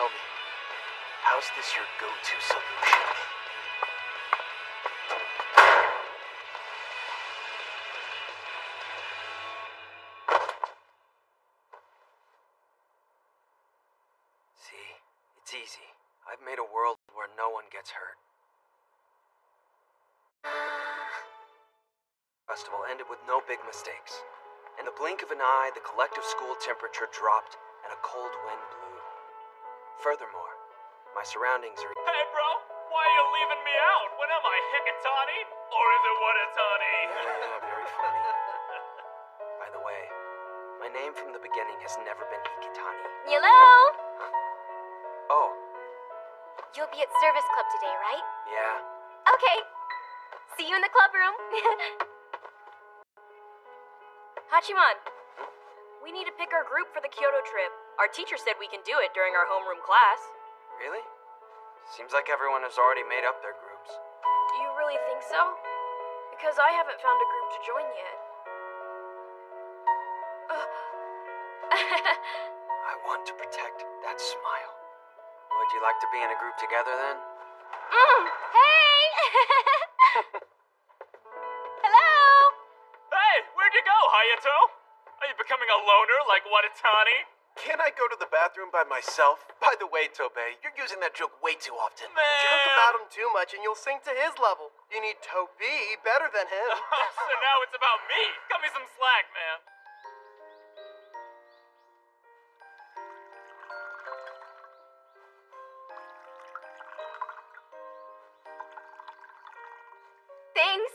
tell me, how's this your go-to solution? See, it's easy. I've made a world where no one gets hurt. Festival ended with no big mistakes. In the blink of an eye, the collective school temperature dropped and a cold wind blew. Furthermore, my surroundings are... Hey bro, why are you leaving me out? When am I, Hikatani? Or is it Watatani? Yeah, very funny. By the way, my name from the beginning has never been Hikitani. Hello? Oh, You'll be at service club today, right? yeah. Okay. See you in the club room. Hachiman, we need to pick our group for the Kyoto trip. Our teacher said we can do it during our homeroom class. Really? Seems like everyone has already made up their groups. Do you really think so? Because I haven't found a group to join yet. I want to protect that smile. Would you like to be in a group together then? Hey! Hello? Hey, where'd you go, Hayato? Are you becoming a loner like Watatani? Can I go to the bathroom by myself? By the way, Tobey, you're using that joke way too often. Man. Joke about him too much and you'll sink to his level. You need Toby better than him. So now it's about me. Cut me some slack, man. Thanks.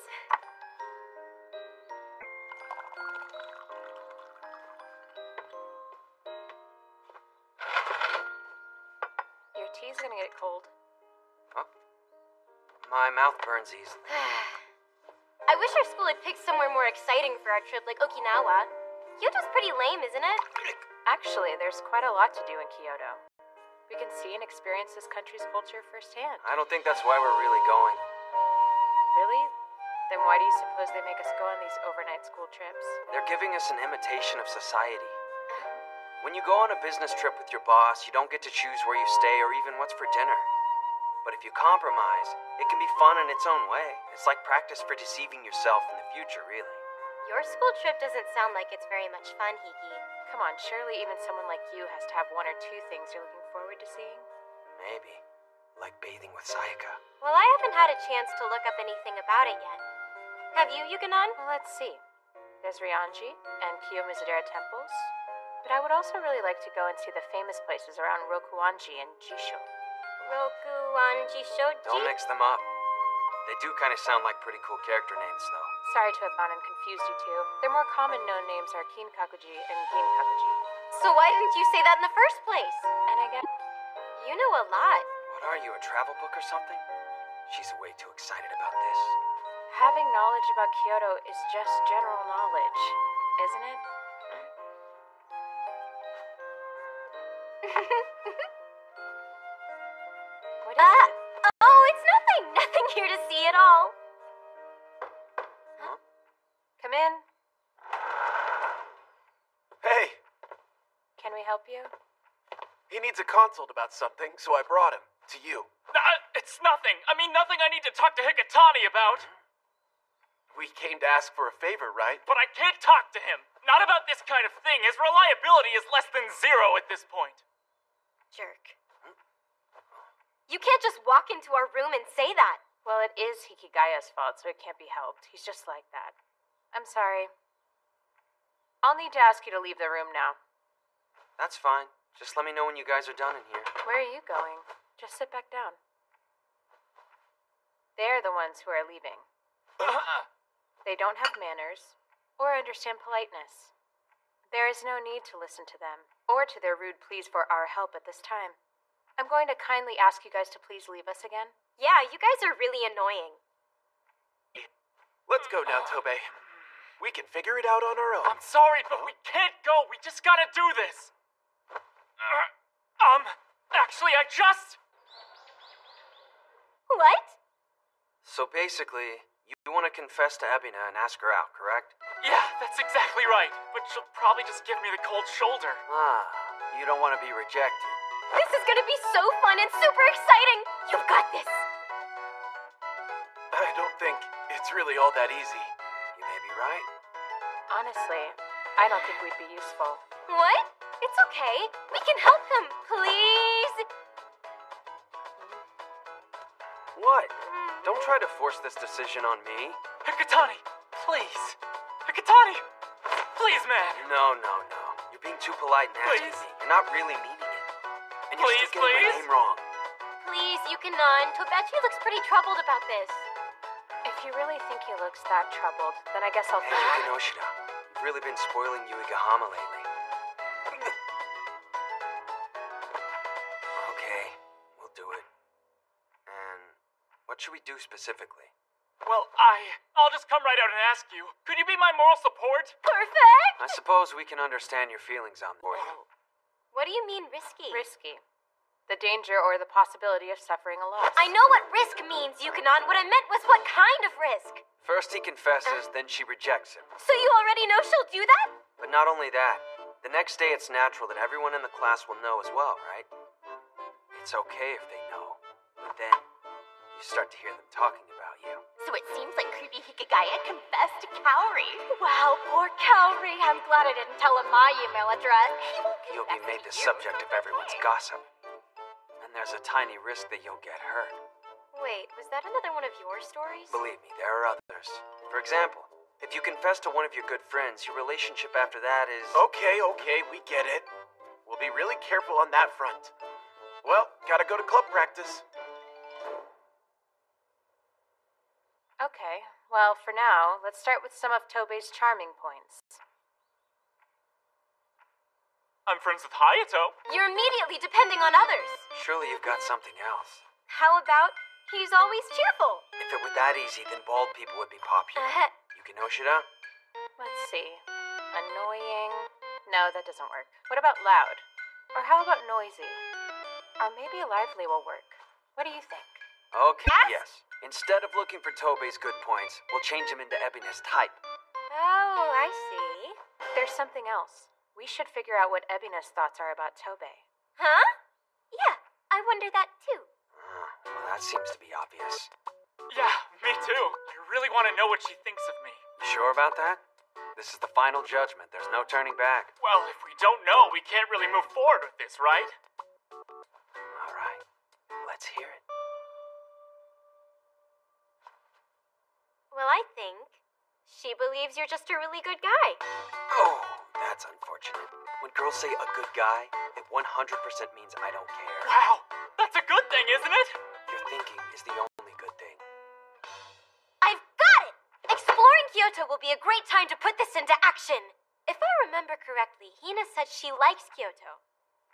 Your tea's gonna get cold. Huh? My mouth burns easily. I wish our school had picked somewhere more exciting for our trip, like Okinawa. Kyoto's pretty lame, isn't it? Actually, there's quite a lot to do in Kyoto. We can see and experience this country's culture firsthand. I don't think that's why we're really going. Really? Then why do you suppose they make us go on these overnight school trips? They're giving us an imitation of society. When you go on a business trip with your boss, you don't get to choose where you stay or even what's for dinner. But if you compromise, it can be fun in its own way. It's like practice for deceiving yourself in the future, really. Your school trip doesn't sound like it's very much fun, Hiki. Come on, surely even someone like you has to have one or two things you're looking forward to seeing? Maybe. Like bathing with Sayaka. Well, I haven't had a chance to look up anything about it yet. Have you, Yukinon? Well, let's see. There's Ryanji and Kiyomizudera temples. But I would also really like to go and see the famous places around Rokuanji and Jisho. Rokuanji Shoji? Don't mix them up. They do kind of sound like pretty cool character names, though. Sorry to have gone and confused you two. Their more common known names are Kinkakuji and Ginkakuji. So why didn't you say that in the first place? And I guess... You know a lot. What are you, a travel book or something? She's way too excited about this. Having knowledge about Kyoto is just general knowledge, isn't it? What is it? Oh, it's nothing. Nothing here to see at all. Huh? Come in. Hey, Can we help you? he needs a consult about something, so I brought him to you. It's nothing. I mean, nothing I need to talk to Hikatani about. We came to ask for a favor, right? But I can't talk to him. Not about this kind of thing. His reliability is less than 0 at this point. Jerk. You can't just walk into our room and say that. Well, it is Hikigaya's fault, so it can't be helped. He's just like that. I'm sorry. I'll need to ask you to leave the room now. That's fine. Just let me know when you guys are done in here. Where are you going? Just sit back down. They're the ones who are leaving. They don't have manners or understand politeness. There is no need to listen to them or to their rude pleas for our help at this time. I'm going to kindly ask you guys to please leave us again. Yeah, you guys are really annoying. Let's go now, Tobey. We can figure it out on our own. I'm sorry, but we can't go. We just gotta do this. Actually, I just... What? So basically, you want to confess to Ebina and ask her out, correct? Yeah, that's exactly right. But she'll probably just give me the cold shoulder. Ah, you don't want to be rejected. This is gonna be so fun and super exciting! You've got this! I don't think it's really all that easy. You may be right. Honestly, I don't think we'd be useful. What? It's okay. We can help him, please! What? Don't try to force this decision on me. Hikatani, please. Hikatani! Please, man. No. You're being too polite and asking Please. me. You're not really meaning it. And you're Please, still getting my please. name wrong. Please, Yukinon. Tobachi looks pretty troubled about this. If you really think he looks that troubled, then I guess I'll Hey, Yuki Noshida, you've really been spoiling Yuigahama lately. Okay, we'll do it. And what should we do specifically? Well, I'll just come right out and ask you. Could you be my moral support? Perfect! I suppose we can understand your feelings on board. What do you mean risky? risky. The danger or the possibility of suffering a loss. I know what risk means, Yukinon. What I meant was what kind of risk? First he confesses, then she rejects him. So you already know she'll do that? But not only that, the next day it's natural that everyone in the class will know as well, right? It's okay if they know. But then, you start to hear them talking about you. So it seems like creepy Hikigaya confessed to Kaori. Wow, poor Kaori. I'm glad I didn't tell him my email address. He won't You'll be confess made the to you. subject of everyone's gossip. And there's a tiny risk that you'll get hurt. Wait, was that another one of your stories? Believe me, there are others. For example, if you confess to one of your good friends, your relationship after that is... Okay, we get it. We'll be really careful on that front. Well, gotta go to club practice. Okay, well, for now, let's start with some of Tobei's charming points. I'm friends with Hayato. You're immediately depending on others. Surely you've got something else. How about he's always cheerful? If it were that easy, then bald people would be popular. Yuki Noshida? Let's see. Annoying. No, that doesn't work. What about loud? Or how about noisy? Or maybe lively will work. What do you think? Okay, yes. Instead of looking for Tobei's good points, we'll change him into Ebina's type. Oh, I see. There's something else. We should figure out what Ebina's thoughts are about Tobei. Huh? Yeah, I wonder that too. Well, that seems to be obvious. Yeah, me too. I really want to know what she thinks of me. You sure about that? This is the final judgment. There's no turning back. Well, if we don't know, we can't really move forward with this, right? All right. Let's hear it. Well, I think she believes you're just a really good guy. Oh, that's unfortunate. When girls say a good guy, it 100% means I don't care. Wow, that's a good thing, isn't it? Your thinking is the only good thing. I've got it! Exploring Kyoto will be a great time to put this into action. If I remember correctly, Hina said she likes Kyoto.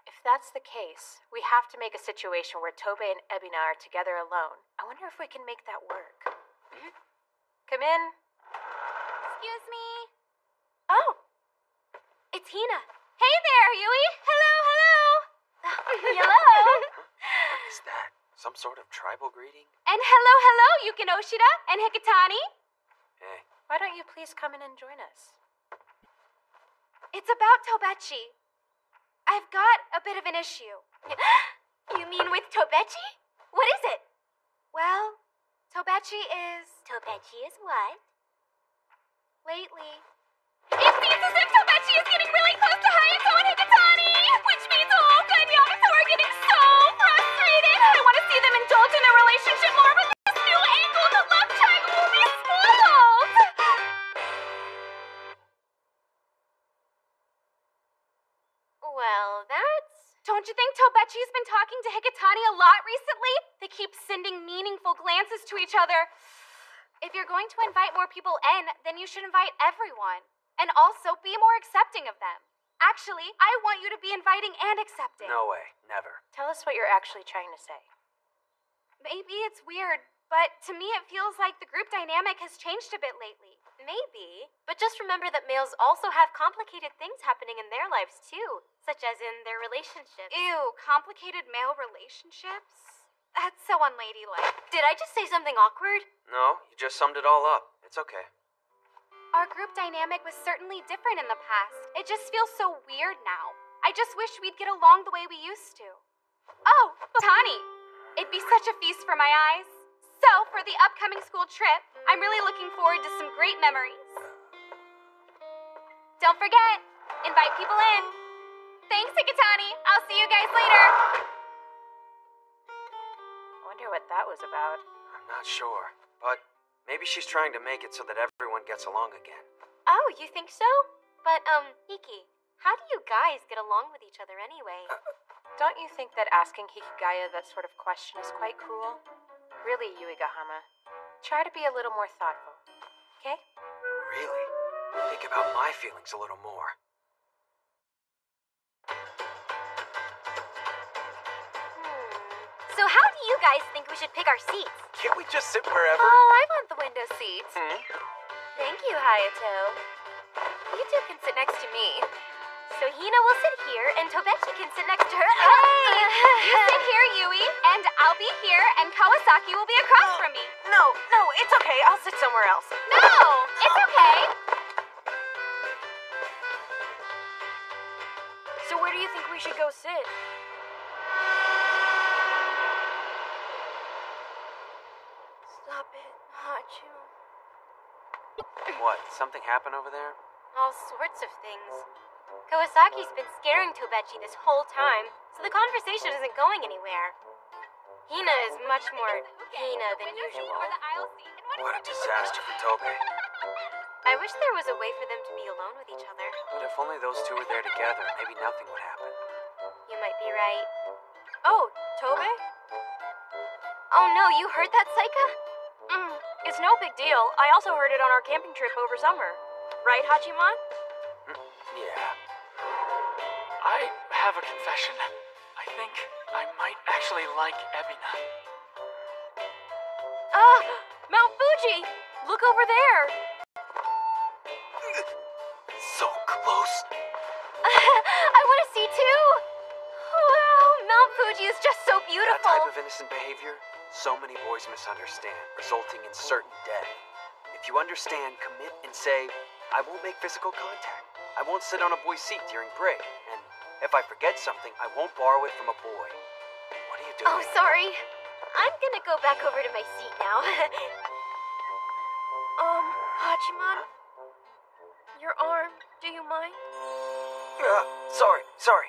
If that's the case, we have to make a situation where Tobei and Ebina are together alone. I wonder if we can make that work. Come in. Excuse me. Oh, it's Hina. Hey there, Yui. Hello. Hello. What is that? Some sort of tribal greeting? And hello, Yuki Noshida and Hikatani. Hey, Why don't you please come in and join us? It's about Tobachi. I've got a bit of an issue. You mean with Tobachi? What is it? Well, Tobachi is... Tobachi is what? Lately. It seems as if Tobachi is getting really close to Hayato and Hikatani! Which means Ooka and Yamato are getting so frustrated! I want to see them indulge in their relationship more, but this new angle, the love triangle, will be spoiled! Well, that's... Don't you think Tobachi's been talking to Hikatani a lot recently? They keep sending meaningful glances to each other. If you're going to invite more people in, then you should invite everyone. And also be more accepting of them. Actually, I want you to be inviting and accepting. no way. Never. Tell us what you're actually trying to say. Maybe it's weird, but to me it feels like the group dynamic has changed a bit lately. Maybe. But just remember that males also have complicated things happening in their lives too, such as in their relationships. Ew, complicated male relationships? That's so unladylike. Did I just say something awkward? No, you just summed it all up. It's okay. Our group dynamic was certainly different in the past. It just feels so weird now. I just wish we'd get along the way we used to. Oh, Tani, it'd be such a feast for my eyes. So, for the upcoming school trip, I'm really looking forward to some great memories. Don't forget, invite people in. Thanks, Hikitani. I'll see you guys later. Wonder what that was about. I'm not sure, but maybe she's trying to make it so that everyone gets along again. Oh, you think so? But, Hiki, how do you guys get along with each other anyway? Don't you think that asking Hikigaya that sort of question is quite cruel? Really, Yuigahama, try to be a little more thoughtful, okay? Really? Think about my feelings a little more. So how do you guys think we should pick our seats? Can't we just sit wherever? Oh, I want the window seat. Hmm? Thank you, Hayato. You two can sit next to me. So Hina will sit here, and Tobechi can sit next to her. Hey! You sit here, Yui, and I'll be here, and Kawasaki will be across from me. No, it's okay. I'll sit somewhere else. No! It's okay! So where do you think we should go sit? Stop it, Hachu. What, something happened over there? All sorts of things. Kawasaki's been scaring Tobechi this whole time, so the conversation isn't going anywhere. Hina is much more Hina than usual. What a disaster for Tobe. I wish there was a way for them to be alone with each other. But if only those two were there together, maybe nothing would happen. You might be right. Oh, Tobe? Oh no, you heard that, Saika? It's no big deal. I also heard it on our camping trip over summer. Right, Hachiman? Yeah. I have a confession. I think I might actually like Ebina. Ah! Mount Fuji! Look over there! So close. I want to see too! Wow, Mount Fuji is just so beautiful! That type of innocent behavior, so many boys misunderstand, resulting in certain death. If you understand, commit and say, I won't make physical contact. I won't sit on a boy's seat during break. And if I forget something, I won't borrow it from a boy. What are you doing? Oh, sorry. I'm gonna go back over to my seat now. Hachiman? Your arm, do you mind? Sorry.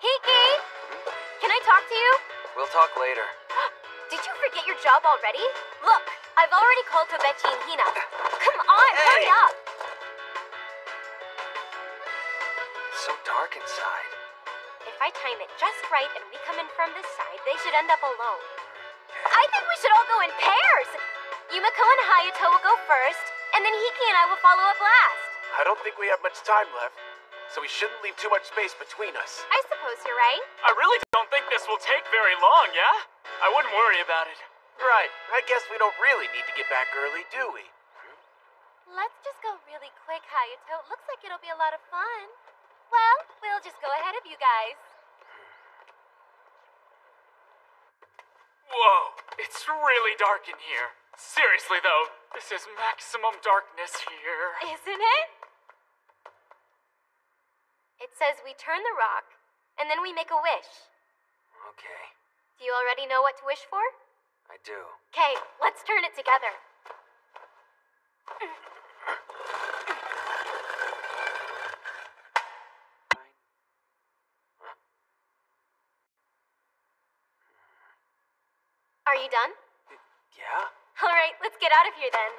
Hiki! Can I talk to you? We'll talk later. Did you forget your job already? Look, I've already called Tobechi and Hina. Come on, hurry up! It's so dark inside. If I time it just right and we come in from this side, they should end up alone. I think we should all go in pairs! Yumiko and Hayato will go first, and then Hiki and I will follow up last. I don't think we have much time left, so we shouldn't leave too much space between us. I suppose you're right. I really don't think this will take very long, yeah? I wouldn't worry about it. Right. I guess we don't really need to get back early, do we? Let's just go really quick, Hayato. Looks like it'll be a lot of fun. Well, we'll just go ahead of you guys. Whoa, it's really dark in here. Seriously, though, this is maximum darkness here. Isn't it? It says we turn the rock, and then we make a wish. Okay, Do you already know what to wish for? I do. Okay, let's turn it together. Are you done? Yeah? All right, let's get out of here then.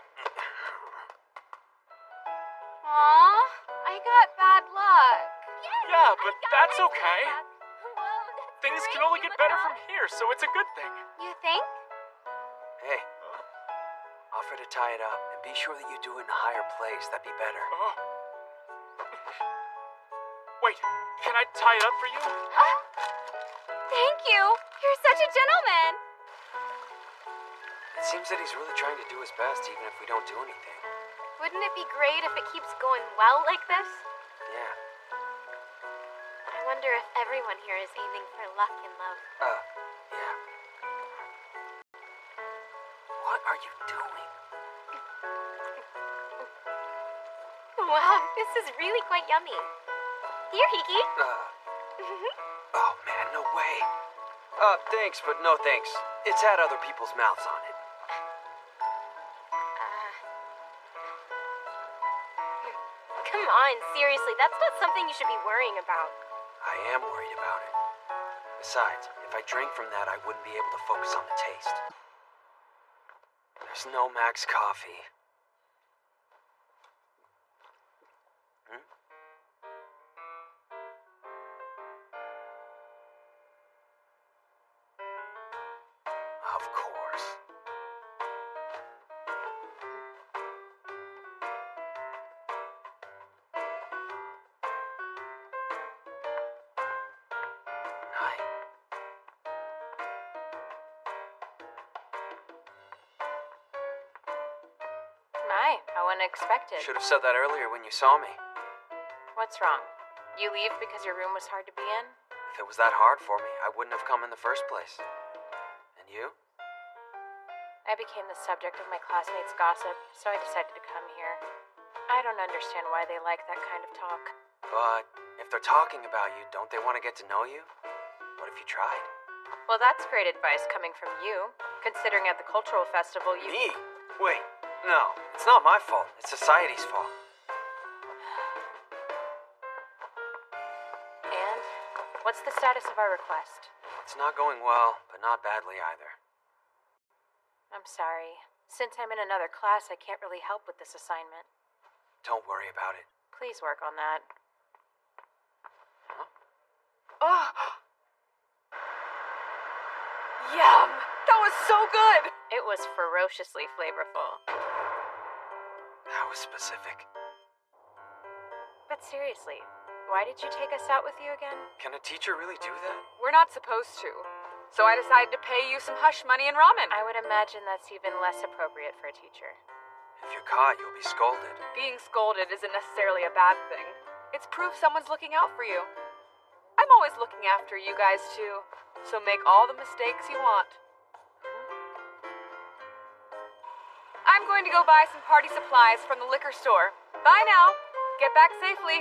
Aw, I got bad luck. Yeah, but that's okay. Whoa, that's Things great. can only get better from Look. here, so it's a good thing. You think? Hey, offer to tie it up and be sure that you do it in a higher place. That'd be better. Oh. Wait, can I tie it up for you? Thank you. You're such a gentleman. It seems that he's really trying to do his best even if we don't do anything. Wouldn't it be great if it keeps going well like this? Yeah. I wonder if everyone here is aiming for luck in love. Yeah. What are you doing? Wow, this is really quite yummy. Here, Hiki. Oh man, no way. Thanks, but no thanks. It's had other people's mouths on it. Come on, seriously, that's not something you should be worrying about. I am worried about it. Besides, if I drank from that, I wouldn't be able to focus on the taste. There's no Max coffee. Of course. Night. My, how unexpected. Should have said that earlier when you saw me. What's wrong? You leave because your room was hard to be in? If it was that hard for me, I wouldn't have come in the first place. And you? I became the subject of my classmates' gossip, so I decided to come here. I don't understand why they like that kind of talk. But if they're talking about you, don't they want to get to know you? What if you tried? Well, that's great advice coming from you, considering at the cultural festival you... Me? Wait, no. It's not my fault. It's society's fault. And? What's the status of our request? It's not going well, but not badly either. I'm sorry. Since I'm in another class, I can't really help with this assignment. Don't worry about it. Please work on that. Oh! Yum! That was so good! It was ferociously flavorful. That was specific. But seriously, why did you take us out with you again? Can a teacher really do that? We're not supposed to. So I decided to pay you some hush money and ramen. I would imagine that's even less appropriate for a teacher. If you're caught, you'll be scolded. Being scolded isn't necessarily a bad thing. It's proof someone's looking out for you. I'm always looking after you guys too, so make all the mistakes you want. I'm going to go buy some party supplies from the liquor store. Bye now. Get back safely.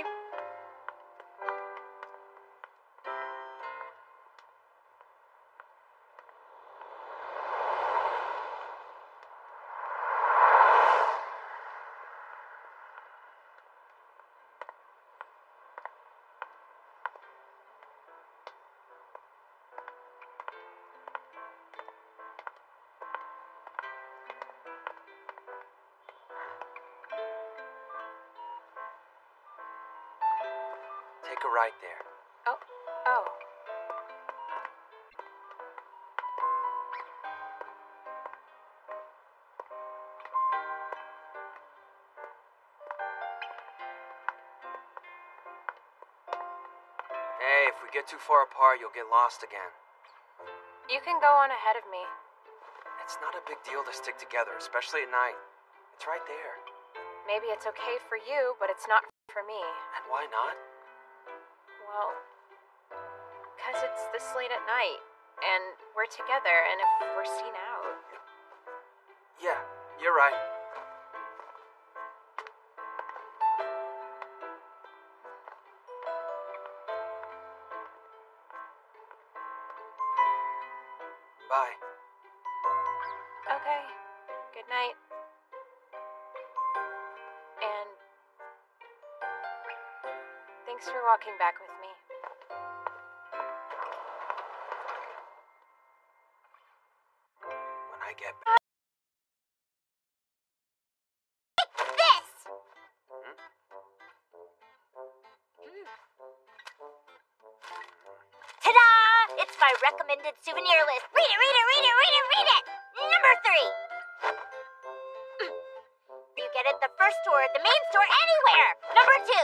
Take a right there. Oh. Hey, if we get too far apart, you'll get lost again. You can go on ahead of me. It's not a big deal to stick together, especially at night. It's right there. Maybe it's okay for you, but it's not for me. And why not? Well, because it's this late at night, and we're together, and if we're seen out... Yeah, you're right. Bye. Okay, good night. And thanks for walking back with me. When I get back. This! Ta-da! It's my recommended souvenir list. Read it, read it, read it, read it, read it! Number 3. You get it at the first store, at the main store, anywhere. Number 2.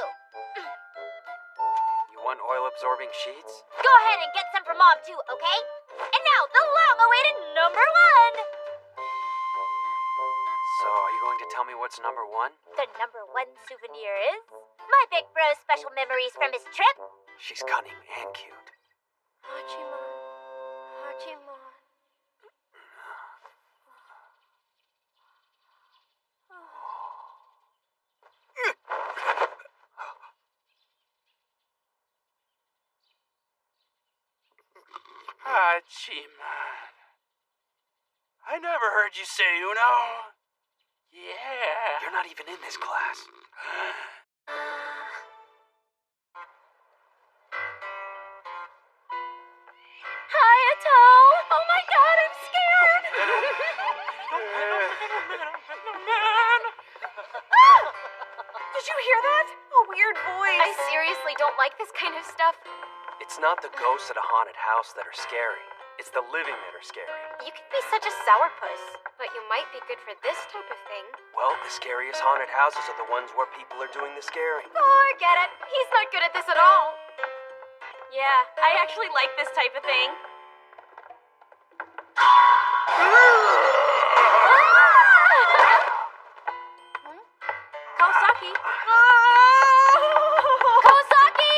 You want oil-absorbing sheets? Go ahead and get some for Mom, too, okay? And now, the long-awaited number 1. So, are you going to tell me what's number 1? The number 1 souvenir is my big bro's special memories from his trip. She's cunning and cute. Hachiman. Hachiman. Hachiman. I never heard you say Uno. Yeah. You're not even in this class. Hayato! Oh my god, I'm scared! Did you hear that? A weird voice. I seriously don't like this kind of stuff. It's not the ghosts at a haunted house that are scary. It's the living that are scary. You can be such a sourpuss, but you might be good for this type of thing. Well, the scariest haunted houses are the ones where people are doing the scaring. Forget it. He's not good at this at all. Yeah, I actually like this type of thing. Kawasaki! Kawasaki!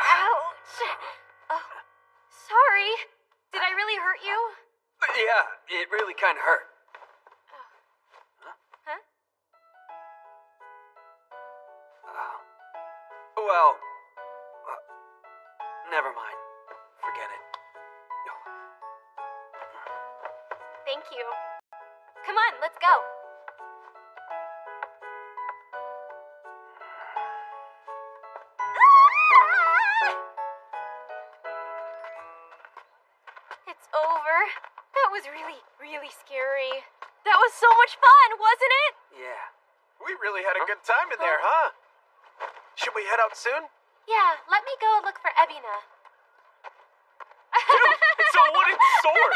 Ouch! Oh, sorry. Did I really hurt you? Yeah, it really kind of hurt. Huh? Well, never mind. Forget it. Thank you. Come on, let's go. It's over. That was really, really scary. That was so much fun, wasn't it? Yeah. We really had a good time in there, huh? Should we head out soon? Yeah, let me go look for Ebina. It's a wooden sword.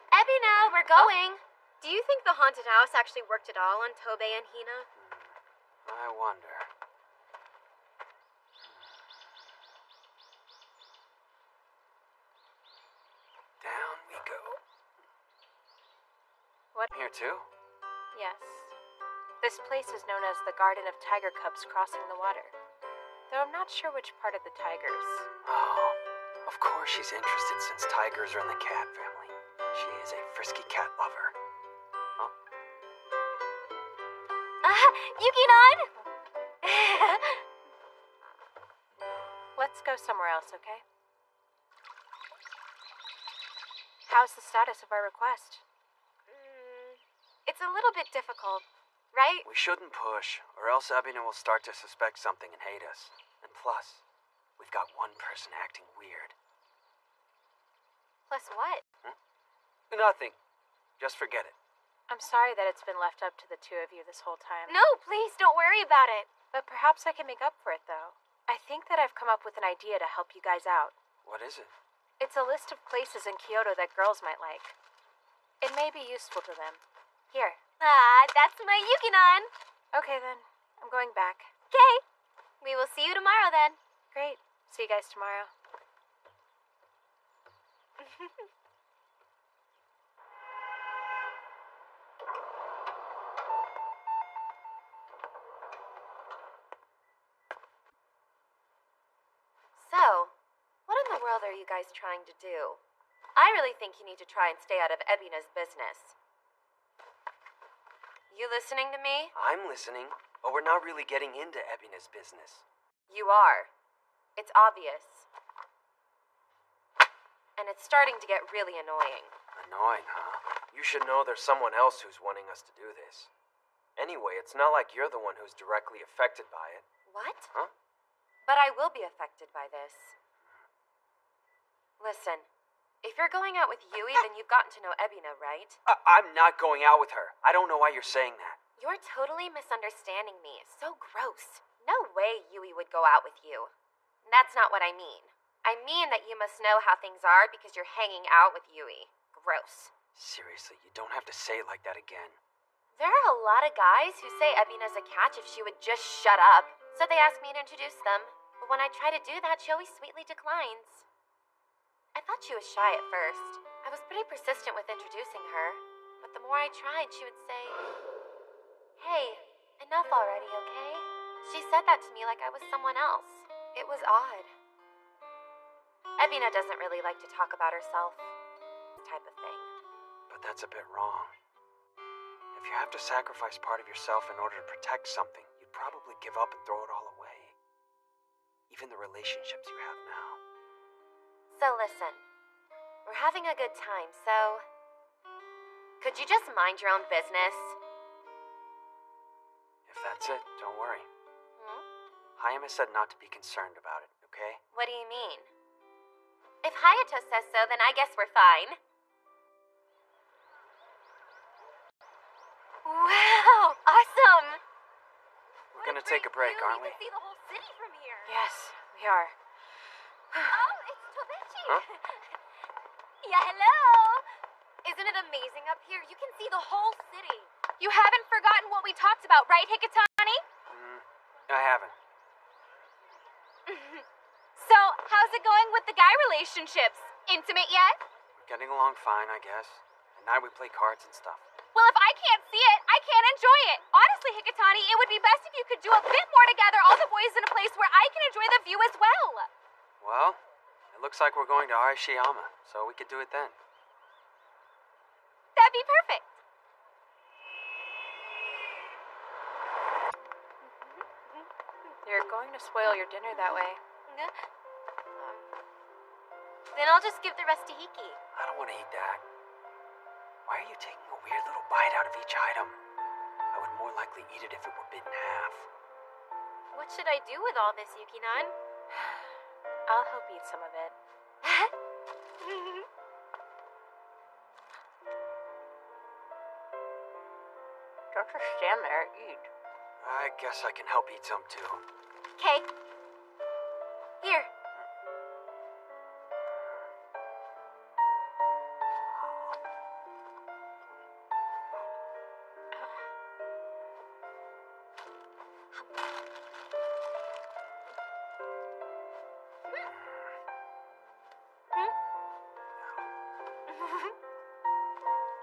Ebina, we're going. Do you think the haunted house actually worked at all on Tobei and Hina? I wonder. Down we go. What? Here too? Yes. This place is known as the Garden of Tiger Cubs Crossing the Water. Though I'm not sure which part of the tigers. Oh, of course she's interested since tigers are in the cat family. She is a frisky cat lover. Yuki-nan! Let's go somewhere else, okay? How's the status of our request? It's a little bit difficult, right? We shouldn't push, or else Ebina will start to suspect something and hate us. And plus, we've got one person acting weird. Plus what? Nothing. Just forget it. I'm sorry that it's been left up to the two of you this whole time. No, please don't worry about it. But perhaps I can make up for it, though. I think that I've come up with an idea to help you guys out. What is it? It's a list of places in Kyoto that girls might like. It may be useful to them. Here. That's my Yuki-nan. Okay, then. I'm going back. Okay. We will see you tomorrow then. Great. See you guys tomorrow. So, what in the world are you guys trying to do? I really think you need to try and stay out of Ebina's business. You listening to me? I'm listening, but we're not really getting into Ebina's business. You are. It's obvious. And it's starting to get really annoying. Annoying, huh? You should know there's someone else who's wanting us to do this. Anyway, it's not like you're the one who's directly affected by it. What? Huh? But I will be affected by this. Listen, if you're going out with Yui, then you've gotten to know Ebina, right? I'm not going out with her. I don't know why you're saying that. You're totally misunderstanding me. It's so gross. No way Yui would go out with you. That's not what I mean. I mean that you must know how things are because you're hanging out with Yui. Gross. Seriously, you don't have to say it like that again. There are a lot of guys who say Ebina's a catch if she would just shut up. So they ask me to introduce them. But when I try to do that, she always sweetly declines. I thought she was shy at first. I was pretty persistent with introducing her. But the more I tried, she would say, "Hey, enough already, okay?" She said that to me like I was someone else. It was odd. Ebina doesn't really like to talk about herself. Type of thing. But that's a bit wrong. If you have to sacrifice part of yourself in order to protect something, you'd probably give up and throw it all away. Even the relationships you have now. So listen, We're having a good time, so... Could you just mind your own business? If that's it, don't worry. Hmm? Hayama said not to be concerned about it, okay? What do you mean? If Hayato says so, then I guess we're fine. Wow, awesome! We're gonna take a break, aren't we? You can see the whole city from here. Yes, we are. Oh, it's Tobechi. Huh? Yeah, hello. Isn't it amazing up here? You can see the whole city. You haven't forgotten what we talked about, right, Hikitani? I haven't. So, how's it going with the guy relationships? Intimate yet? We're getting along fine, I guess. At night we play cards and stuff. Well, if I can't see it, I can't enjoy it. Honestly, Hikitani, it would be best if you could do a bit more together, all the boys in a place where I can enjoy the view as well. Well, it looks like we're going to Arashiyama, so we could do it then. That'd be perfect. You're going to spoil your dinner that way. Then I'll just give the rest to Hiki. I don't want to eat that. Why are you taking a weird little bite out of each item? I would more likely eat it if it were bit in half. What should I do with all this, Yukinan? I'll help eat some of it. Don't just stand there, eat. I guess I can help eat some too. Okay. Here.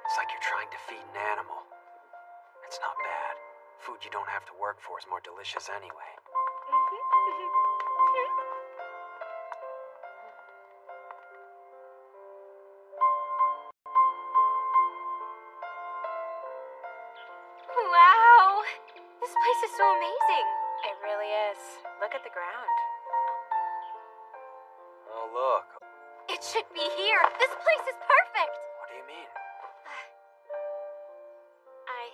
It's like you're trying to feed an animal. It's not bad. Food you don't have to work for is more delicious anyway. Wow! This place is so amazing. It really is. Look at the ground. Oh, look. It should be here. This place is perfect. What do you mean? I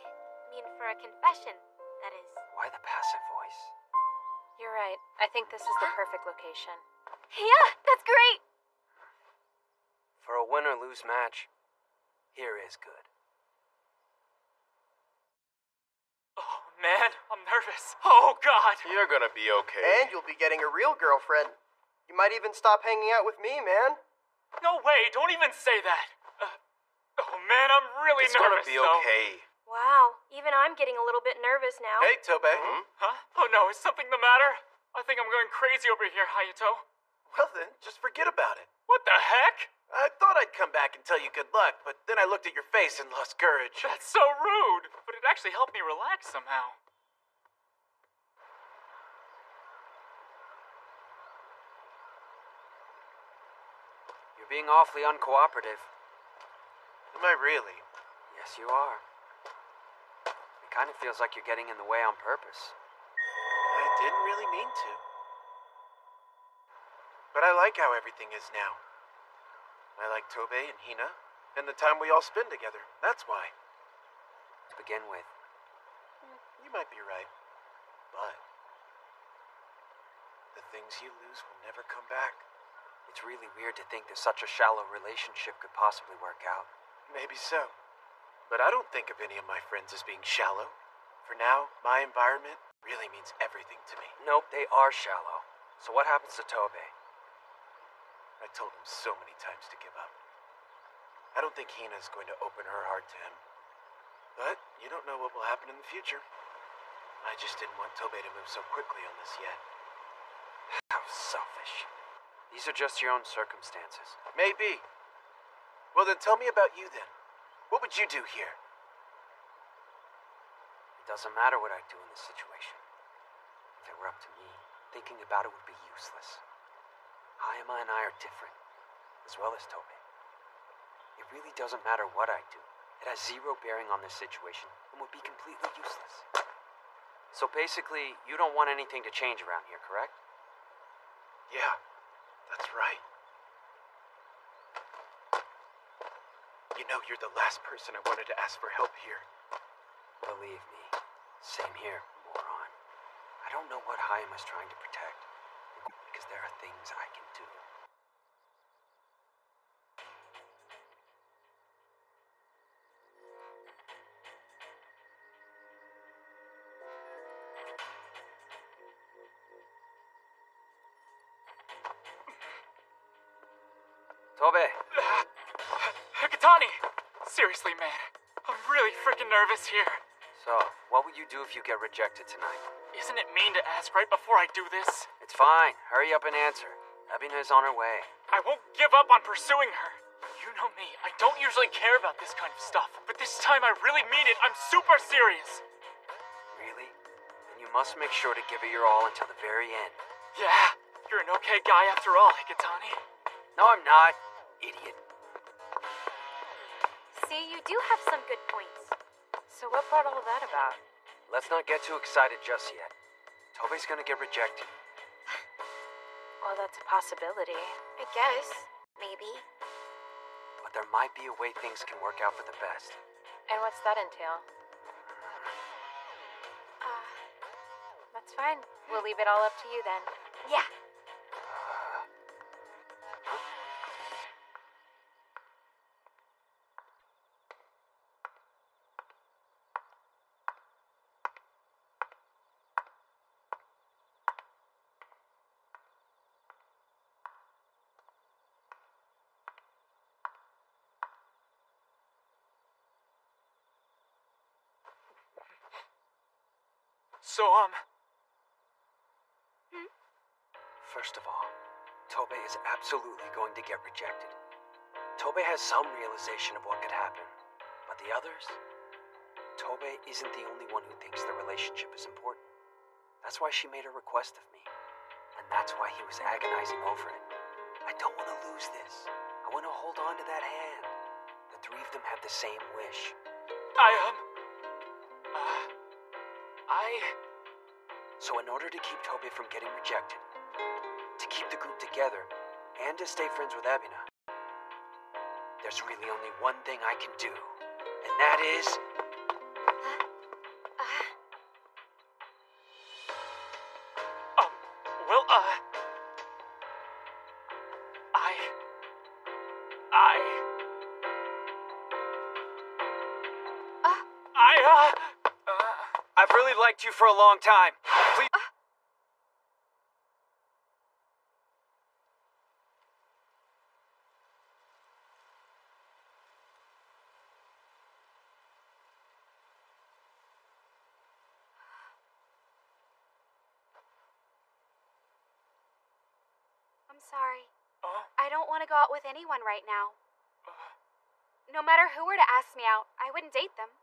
mean, for a confession, that is. Why the passive voice? You're right. I think this is the perfect location. Yeah, that's great. For a win or lose match, here is good. Oh, man, I'm nervous. Oh, God. You're gonna be okay. And you'll be getting a real girlfriend. You might even stop hanging out with me, man. No way, don't even say that. Oh, man, I'm really It's gonna nervous, be though. okay. Wow, even I'm getting a little bit nervous now. Hey, Tobe. Huh? Oh, no, is something the matter? I think I'm going crazy over here, Hayato. Well then, just forget about it. What the heck? I thought I'd come back and tell you good luck, but then I looked at your face and lost courage. That's so rude. But it actually helped me relax somehow. You're being awfully uncooperative. Am I really? Yes, you are. It kind of feels like you're getting in the way on purpose. I didn't really mean to. But I like how everything is now. I like Tobe and Hina, and the time we all spend together. That's why. To begin with, You might be right. But the things you lose will never come back. it's really weird to think that such a shallow relationship could possibly work out. Maybe so. But I don't think of any of my friends as being shallow. For now, my environment really means everything to me. Nope, they are shallow. So what happens to Tobe? I told him so many times to give up. I don't think Hina's going to open her heart to him. But you don't know what will happen in the future. I just didn't want Tobe to move so quickly on this yet. How selfish. These are just your own circumstances. Maybe. Well then tell me about you then. What would you do here? It doesn't matter what I do in this situation. If it were up to me, thinking about it would be useless. Hayama and I are different, as well as Tobe. It really doesn't matter what I do. It has zero bearing on this situation and would be completely useless. So basically, you don't want anything to change around here, correct? Yeah, that's right. You know you're the last person I wanted to ask for help here. Believe me, same here, moron. I don't know what Haim is trying to protect, because there are things I can do. Tobe! Hikatani! Seriously, man. I'm really freaking nervous here. So, what will you do if you get rejected tonight? Isn't it mean to ask right before I do this? It's fine. Hurry up and answer. Ebina is on her way. I won't give up on pursuing her. You know me, I don't usually care about this kind of stuff, but this time I really mean it. I'm super serious. Really? Then you must make sure to give it your all until the very end. Yeah, you're an okay guy after all, Hikatani. No, I'm not. Idiot. See, you do have some good points. So what brought all of that about? Let's not get too excited just yet. Tobe's gonna get rejected. Well, that's a possibility. I guess. Maybe. But there might be a way things can work out for the best. And what's that entail? That's fine. We'll leave it all up to you then. Yeah. So, First of all, Tobe is absolutely going to get rejected. Tobe has some realization of what could happen, but the others? Tobe isn't the only one who thinks the relationship is important. That's why she made a request of me, and that's why he was agonizing over it. I don't want to lose this. I want to hold on to that hand. The three of them have the same wish. So in order to keep Tobe from getting rejected, to keep the group together, and to stay friends with Ebina, there's really only one thing I can do, and that is... I've really liked you for a long time. Please... I'm sorry. I don't want to go out with anyone right now. No matter who were to ask me out, I wouldn't date them.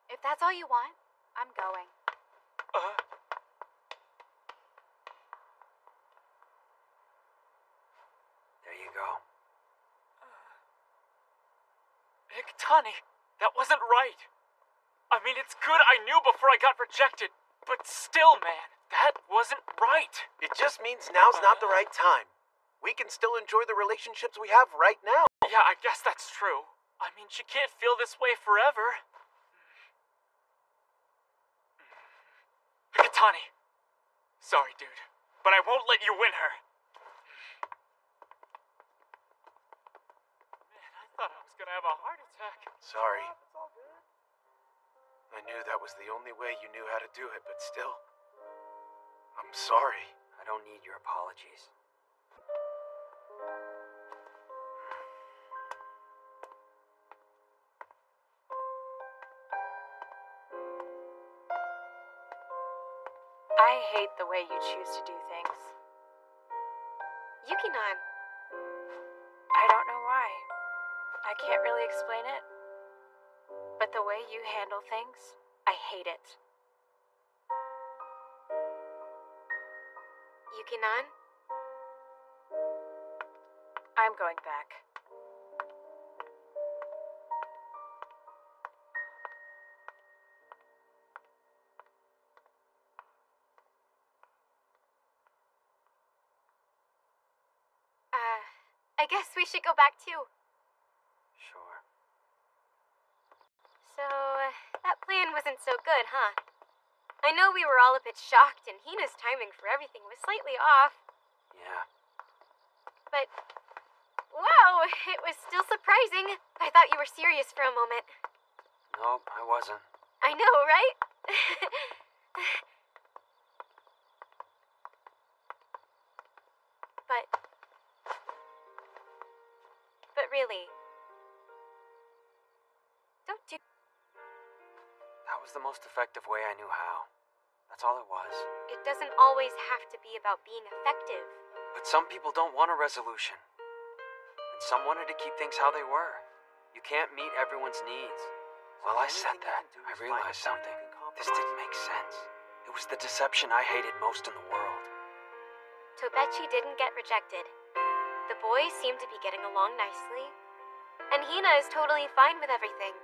If that's all you want, I'm going. There you go. Hikatani, that wasn't right. I mean, it's good I knew before I got rejected, but still, man, that wasn't right. It just means now's not the right time. We can still enjoy the relationships we have right now. Yeah, I guess that's true. I mean, she can't feel this way forever. Hikatani. Sorry, dude, but I won't let you win her. Man, I thought I was gonna have a heart attack. Sorry. I knew that was the only way you knew how to do it, but still, I'm sorry. I don't need your apologies. I hate the way you choose to do things. Yuki-nan. I don't know why. I can't really explain it. But the way you handle things, I hate it. Yuki-nan? I'm going back. guess we should go back too. Sure. So, that plan wasn't so good, huh? I know we were all a bit shocked, and Hina's timing for everything was slightly off. Yeah. But, wow, it was still surprising. I thought you were serious for a moment. Nope, I wasn't. I know, right? But really, don't do... That was the most effective way I knew how. That's all it was. It doesn't always have to be about being effective. But some people don't want a resolution. And some wanted to keep things how they were. You can't meet everyone's needs. While I said that, I realized something. This didn't make sense. It was the deception I hated most in the world. Tobechi didn't get rejected. The boys seem to be getting along nicely. And Hina is totally fine with everything.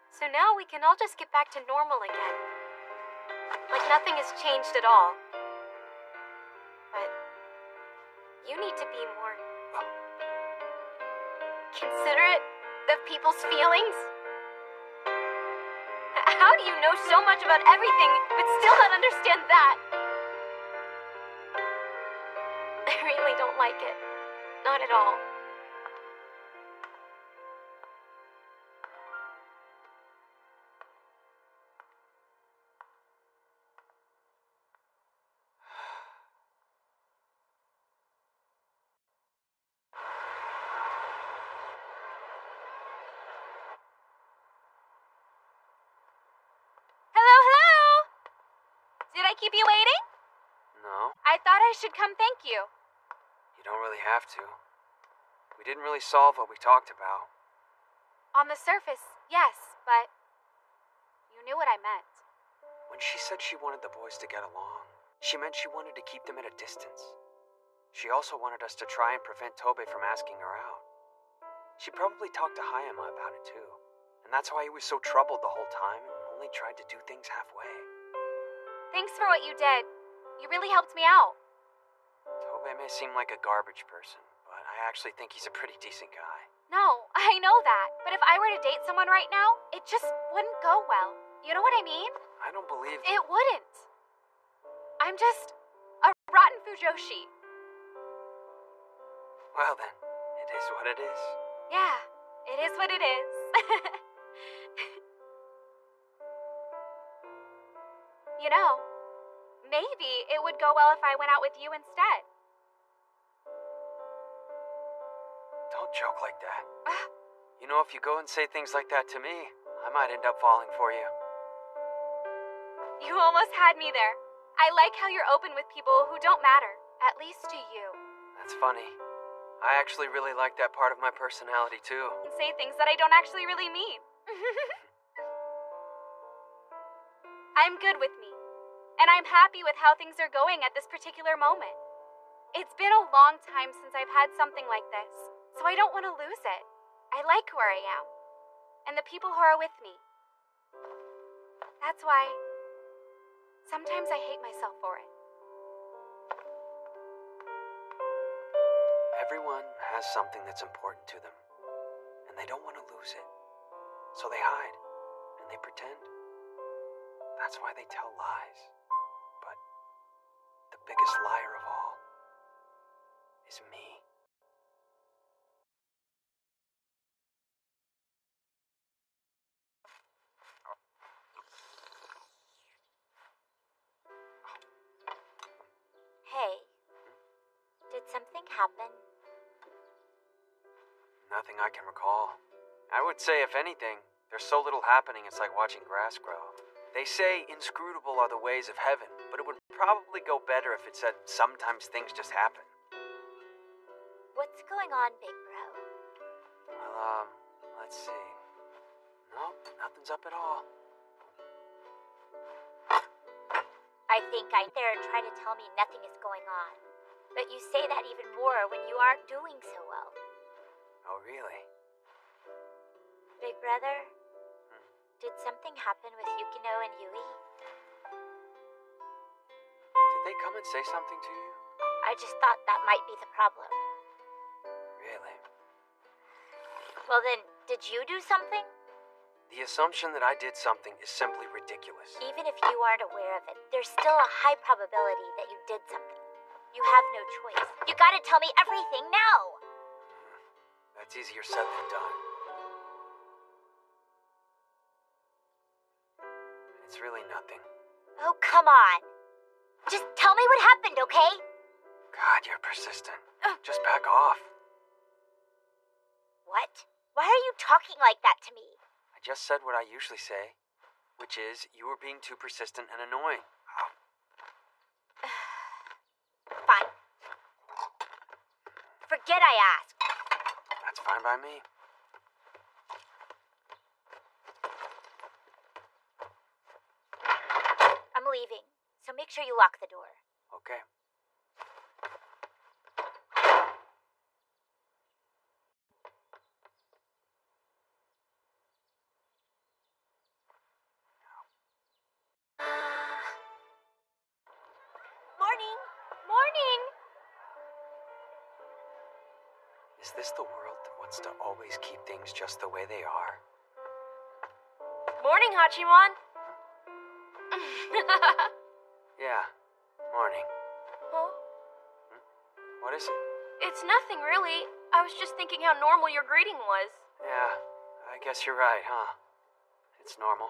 So now we can all just get back to normal again. Like nothing has changed at all. But you need to be more considerate of people's feelings. How do you know so much about everything but still not understand that? I really don't like it. Not at all. Hello, hello! Did I keep you waiting? No, I thought I should come thank you. you don't really have to. We didn't really solve what we talked about. On the surface, yes, but you knew what I meant. When she said she wanted the boys to get along, she meant she wanted to keep them at a distance. She also wanted us to try and prevent Tobe from asking her out. She probably talked to Hayama about it too, and that's why he was so troubled the whole time and only tried to do things halfway. Thanks for what you did. You really helped me out. Tobe may seem like a garbage person, but I actually think he's a pretty decent guy. No, I know that. But if I were to date someone right now, it just wouldn't go well. You know what I mean? I don't believe It wouldn't. I'm just a rotten Fujoshi. Well then, it is what it is. Yeah, it is what it is. You know, maybe it would go well if I went out with you instead. Don't joke like that. You know, if you go and say things like that to me, I might end up falling for you. You almost had me there. I like how you're open with people who don't matter, at least to you. That's funny. I actually really like that part of my personality too. And say things that I don't actually really mean. I'm good with me. And I'm happy with how things are going at this particular moment. It's been a long time since I've had something like this, so I don't want to lose it. I like where I am. And the people who are with me. That's why sometimes I hate myself for it. Everyone has something that's important to them, and they don't want to lose it. So they hide, and they pretend. That's why they tell lies. But the biggest liar of all is me. Hey, did something happen? Nothing I can recall. I would say, if anything, there's so little happening it's like watching grass grow. They say inscrutable are the ways of heaven, but it would probably go better if it said sometimes things just happen. What's going on, big bro? Well, let's see. Nope, nothing's up at all. I think they're trying to tell me nothing is going on. But you say that even more when you aren't doing so well. Oh, really? Big brother, did something happen with Yukino and Yui? Did they come and say something to you? I just thought that might be the problem. Really? Well then, did you do something? The assumption that I did something is simply ridiculous. Even if you aren't aware of it, there's still a high probability that you did something. You have no choice. You gotta tell me everything now! That's easier said than done. It's really nothing. Oh, come on. Just tell me what happened, okay? God, you're persistent. Just back off. What? Why are you talking like that to me? I just said what I usually say, which is you were being too persistent and annoying. Fine. Forget I asked. That's fine by me. I'm leaving, so make sure you lock the door. Okay. Morning! Morning! Is this the world that wants to always keep things just the way they are? Morning, Hachimon. Yeah. Morning. Huh? What is it? It's nothing, really. I was just thinking how normal your greeting was. Yeah, I guess you're right, huh? It's normal.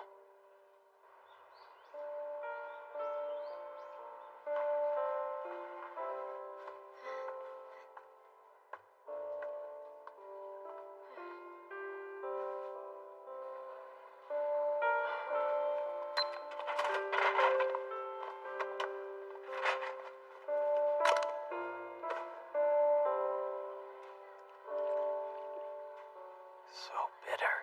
So bitter.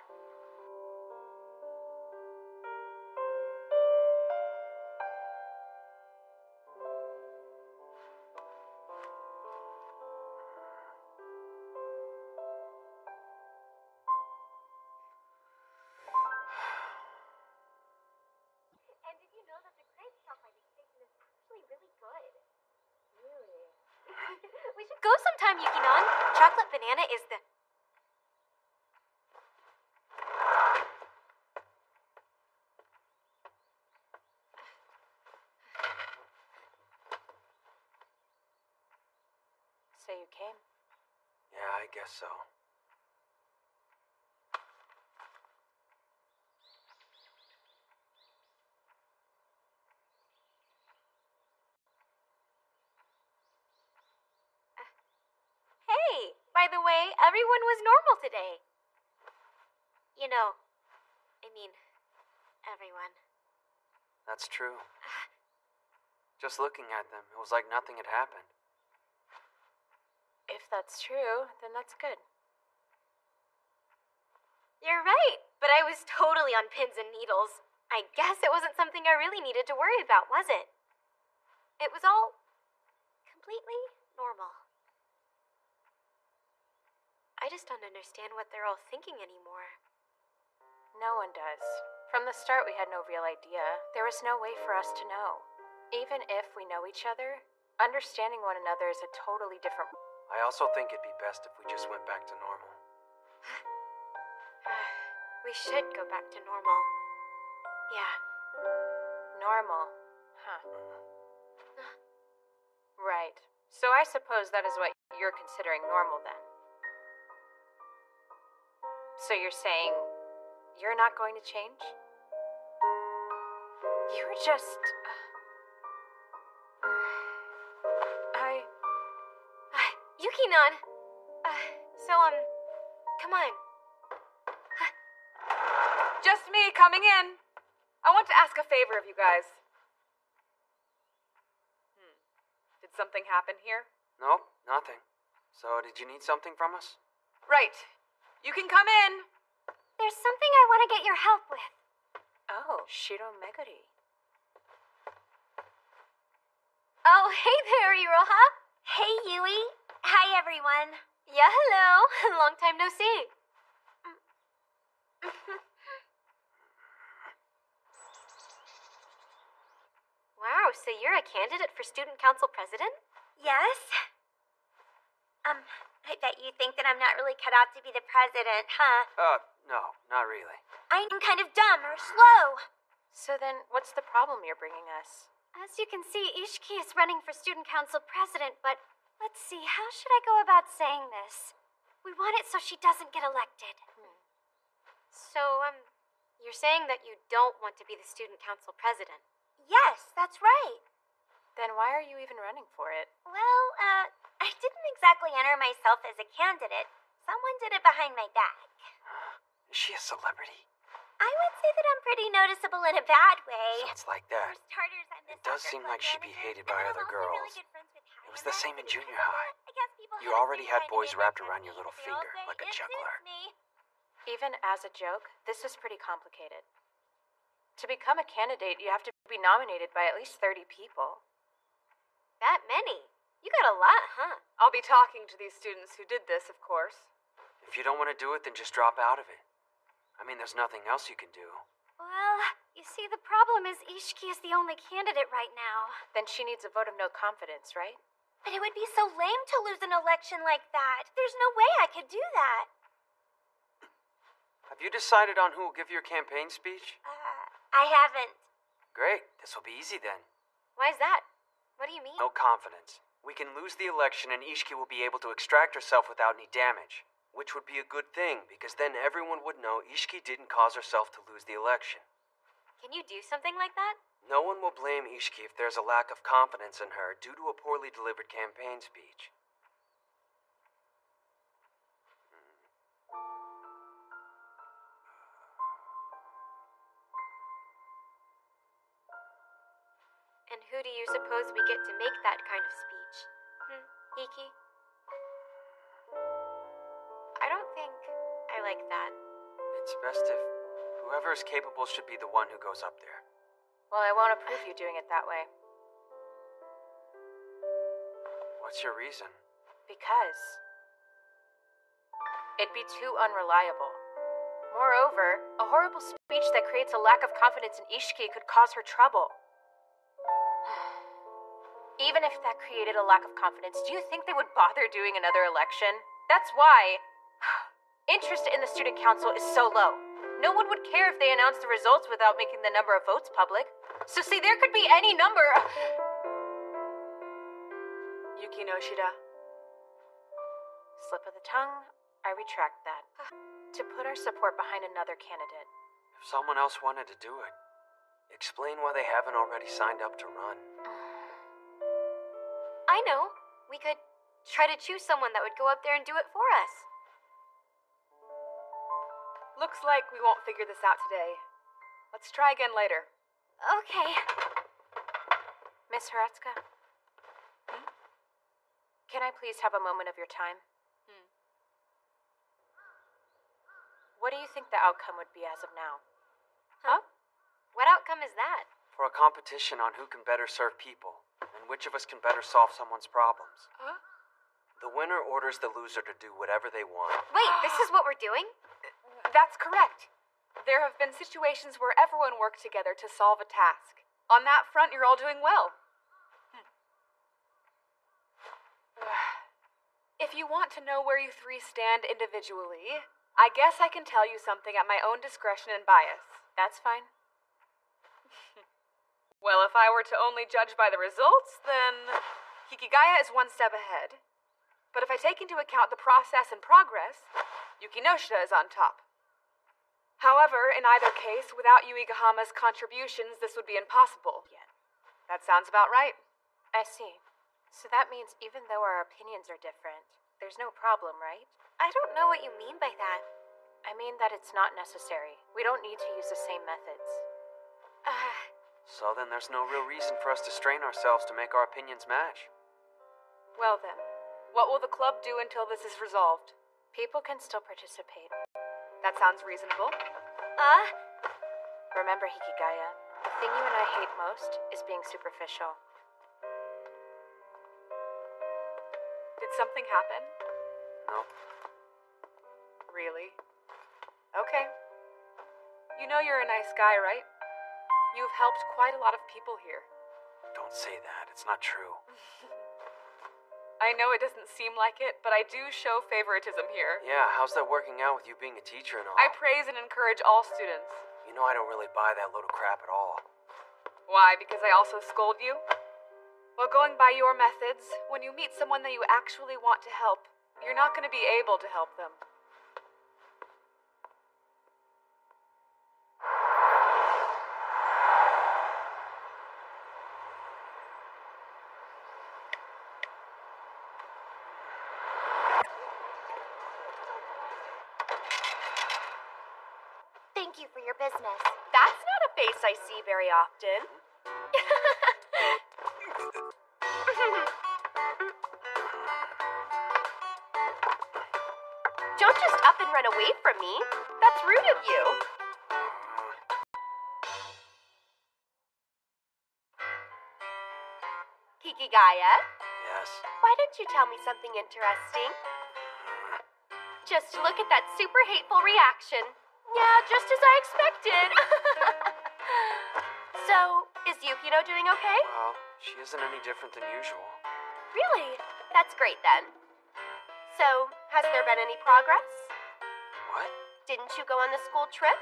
And did you know that the grape chocolate station is actually really good? Really? We should go sometime, Yukinon. Chocolate banana is the... So you came. Yeah, I guess so. Hey, by the way, everyone was normal today. You know, I mean, everyone. That's true. Just looking at them, it was like nothing had happened. If that's true, then that's good. You're right, but I was totally on pins and needles. I guess it wasn't something I really needed to worry about, was it? It was all completely normal. I just don't understand what they're all thinking anymore. No one does. From the start, we had no real idea. There was no way for us to know. Even if we know each other, understanding one another is a totally different... I also think it'd be best if we just went back to normal. We should go back to normal. Yeah. Normal. Huh. Right. So I suppose that is what you're considering normal then. So you're saying you're not going to change? You're just... Yukinon! Come on. Just me coming in. I want to ask a favor of you guys. Did something happen here? Nope, nothing. So, did you need something from us? Right. You can come in. There's something I want to get your help with. Oh, Shiro Meguri. Oh, hey there, Iroha. Hey, Yui. Hi, everyone. Yeah, hello. Long time no see. Wow, so you're a candidate for student council president? Yes? I bet you think that I'm not really cut out to be the president, huh? No, not really. I'm kind of dumb or slow. So then, what's the problem you're bringing us? As you can see, Ishiki is running for student council president, but let's see, how should I go about saying this? We want it so she doesn't get elected. So, you're saying that you don't want to be the student council president? Yes, that's right. Then why are you even running for it? Well, I didn't exactly enter myself as a candidate. Someone did it behind my back. Is she a celebrity? I would say that I'm pretty noticeable in a bad way. So it's like that. For starters, I'm the It does soccer seem like club she'd be manager, hated by and other I'm also really girls. good friends with It was the Hannah, same in and junior because of high. that, I guess people You have a already free had time to boys get wrapped my around your friends little and they all finger say like a it juggler. suits me. Even as a joke, this is pretty complicated. To become a candidate, you have to be nominated by at least 30 people. That many? You got a lot, huh? I'll be talking to these students who did this, of course. If you don't want to do it, then just drop out of it. I mean, there's nothing else you can do. Well, you see, the problem is Ishiki is the only candidate right now. Then she needs a vote of no confidence, right? But it would be so lame to lose an election like that. There's no way I could do that. Have you decided on who will give your campaign speech? I haven't. Great. This will be easy then. Why's that? What do you mean? No confidence. We can lose the election and Ishiki will be able to extract herself without any damage. Which would be a good thing, because then everyone would know Ishiki didn't cause herself to lose the election. Can you do something like that? No one will blame Ishiki if there's a lack of confidence in her due to a poorly delivered campaign speech. And who do you suppose we get to make that kind of speech? Hiki? I don't think I like that. It's best if whoever is capable should be the one who goes up there. Well, I won't approve you doing it that way. What's your reason? Because it'd be too unreliable. Moreover, a horrible speech that creates a lack of confidence in Ishiki could cause her trouble. Even if that created a lack of confidence, do you think they would bother doing another election? That's why interest in the student council is so low. No one would care if they announced the results without making the number of votes public. So see, there could be any number of... Yuki Noshida. Slip of the tongue, I retract that. To put our support behind another candidate. If someone else wanted to do it, explain why they haven't already signed up to run. I know. We could try to choose someone that would go up there and do it for us. Looks like we won't figure this out today. Let's try again later. Okay. Miss Haratsuka? Can I please have a moment of your time? What do you think the outcome would be as of now? Huh? What outcome is that? For a competition on who can better serve people, and which of us can better solve someone's problems. Huh? The winner orders the loser to do whatever they want. Wait, this is what we're doing? That's correct. There have been situations where everyone worked together to solve a task. On that front, you're all doing well. If you want to know where you three stand individually, I guess I can tell you something at my own discretion and bias. That's fine. Well, if I were to only judge by the results, then Hikigaya is one step ahead. But if I take into account the process and progress, Yuki Noshida is on top. However, in either case, without Yuigahama's contributions, this would be impossible. That sounds about right. I see. So that means even though our opinions are different, there's no problem, right? I don't know what you mean by that. I mean that it's not necessary. We don't need to use the same methods. So then there's no real reason for us to strain ourselves to make our opinions match. Well then, what will the club do until this is resolved? People can still participate. That sounds reasonable. Remember, Hikigaya, the thing you and I hate most is being superficial. Did something happen? No. Really? Okay. You know you're a nice guy, right? You've helped quite a lot of people here. Don't say that. It's not true. I know it doesn't seem like it, but I do show favoritism here. Yeah, how's that working out with you being a teacher and all? I praise and encourage all students. You know I don't really buy that load of crap at all. Why? Because I also scold you? Well, going by your methods, when you meet someone that you actually want to help, you're not going to be able to help them. Thank you for your business. That's not a face I see very often. Don't just up and run away from me. That's rude of you. Hikigaya, Yes. why don't you tell me something interesting? Just look at that super hateful reaction. Yeah, just as I expected. So, is Yukino doing okay? Well, she isn't any different than usual. Really? That's great then. So, has there been any progress? What? Didn't you go on the school trip?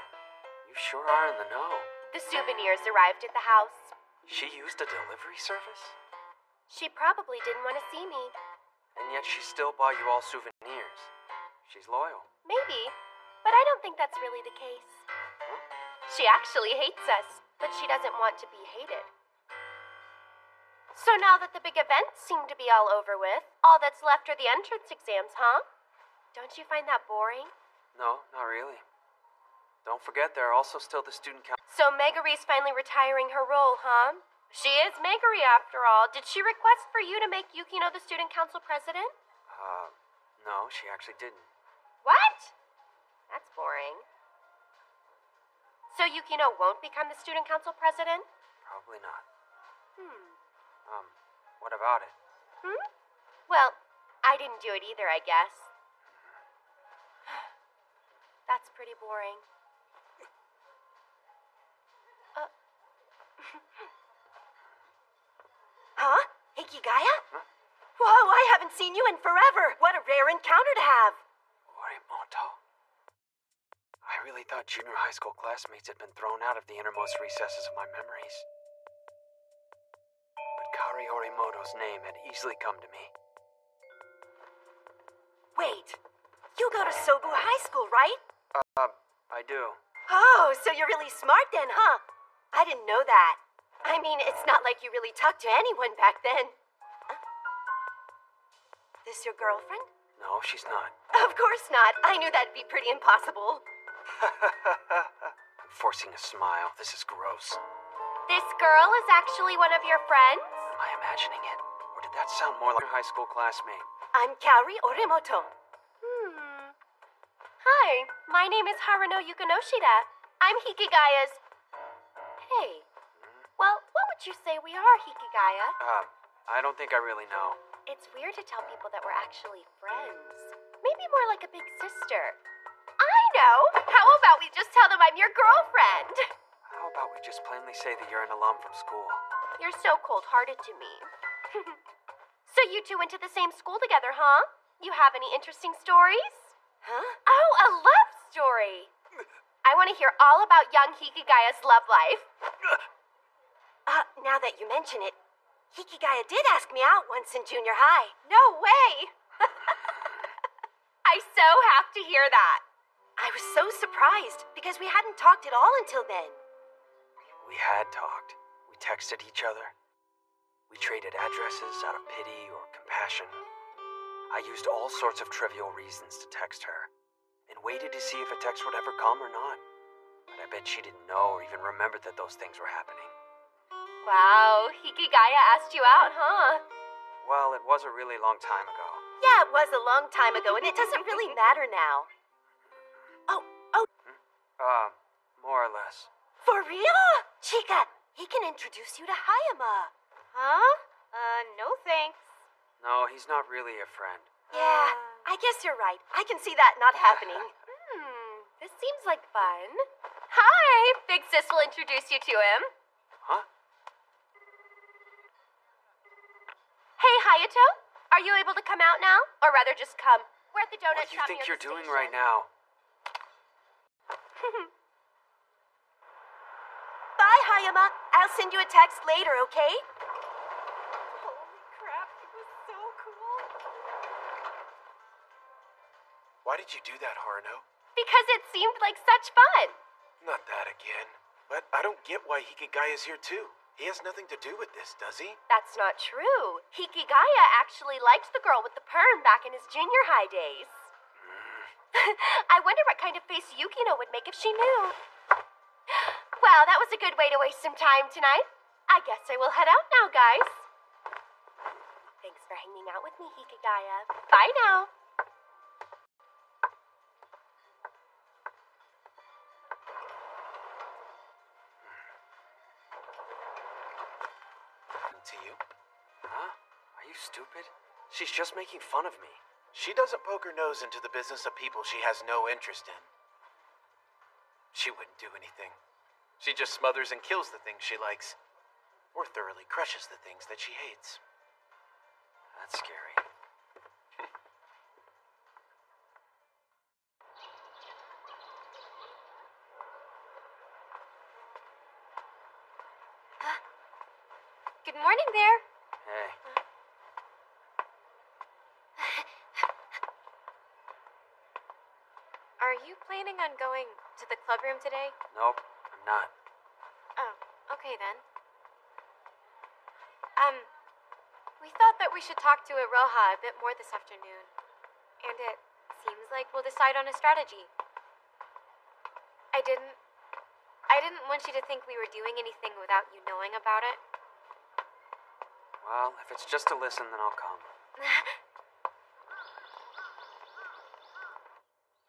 You sure are in the know. The souvenirs arrived at the house. She used a delivery service? She probably didn't want to see me. And yet she still bought you all souvenirs. She's loyal. Maybe, but I don't think that's really the case. Huh? She actually hates us, but she doesn't want to be hated. So now that the big events seem to be all over with, all that's left are the entrance exams, huh? Don't you find that boring? No, not really. Don't forget there are also still the student council. So Megari's finally retiring her role, huh? She is Megari after all. Did she request for you to make Yukino the student council president? No, she actually didn't. What? That's boring. So Yukino won't become the student council president? Probably not. What about it? Well, I didn't do it either, I guess. That's pretty boring. Huh? Hikigaya? Huh? Whoa, I haven't seen you in forever. What a rare encounter to have. Orimoto. I really thought junior high school classmates had been thrown out of the innermost recesses of my memories. But Kari Orimoto's name had easily come to me. Wait, you go to Sobu High School, right? I do. Oh, so you're really smart then, huh? I didn't know that. I mean, it's not like you really talked to anyone back then. This your girlfriend? No, she's not. Of course not. I knew that'd be pretty impossible. I'm forcing a smile. This is gross. This girl is actually one of your friends? Am I imagining it? Or did that sound more like your high school classmate? I'm Kari Orimoto. Hi, my name is Haruno Yukonoshida. I'm Hikigaya's... Hey. Well, what would you say we are, Hikigaya? I don't think I really know. It's weird to tell people that we're actually friends. Maybe more like a big sister. I know! How about we just tell them I'm your girlfriend? How about we just plainly say that you're an alum from school? You're so cold-hearted to me. So you two went to the same school together, huh? You have any interesting stories? Huh? Oh, a love story! I want to hear all about young Hikigaya's love life. Now that you mention it, Hikigaya did ask me out once in junior high. No way! I so have to hear that. I was so surprised because we hadn't talked at all until then. We had talked. We texted each other. We traded addresses out of pity or compassion. I used all sorts of trivial reasons to text her, and waited to see if a text would ever come or not. But I bet she didn't know or even remember that those things were happening. Wow, Hikigaya asked you out, huh? Well, it was a really long time ago. Yeah, it was a long time ago, and it doesn't really matter now. More or less. For real? Chika, he can introduce you to Hayama. Huh? No thanks. No, he's not really a friend. Yeah, I guess you're right. I can see that not happening. This seems like fun. Hi, Big Sis will introduce you to him. Huh? Hey, Hayato, Are you able to come out now? Or rather, just come. We're at the donut What do you shop think near you're the doing station. right now? Bye, Hayama. I'll send you a text later, okay? Holy crap, it was so cool. Why did you do that, Haruno? Because it seemed like such fun. Not that again. But I don't get why Hikigaya is here too. He has nothing to do with this, does he? That's not true. Hikigaya actually liked the girl with the perm back in his junior high days. I wonder what kind of face Yukino would make if she knew. Well, that was a good way to waste some time tonight. I guess I will head out now, guys. Thanks for hanging out with me, Hikigaya. Bye now. To you? Huh? Are you stupid? She's just making fun of me. She doesn't poke her nose into the business of people she has no interest in. She wouldn't do anything. She just smothers and kills the things she likes. Or thoroughly crushes the things that she hates. That's scary. Good morning there. Hey. Are you planning on going to the clubroom today? Nope, I'm not. Oh, okay then. We thought that we should talk to Iroha a bit more this afternoon. And it seems like we'll decide on a strategy. I didn't want you to think we were doing anything without you knowing about it. Well, if it's just to listen, then I'll come.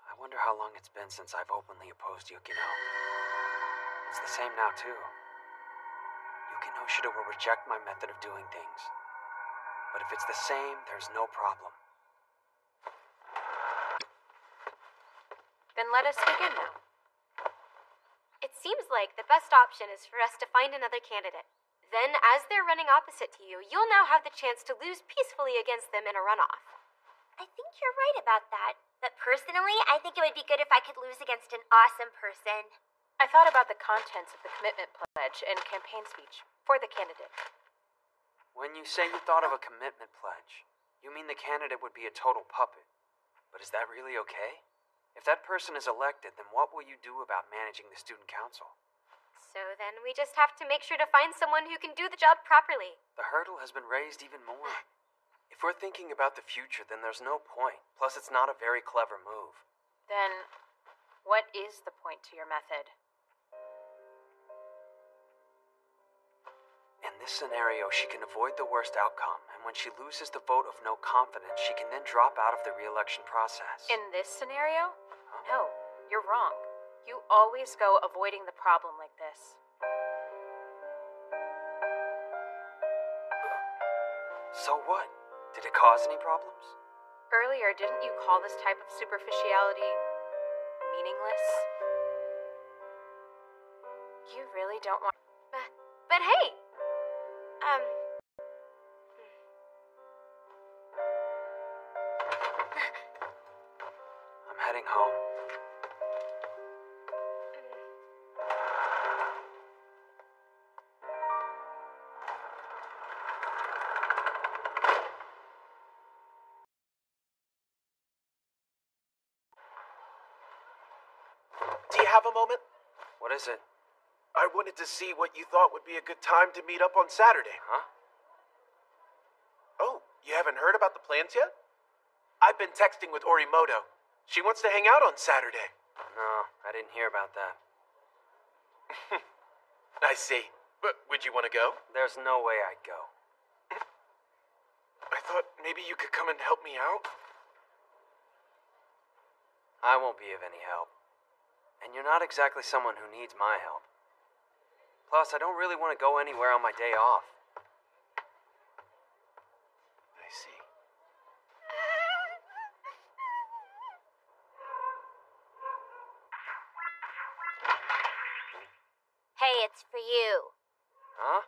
I wonder how long it's been since I've openly opposed Yukino. It's the same now, too. Yukino Shida will reject my method of doing things. But if it's the same, there's no problem. Then let us begin now. It seems like the best option is for us to find another candidate. Then, as they're running opposite to you, you'll now have the chance to lose peacefully against them in a runoff. I think you're right about that. But personally, I think it would be good if I could lose against an awesome person. I thought about the contents of the commitment pledge and campaign speech for the candidate. When you say you thought of a commitment pledge, you mean the candidate would be a total puppet. But is that really okay? If that person is elected, then what will you do about managing the student council? So then we just have to make sure to find someone who can do the job properly. The hurdle has been raised even more. If we're thinking about the future, then there's no point. Plus, it's not a very clever move. Then, what is the point to your method? In this scenario, she can avoid the worst outcome, and when she loses the vote of no confidence, she can then drop out of the re-election process. In this scenario? No, you're wrong. You always go avoiding the problem like this. So what? Did it cause any problems? Earlier, didn't you call this type of superficiality meaningless? You really don't want... But hey! I'm heading home. Do you have a moment? What is it? I wanted to see what you thought would be a good time to meet up on Saturday. Huh? Oh, you haven't heard about the plans yet? I've been texting with Orimoto. She wants to hang out on Saturday. No, I didn't hear about that. I see. But would you want to go? There's no way I'd go. I thought maybe you could come and help me out. I won't be of any help. And you're not exactly someone who needs my help. Plus, I don't really want to go anywhere on my day off. I see. Hey, it's for you. Huh?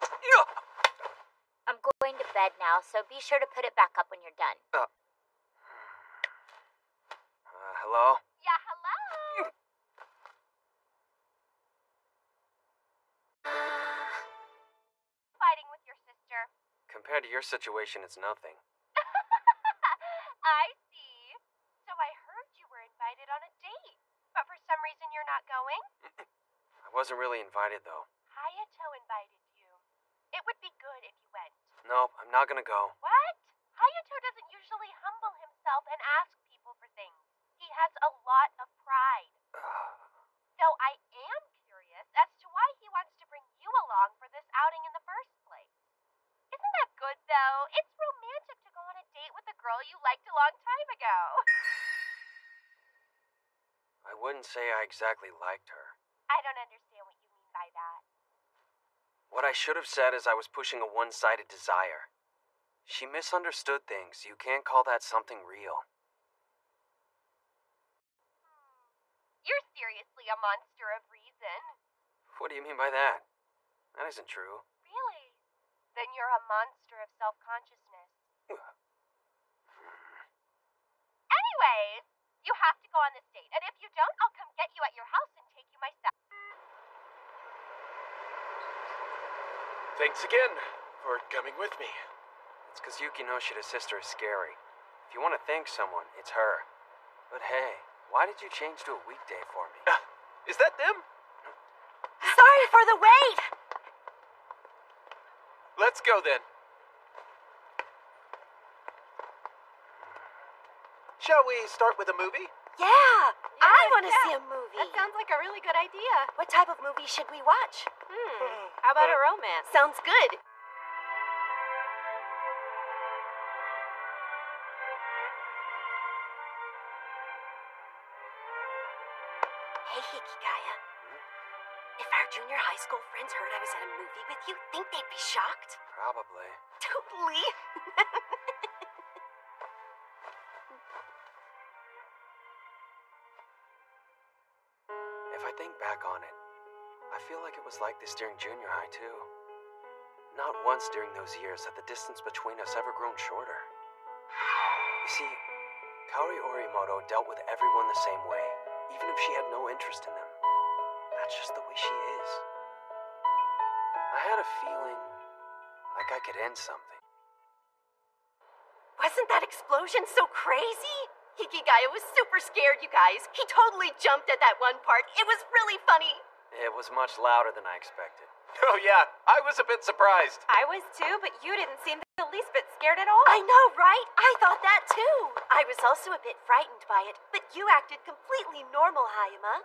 I'm going to bed now. now, so be sure to put it back up when you're done. Hello? Yeah, hello? Fighting with your sister. Compared to your situation, it's nothing. I see. So I heard you were invited on a date, but for some reason you're not going? I wasn't really invited, though. Hayato invited you. It would be good if you went. Nope, I'm not gonna go. What? Hayato doesn't usually humble himself and ask people for things. He has a lot of pride. So I am curious as to why he wants to bring you along for this outing in the first place. Isn't that good, though? It's romantic to go on a date with a girl you liked a long time ago. I wouldn't say I exactly liked her. I don't understand what you mean by that. What I should have said is I was pushing a one-sided desire. She misunderstood things. You can't call that something real. You're seriously a monster of reason. What do you mean by that? That isn't true. Really? Then you're a monster of self-consciousness. Anyways, you have to go on this date, and if you don't, I'll come get you at your house and take you myself. Thanks again for coming with me. It's because Yukinoshida's sister is scary. If you want to thank someone, it's her. But hey, why did you change to a weekday for me? Is that them? Sorry for the wait! Let's go then. Shall we start with a movie? Yeah, I want to yeah. see a movie. That sounds like a really good idea. What type of movie should we watch? How about a romance? Sounds good. Hey, Hikigaya. If our junior high school friends heard I was at a movie with you, think they'd be shocked? Probably. Totally. If I think back on it, I feel like it was like this during junior high, too. Not once during those years had the distance between us ever grown shorter. You see, Kaori Orimoto dealt with everyone the same way, even if she had no interest in them. That's just the way she is. I had a feeling like I could end something. Wasn't that explosion so crazy? Hikigaya was super scared, you guys. He totally jumped at that one part. It was really funny. It was much louder than I expected. Oh yeah, I was a bit surprised. I was too, but you didn't seem the least bit scared at all. I know, right? I thought that too. I was also a bit frightened by it, but you acted completely normal, Hayama.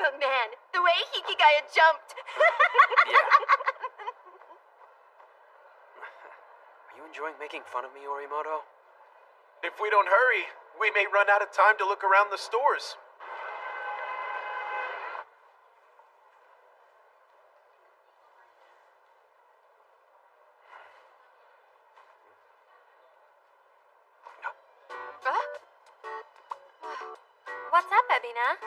But man, the way Hikigaya jumped. Yeah. Are you enjoying making fun of me, Orimoto? If we don't hurry, we may run out of time to look around the stores. What's up, Ebina?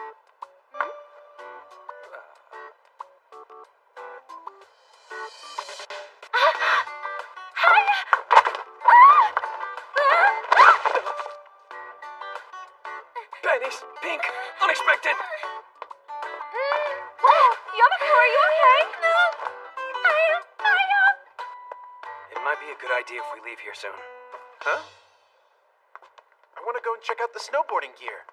Pennies, pink, unexpected. Yamako, are you okay? No. It might be a good idea if we leave here soon. Huh? I want to go and check out the snowboarding gear.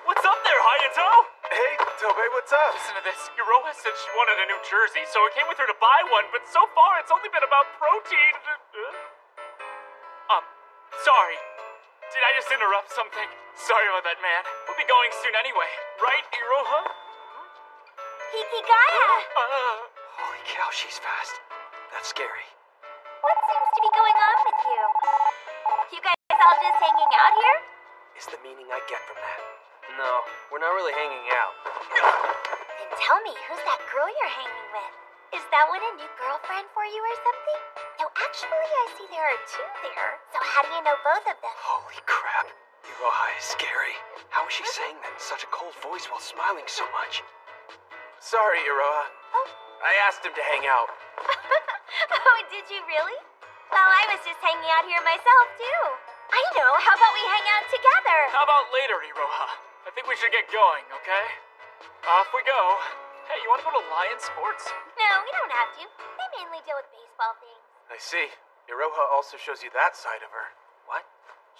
What's up there, Hayato? Hey, Tobei, what's up? Listen to this. Iroha said she wanted a new jersey, so I came with her to buy one, but so far it's only been about protein. Sorry. Did I just interrupt something? Sorry about that, man. We'll be going soon anyway. Right, Iroha? Hikigaya! Holy cow, she's fast. That's scary. What seems to be going on with you? You guys all just hanging out here? Is the meaning I get from that? No, we're not really hanging out. Then tell me, who's that girl you're hanging with? Is that one a new girlfriend for you or something? No, actually, I see there are two there. So how do you know both of them? Holy crap. Iroha is scary. How is she saying that in such a cold voice while smiling so much? Sorry, Iroha. Oh. I asked him to hang out. Oh, did you really? Well, I was just hanging out here myself, too. I know. How about we hang out together? How about later, Iroha? I think we should get going, okay? Off we go. Hey, you want to go to Lion Sports? No, we don't have to. They mainly deal with baseball things. I see. Iroha also shows you that side of her. What?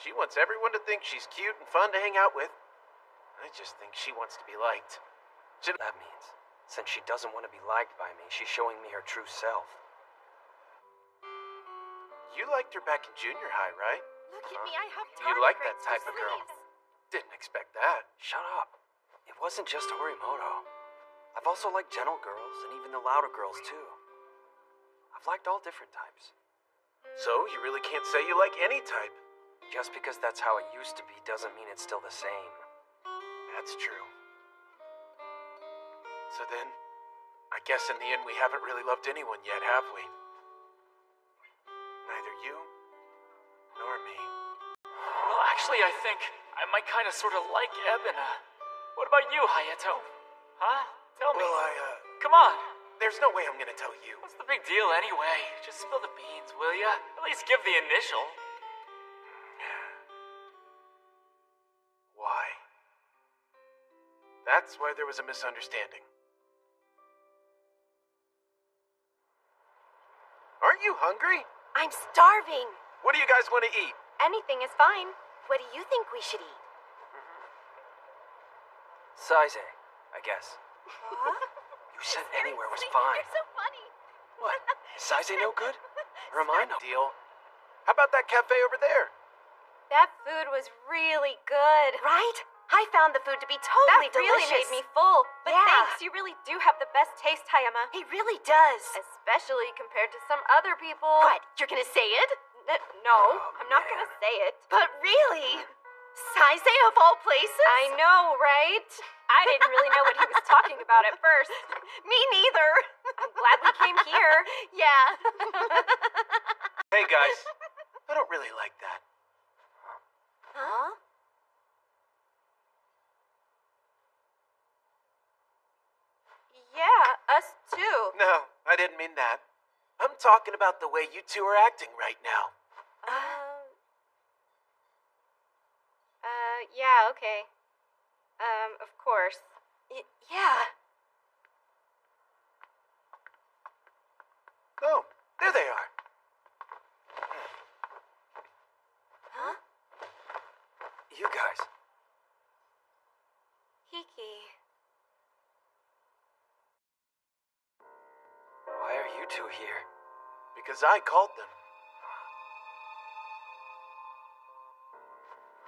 She wants everyone to think she's cute and fun to hang out with. I just think she wants to be liked. That means, since she doesn't want to be liked by me, she's showing me her true self. You liked her back in junior high, right? Look at me, I have You like that type of girl. Didn't expect that. Shut up. It wasn't just Horimoto. I've also liked gentle girls and even the louder girls, too. I've liked all different types. So, you really can't say you like any type. Just because that's how it used to be doesn't mean it's still the same. That's true. So then, I guess in the end we haven't really loved anyone yet, have we? Neither you, nor me. Well, actually, I think I might kind of sort of like Ebina. What about you, Hayato? Huh? Tell me. Well, Come on. there's no way I'm gonna tell you. What's the big deal anyway? Just spill the beans, will ya? At least give the initial. Why? That's why there was a misunderstanding. Aren't you hungry? I'm starving. What do you guys want to eat? Anything is fine. What do you think we should eat? Saize, I guess. Huh? You said anywhere was fine. You're so funny. What? Is Saize no good? Or am I no Deal. How about that cafe over there? That food was really good. Right? I found the food to be totally That really delicious. made me full. But Yeah. thanks, you really do have the best taste, Hayama. He really does. Especially compared to some other people. What? You're gonna say it? No, Oh, I'm not man. gonna say it. But really? Saize of all places? I know, right? I didn't really know what he was talking about at first. Me neither. I'm glad we came here. Yeah. Hey guys, I don't really like that. Huh? Yeah, us too. No, I didn't mean that. I'm talking about the way you two are acting right now. Yeah, okay. Of course. Yeah. Oh, there they are. Huh? You guys. Hiki. Why are you two here? Because I called them.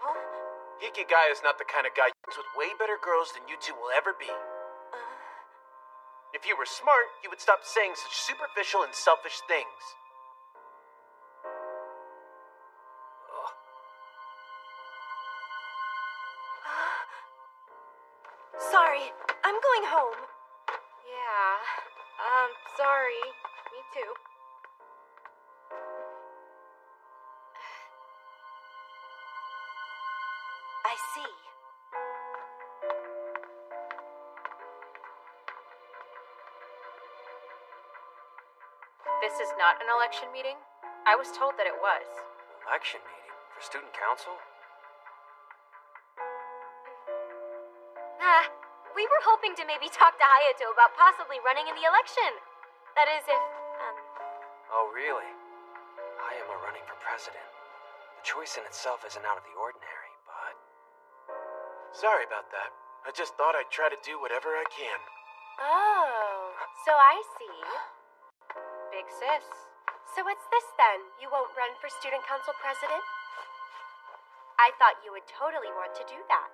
Huh? Hikigaya is not the kind of guy who hangs with way better girls than you two will ever be. If you were smart, you would stop saying such superficial and selfish things. Sorry, I'm going home. Yeah. Sorry. Me too. I see. This is not an election meeting? I was told that it was. Election meeting? For student council? We were hoping to maybe talk to Hayato about possibly running in the election. That is, if, Oh, really? I am running for president. The choice in itself isn't out of the ordinary, but... Sorry about that. I just thought I'd try to do whatever I can. Oh, so I see. Big sis. So what's this then? You won't run for student council president? I thought you would totally want to do that.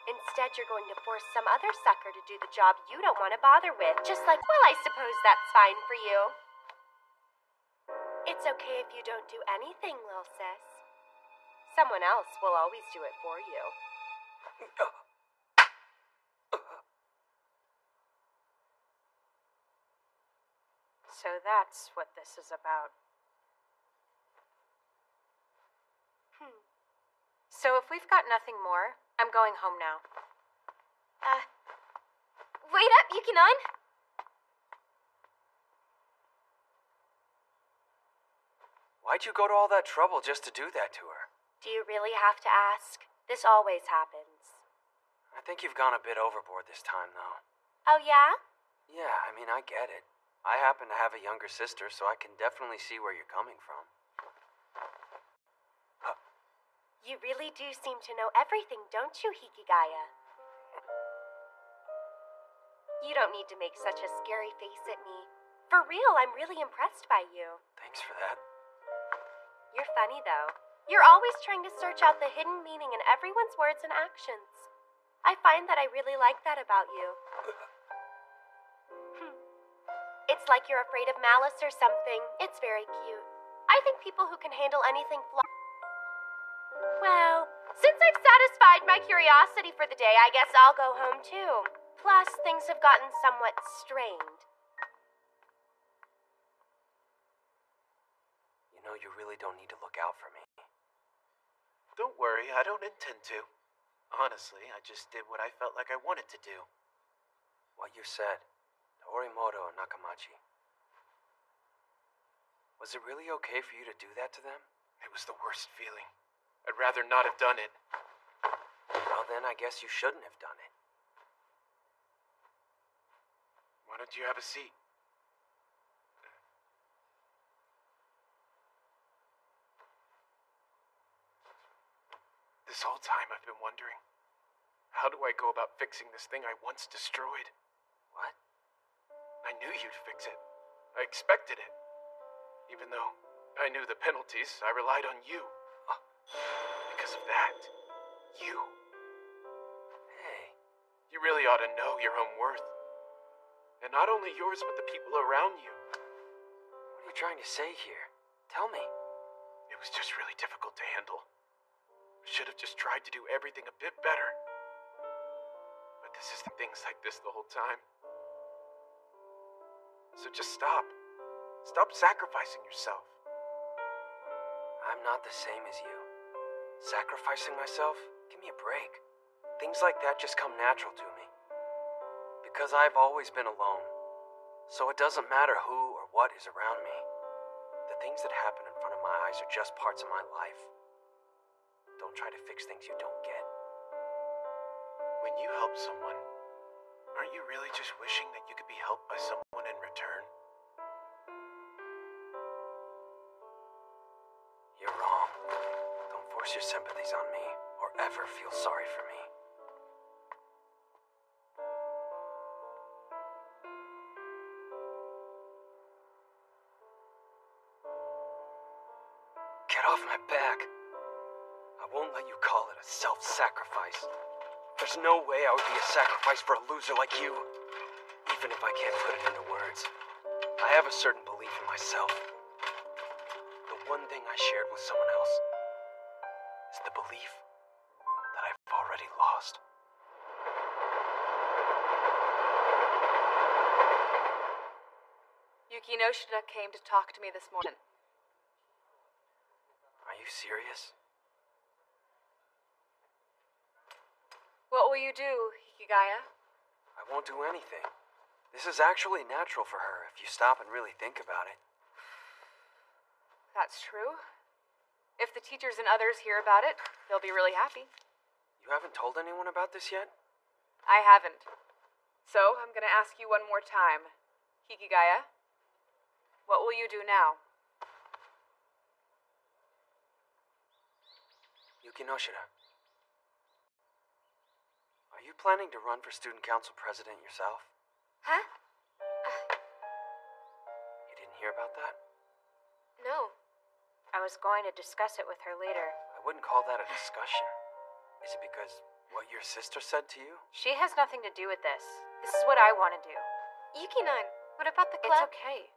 Instead, you're going to force some other sucker to do the job you don't want to bother with. Just like, well, I suppose that's fine for you. It's okay if you don't do anything, Lil Sis. Someone else will always do it for you. So that's what this is about. So if we've got nothing more, I'm going home now. Yuki-nun? Why'd you go to all that trouble just to do that to her? Do you really have to ask? This always happens. I think you've gone a bit overboard this time, though. Oh, yeah? Yeah, I mean, I get it. I happen to have a younger sister, so I can definitely see where you're coming from. You really do seem to know everything, don't you, Hikigaya? You don't need to make such a scary face at me. For real, I'm really impressed by you. Thanks for that. You're funny, though. You're always trying to search out the hidden meaning in everyone's words and actions. I find that I really like that about you. It's like you're afraid of malice or something. It's very cute. I think people who can handle anything Well, since I've satisfied my curiosity for the day, I guess I'll go home too. Plus, things have gotten somewhat strained. You know, you really don't need to look out for me. Don't worry, I don't intend to. Honestly, I just did what I felt like I wanted to do. What you said, to Orimoto and Nakamachi. Was it really okay for you to do that to them? It was the worst feeling. I'd rather not have done it. Well, then I guess you shouldn't have done it. Why don't you have a seat? This whole time I've been wondering, how do I go about fixing this thing I once destroyed? What? I knew you'd fix it. I expected it. Even though I knew the penalties, I relied on you. Because of that, you. Hey. You really ought to know your own worth. And not only yours, but the people around you. What are you trying to say here? Tell me. It was just really difficult to handle. I should have just tried to do everything a bit better. But this is things like this the whole time. So just stop. Stop sacrificing yourself. I'm not the same as you. Sacrificing myself? Give me a break. Things like that just come natural to me. Because I've always been alone. So it doesn't matter who or what is around me. The things that happen in front of my eyes are just parts of my life. Don't try to fix things you don't get. When you help someone, aren't you really just wishing that you could be helped by someone in return? You're wrong. Don't force your sympathies on me, or ever feel sorry for me. Get off my back. I won't let you call it a self-sacrifice. There's no way I would be a sacrifice for a loser like you. Even if I can't put it into words. I have a certain belief in myself. The one thing I shared with someone else is the belief that I've already lost. Yuki Noshida came to talk to me this morning. Are you serious? What will you do, Hikigaya? I won't do anything. This is actually natural for her if you stop and really think about it. That's true. If the teachers and others hear about it, they'll be really happy. You haven't told anyone about this yet? I haven't. So, I'm gonna ask you one more time. Hikigaya, what will you do now? Yuki Noshida. Are you planning to run for student council president yourself? Huh? You didn't hear about that? No. I was going to discuss it with her later. I wouldn't call that a discussion. Is it because what your sister said to you? She has nothing to do with this. This is what I want to do. Yuki-nun, what about the It's club? okay.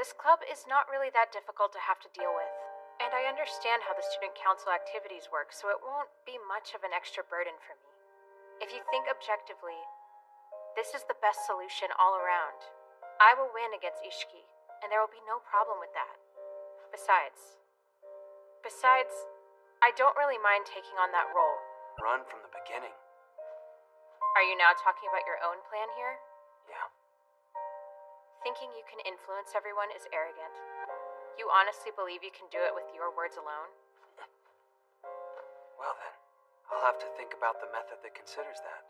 This club is not really that difficult to have to deal with. And I understand how the student council activities work, so it won't be much of an extra burden for me. If you think objectively, this is the best solution all around. I will win against Ishiki, and there will be no problem with that. Besides, I don't really mind taking on that role. Run from the beginning. Are you now talking about your own plan here? Yeah. Thinking you can influence everyone is arrogant. You honestly believe you can do it with your words alone? Well then, I'll have to think about the method that considers that.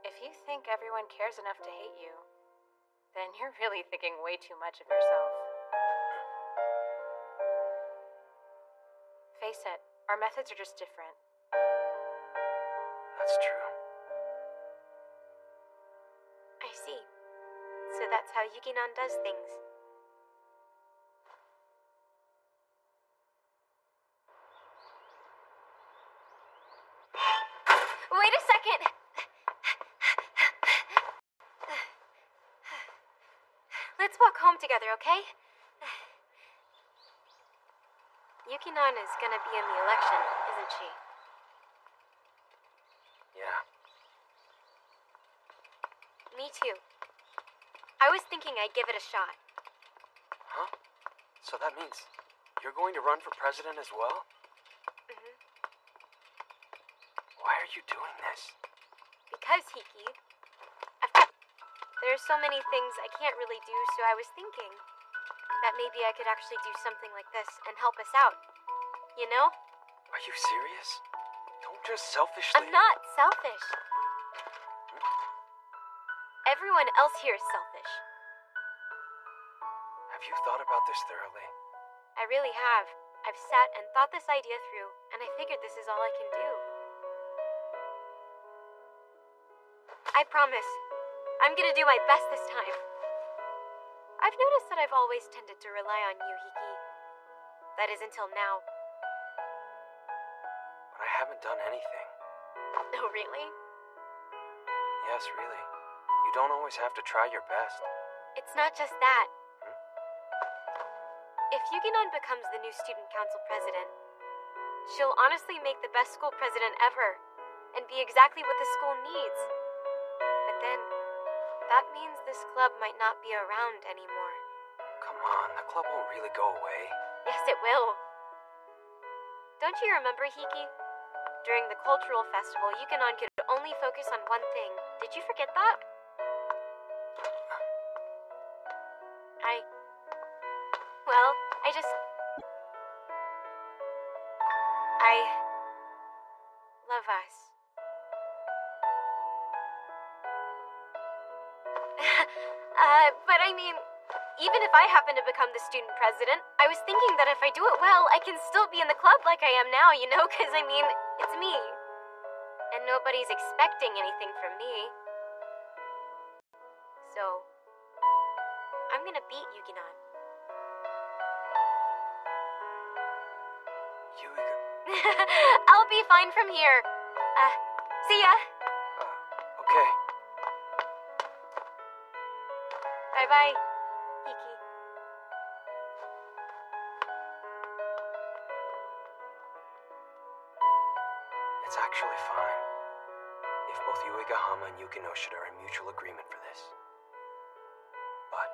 If you think everyone cares enough to hate you, then you're really thinking way too much of yourself. Face it, our methods are just different. That's true. I see. So that's how Yukinon does things. Wait a second! Let's walk home together, okay? Yukinon is gonna be in the election, isn't she? Yeah. Me too. I was thinking I'd give it a shot. Huh? So that means you're going to run for president as well? Mm-hmm. Why are you doing this? Because, Hiki, there's so many things I can't really do, so I was thinking that maybe I could actually do something like this and help us out. You know? Are you serious? Don't just selfishly... I'm not selfish. Everyone else here is selfish. Have you thought about this thoroughly? I really have. I've sat and thought this idea through, and I figured this is all I can do. I promise. I'm gonna do my best this time. I've noticed that I've always tended to rely on you, Hiki. That is until now. But I haven't done anything. Oh, really? Yes, really. You don't always have to try your best. It's not just that. If Yukinon becomes the new student council president, she'll honestly make the best school president ever, and be exactly what the school needs. But then, that means this club might not be around anymore. Come on, the club won't really go away. Yes, it will. Don't you remember, Hiki? During the cultural festival, Yukinon could only focus on one thing. Did you forget that? Well, I love us. But I mean, even if I happen to become the student president, I was thinking that if I do it well, I can still be in the club like I am now, you know? Because, I mean, it's me. And nobody's expecting anything from me. So, I'm gonna beat Yukinon. I'll be fine from here. See ya. Okay. Bye-bye, Hiki. It's actually fine. If both Uegahama and Yukinoshita are in mutual agreement for this. But...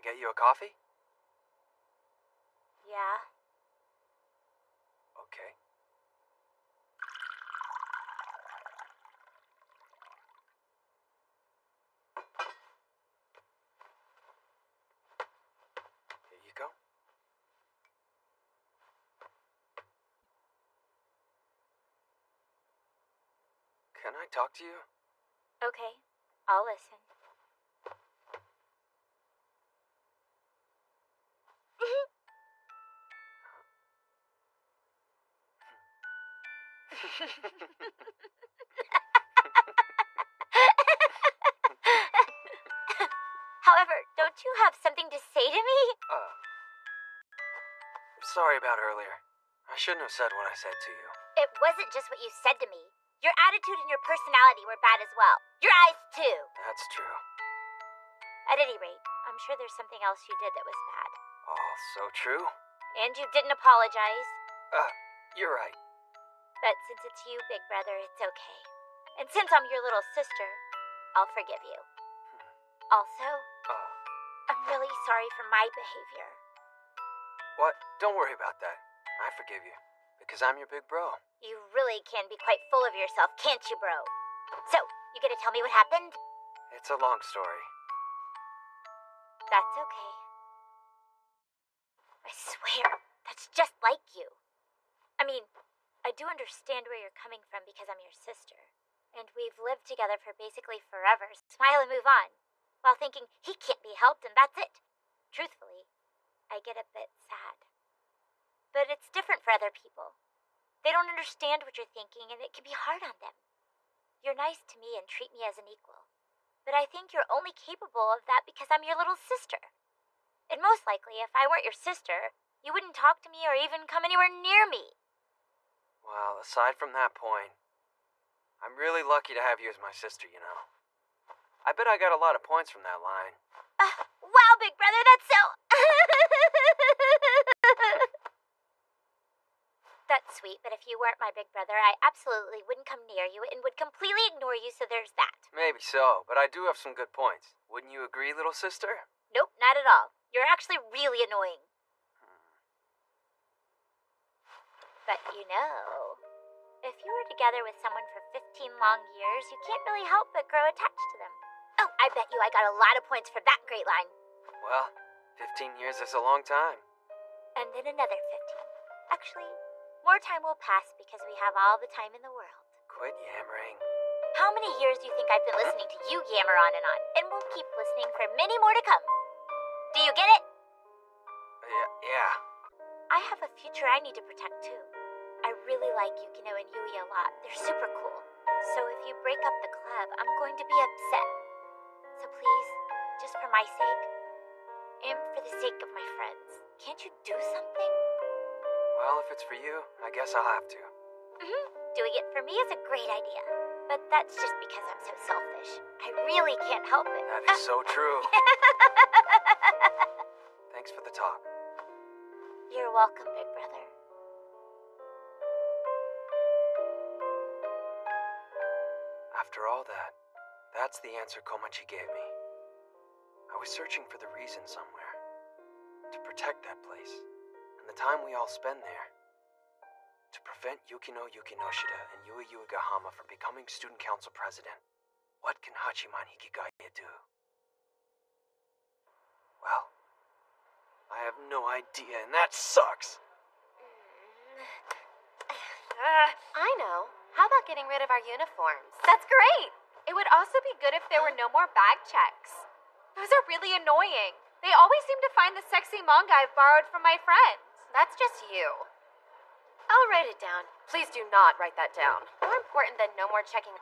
I get you a coffee? Yeah. Okay. Here you go. Can I talk to you? Okay, I'll listen. However, don't you have something to say to me? Sorry about earlier. I shouldn't have said what I said to you. It wasn't just what you said to me. Your attitude and your personality were bad as well. Your eyes, too. That's true. At any rate, I'm sure there's something else you did that was bad. All so true. And you didn't apologize. You're right. But since it's you, big brother, it's okay. And since I'm your little sister, I'll forgive you. Also, I'm really sorry for my behavior. What? Don't worry about that. I forgive you. Because I'm your big bro. You really can be quite full of yourself, can't you, bro? So, you gonna tell me what happened? It's a long story. That's okay. I swear, that's just like you. I mean, I do understand where you're coming from because I'm your sister. And we've lived together for basically forever. Smile and move on. While thinking he can't be helped and that's it. Truthfully, I get a bit sad. But it's different for other people. They don't understand what you're thinking and it can be hard on them. You're nice to me and treat me as an equal. But I think you're only capable of that because I'm your little sister. And most likely, if I weren't your sister, you wouldn't talk to me or even come anywhere near me. Well, aside from that point, I'm really lucky to have you as my sister, you know. I bet I got a lot of points from that line. Wow, big brother, that's so... That's sweet, but if you weren't my big brother, I absolutely wouldn't come near you and would completely ignore you, so there's that. Maybe so, but I do have some good points. Wouldn't you agree, little sister? Nope, not at all. You're actually really annoying. But you know, if you were together with someone for 15 long years, you can't really help but grow attached to them. Oh, I bet you I got a lot of points for that great line. Well, 15 years is a long time. And then another 15. Actually, more time will pass because we have all the time in the world. Quit yammering. How many years do you think I've been listening to you yammer on? And we'll keep listening for many more to come. Do you get it? Yeah. I have a future I need to protect too. I really like Yukino and Yui a lot. They're super cool. So if you break up the club, I'm going to be upset. So please, just for my sake, and for the sake of my friends, can't you do something? Well, if it's for you, I guess I'll have to. Doing it for me is a great idea. But that's just because I'm so selfish. I really can't help it. That is so true. Thanks for the talk. You're welcome, big brother. After all that, that's the answer Komachi gave me. I was searching for the reason somewhere. To protect that place, and the time we all spend there. To prevent Yukino Yukinoshida and Yui Uegahama from becoming student council president. What can Hachiman Hikigaya do? Well, I have no idea, and that sucks! I know. How about getting rid of our uniforms? That's great! It would also be good if there were no more bag checks. Those are really annoying. They always seem to find the sexy manga I've borrowed from my friends. That's just you. I'll write it down. Please do not write that down. More important than no more checking.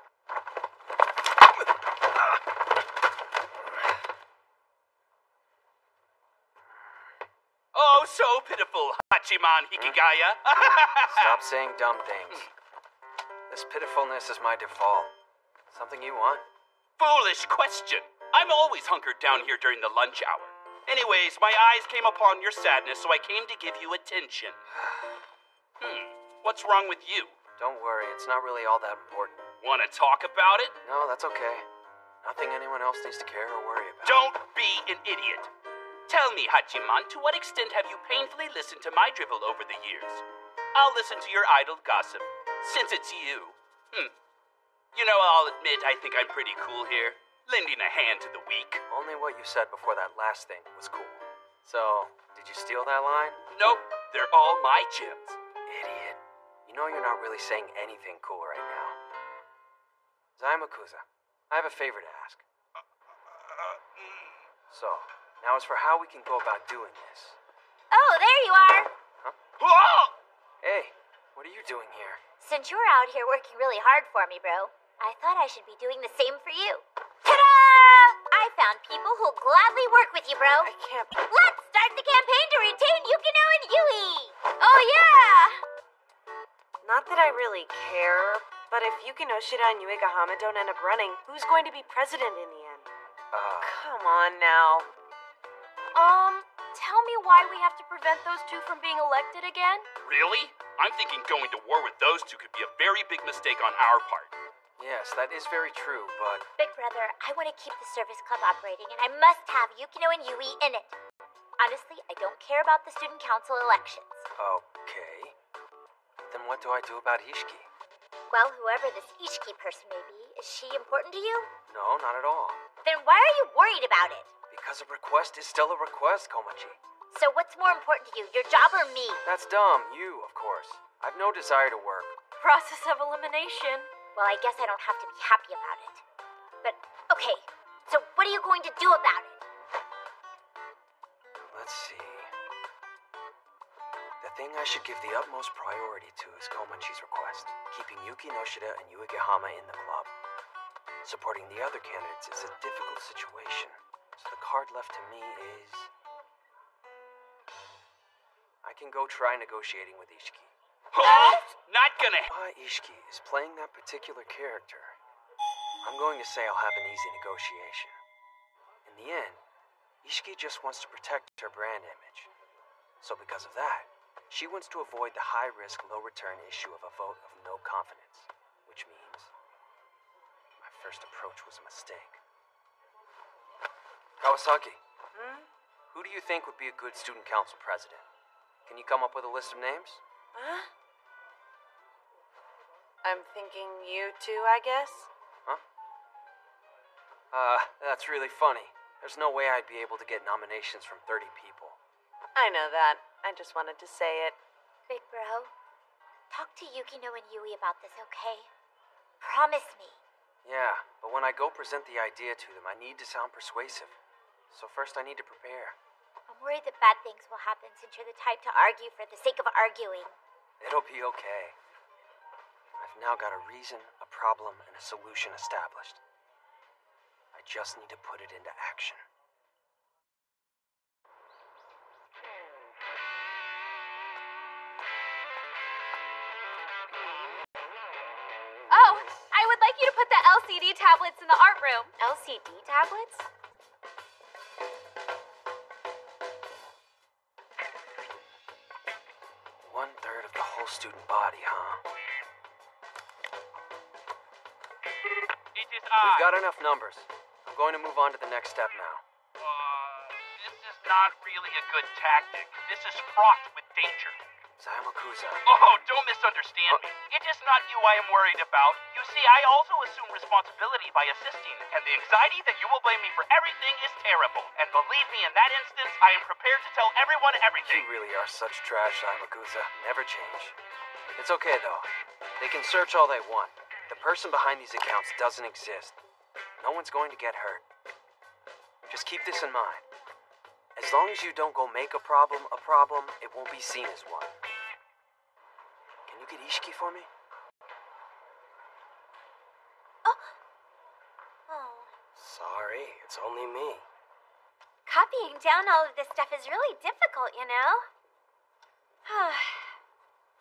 Oh, so pitiful, Hachiman Hikigaya. Stop saying dumb things. This pitifulness is my default. Something you want? Foolish question. I'm always hunkered down here during the lunch hour. Anyways, my eyes came upon your sadness, so I came to give you attention. What's wrong with you? Don't worry, it's not really all that important. Want to talk about it? No, that's okay. Nothing anyone else needs to care or worry about. Don't be an idiot. Tell me, Hachiman, to what extent have you painfully listened to my drivel over the years? I'll listen to your idle gossip, since it's you. You know, I'll admit I think I'm pretty cool here, lending a hand to the weak. Only what you said before that last thing was cool. So, did you steal that line? Nope, they're all my gems. Idiot. You know you're not really saying anything cool right now. Zaimakuza, I have a favor to ask. So, now as for how we can go about doing this. Oh, there you are! Hey, what are you doing here? Since you're out here working really hard for me, bro, I thought I should be doing the same for you. Ta-da! I found people who'll gladly work with you, bro. I can't. Let's start the campaign to retain Yukino and Yui! Oh, yeah! Not that I really care, but if Yukino Shida and Yuigahama don't end up running, who's going to be president in the end? Come on now. Tell me why we have to prevent those two from being elected again? Really? I'm thinking going to war with those two could be a very big mistake on our part. Yes, that is very true, but... Big brother, I want to keep the service club operating, and I must have Yukino and Yui in it. Honestly, I don't care about the student council elections. Okay. Then what do I do about Ishiki? Well, whoever this Ishiki person may be, is she important to you? No, not at all. Then why are you worried about it? Because a request is still a request, Komachi. So what's more important to you, your job or me? That's dumb. You, of course. I've no desire to work. Process of elimination. Well, I guess I don't have to be happy about it. But, okay, so what are you going to do about it? Let's see. The thing I should give the utmost priority to is Komachi's request, keeping Yuki Noshida and Yuigahama in the club. Supporting the other candidates is a difficult situation, so the card left to me is... I can go try negotiating with Ishiki. Huh? Not gonna... Why Ishiki is playing that particular character, I'm going to say I'll have an easy negotiation. In the end, Ishiki just wants to protect her brand image. So because of that, she wants to avoid the high-risk, low-return issue of a vote of no confidence, which means my first approach was a mistake. Kawasaki, who do you think would be a good student council president? Can you come up with a list of names? Huh? I'm thinking you two, I guess? Huh? That's really funny. There's no way I'd be able to get nominations from 30 people. I know that. I just wanted to say it. Big bro, talk to Yukino and Yui about this, okay? Promise me. Yeah, but when I go present the idea to them, I need to sound persuasive. So first I need to prepare. I'm worried that bad things will happen since you're the type to argue for the sake of arguing. It'll be okay. I've now got a reason, a problem, and a solution established. I just need to put it into action. Oh, I would like you to put the LCD tablets in the art room. LCD tablets? One-third of the whole student body, huh? It is We've got enough numbers. I'm going to move on to the next step now. This is not really a good tactic. This is fraught with danger. Zaimakuza. Oh, don't misunderstand me. It is not you I am worried about. You see, I also assume responsibility by assisting, and the anxiety that you will blame me for everything is terrible. And believe me, in that instance, I am prepared to tell everyone everything. You really are such trash, Zaimakuza. Never change. It's okay, though. They can search all they want. The person behind these accounts doesn't exist. No one's going to get hurt. Just keep this in mind. As long as you don't go make a problem, it won't be seen as one. Can you get Ishiki for me? Oh. Sorry, it's only me. Copying down all of this stuff is really difficult, you know?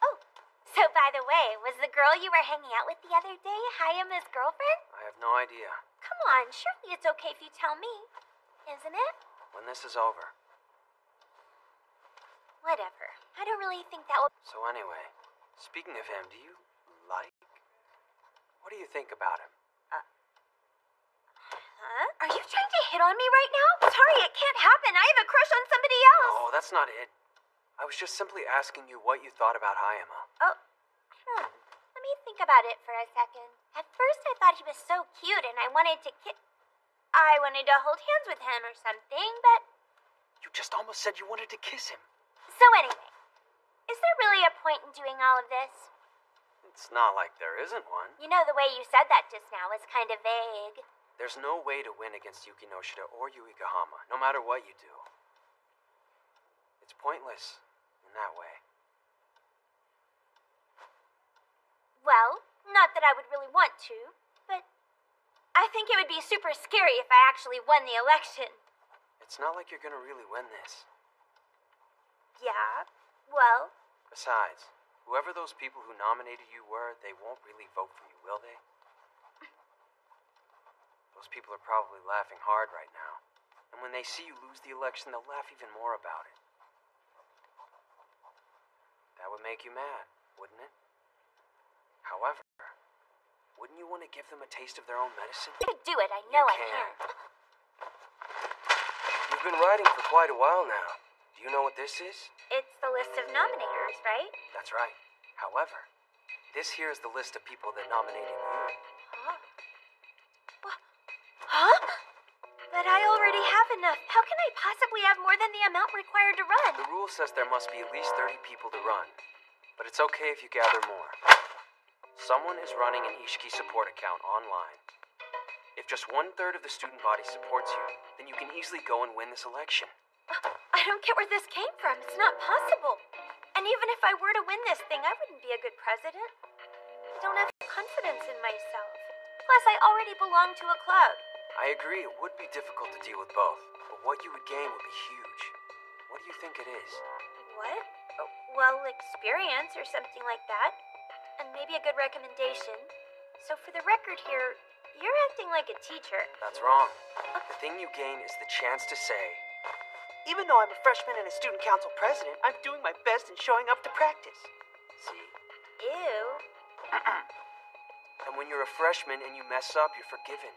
Oh, so by the way, was the girl you were hanging out with the other day Hayama's girlfriend? I have no idea. Come on, surely it's okay if you tell me, isn't it? When this is over. Whatever. I don't really think that will... So anyway, speaking of him, do you like... What do you think about him? Huh? Are you trying to hit on me right now? Sorry, it can't happen. I have a crush on somebody else. Oh, that's not it. I was just simply asking you what you thought about Hayama. Oh, let me think about it for a second. At first I thought he was so cute and I wanted to I wanted to hold hands with him or something, but... You just almost said you wanted to kiss him. So anyway, is there really a point in doing all of this? It's not like there isn't one. You know, the way you said that just now was kind of vague. There's no way to win against Yuki Noshida or Yuigahama, no matter what you do. It's pointless in that way. Well, not that I would really want to, but I think it would be super scary if I actually won the election. It's not like you're gonna really win this. Yeah, well... Besides, whoever those people who nominated you were, they won't really vote for you, will they? Those people are probably laughing hard right now. And when they see you lose the election, they'll laugh even more about it. That would make you mad, wouldn't it? However, wouldn't you want to give them a taste of their own medicine? I could do it, I know You I can. can. You've been writing for quite a while now. Do you know what this is? It's the list of nominators, right? That's right. However, this here is the list of people that nominated you. Huh? Huh? But I already have enough. How can I possibly have more than the amount required to run? The rule says there must be at least 30 people to run, but it's okay if you gather more. Someone is running an Ishiki support account online. If just 1/3 of the student body supports you, then you can easily go and win this election. I don't get where this came from. It's not possible. And even if I were to win this thing, I wouldn't be a good president. I don't have confidence in myself. Plus, I already belong to a club. I agree it would be difficult to deal with both, but what you would gain would be huge. What do you think it is? What? Well, experience or something like that. And maybe a good recommendation. So for the record here, you're acting like a teacher. That's wrong. The thing you gain is the chance to say, Even though I'm a freshman and a student council president, I'm doing my best and showing up to practice. see? Ew. And when you're a freshman and you mess up, you're forgiven.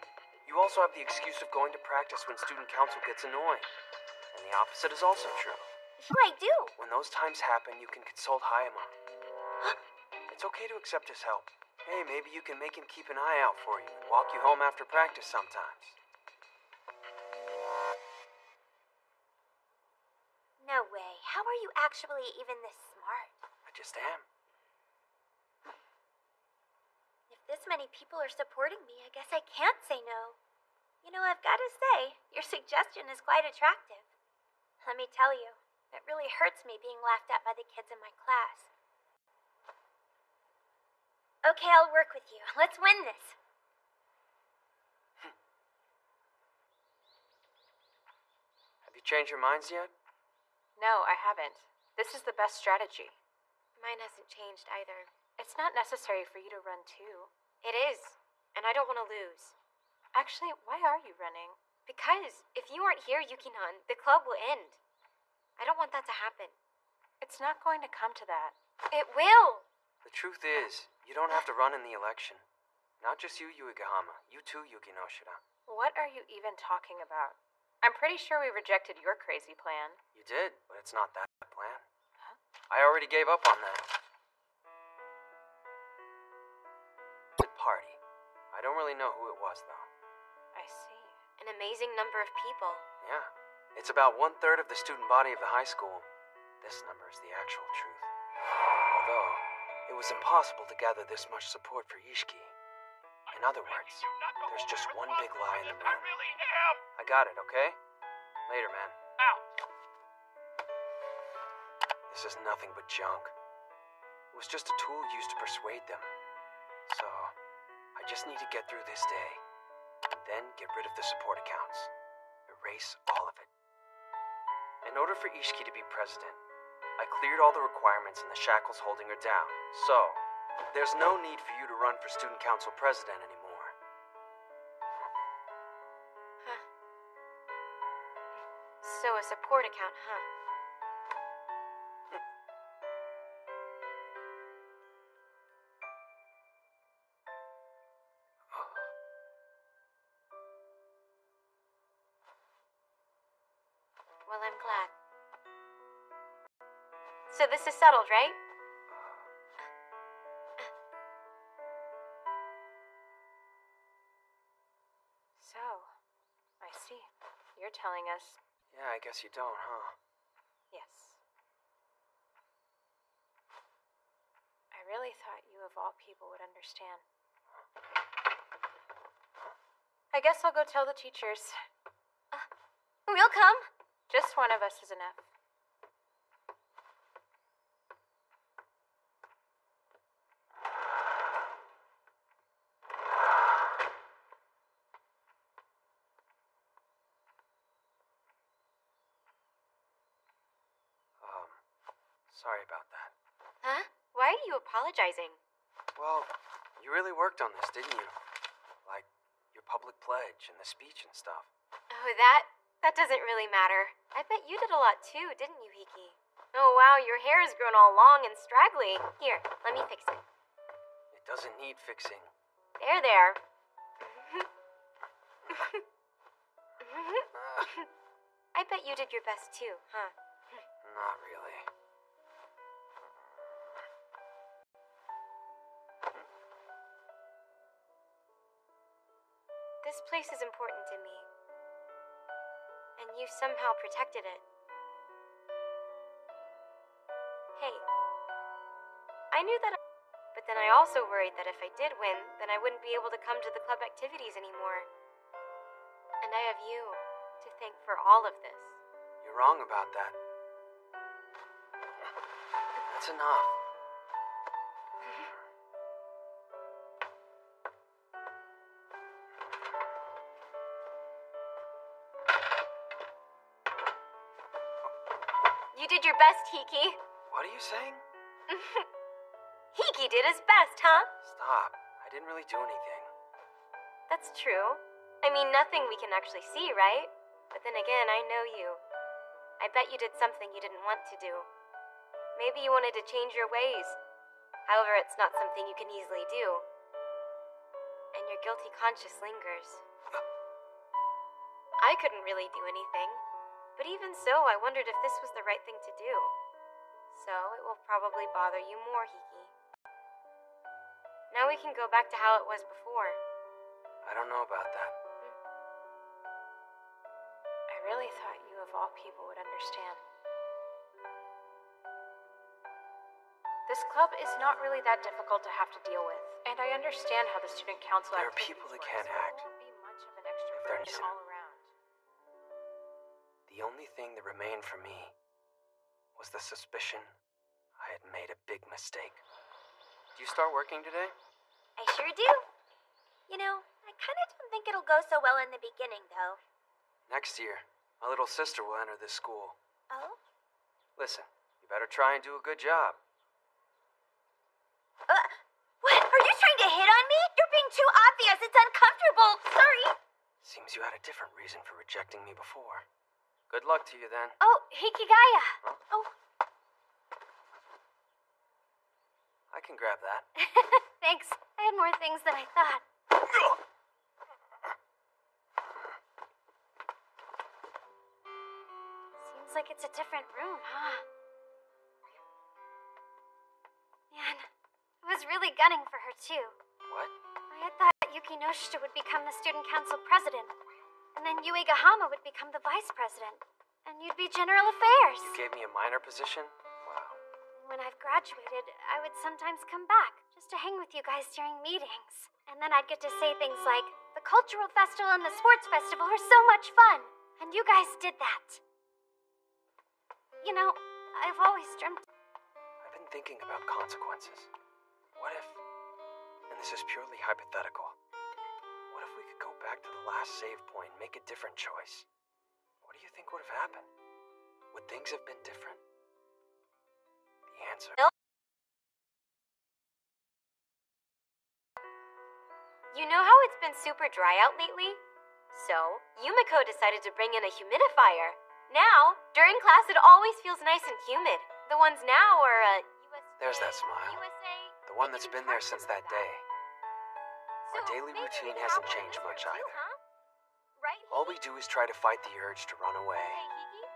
You also have the excuse of going to practice when student council gets annoying. And the opposite is also true. I do. When those times happen, you can consult Hayama. It's okay to accept his help. Hey, maybe you can make him keep an eye out for you and walk you home after practice sometimes. No way. How are you actually even this smart? I just am. If this many people are supporting me, I guess I can't say no. You know, I've got to say, your suggestion is quite attractive. Let me tell you, it really hurts me being laughed at by the kids in my class. Okay, I'll work with you. Let's win this. Have you changed your minds yet? No, I haven't. This is the best strategy. Mine hasn't changed either. It's not necessary for you to run too. It is, and I don't want to lose. Actually, why are you running? Because if you aren't here, Yuki-nan, the club will end. I don't want that to happen. It's not going to come to that. It will! The truth is, you don't have to run in the election. Not just you, Yuigahama. You too, Yuki Noshida. What are you even talking about? I'm pretty sure we rejected your crazy plan. You did, but it's not that plan. Huh? I already gave up on that. Party. I don't really know who it was, though. I see. An amazing number of people. Yeah. It's about 1/3 of the student body of the high school. This number is the actual truth. Although, it was impossible to gather this much support for Ishiki. In other words, there's just one big lie in the room. I got it, okay? Later, man. This is nothing but junk. It was just a tool used to persuade them. So, I just need to get through this day, and then get rid of the support accounts. Erase all of it. In order for Ishiki to be president, I cleared all the requirements and the shackles holding her down. So, there's no need for you to run for student council president anymore. So a support account, huh? So this is settled, right? So, I see. You're telling us. Yeah, I guess you don't, huh? Yes. I really thought you of all people would understand. I guess I'll go tell the teachers. We'll come. Just one of us is enough. Sorry about that. Huh? Why are you apologizing? Well, you really worked on this, didn't you? Like, your public pledge and the speech and stuff. Oh, that doesn't really matter. I bet you did a lot too, didn't you, Hiki? Oh, wow, your hair has grown all long and straggly. Here, let me fix it. It doesn't need fixing. There. I bet you did your best too, huh? Not really. This place is important to me. And you somehow protected it. Hey, I knew that, but then I also worried that if I did win, then I wouldn't be able to come to the club activities anymore. And I have you to thank for all of this. You're wrong about that. That's enough. You did your best, Hiki. What are you saying? Hiki did his best, huh? Stop. I didn't really do anything. That's true. I mean, nothing we can actually see, right? But then again, I know you. I bet you did something you didn't want to do. Maybe you wanted to change your ways. However, it's not something you can easily do. And your guilty conscience lingers. I couldn't really do anything. But even so, I wondered if this was the right thing to do. So, it will probably bother you more, Hiki. Now we can go back to how it was before. I don't know about that. I really thought you of all people would understand. This club is not really that difficult to have to deal with, and I understand how the student council There are activities people that work, can't so act it won't be much of an extra if they're burden innocent. all around. The only thing that remained for me was the suspicion I had made a big mistake. Do you start working today? I sure do. You know, I kind of don't think it'll go so well in the beginning, though. Next year, my little sister will enter this school. Oh? Listen, you better try and do a good job. What? Are you trying to hit on me? You're being too obvious. It's uncomfortable. Sorry. Seems you had a different reason for rejecting me before. Good luck to you then. Oh, Hikigaya. Oh. I can grab that. Thanks. I had more things than I thought. Seems like it's a different room, huh? Man, I was really gunning for her, too. What? I had thought Yuki Noshita would become the student council president, and then Yue Gahama would become the vice president, and you'd be general affairs. You gave me a minor position? Wow. When I've graduated, I would sometimes come back, just to hang with you guys during meetings. And then I'd get to say things like, the cultural festival and the sports festival were so much fun, and you guys did that. You know, I've always dreamt... I've been thinking about consequences. What if, and this is purely hypothetical, what if we could go back to the last save point and make a different choice? What do you think would have happened? Would things have been different? The answer... You know how it's been super dry out lately? So, Yumiko decided to bring in a humidifier. Now, during class it always feels nice and humid. The ones now are, There's that smile. USA. The one that's been there since that day. Our daily routine hasn't changed much either. Right? All we do is try to fight the urge to run away. Hey, Hiki?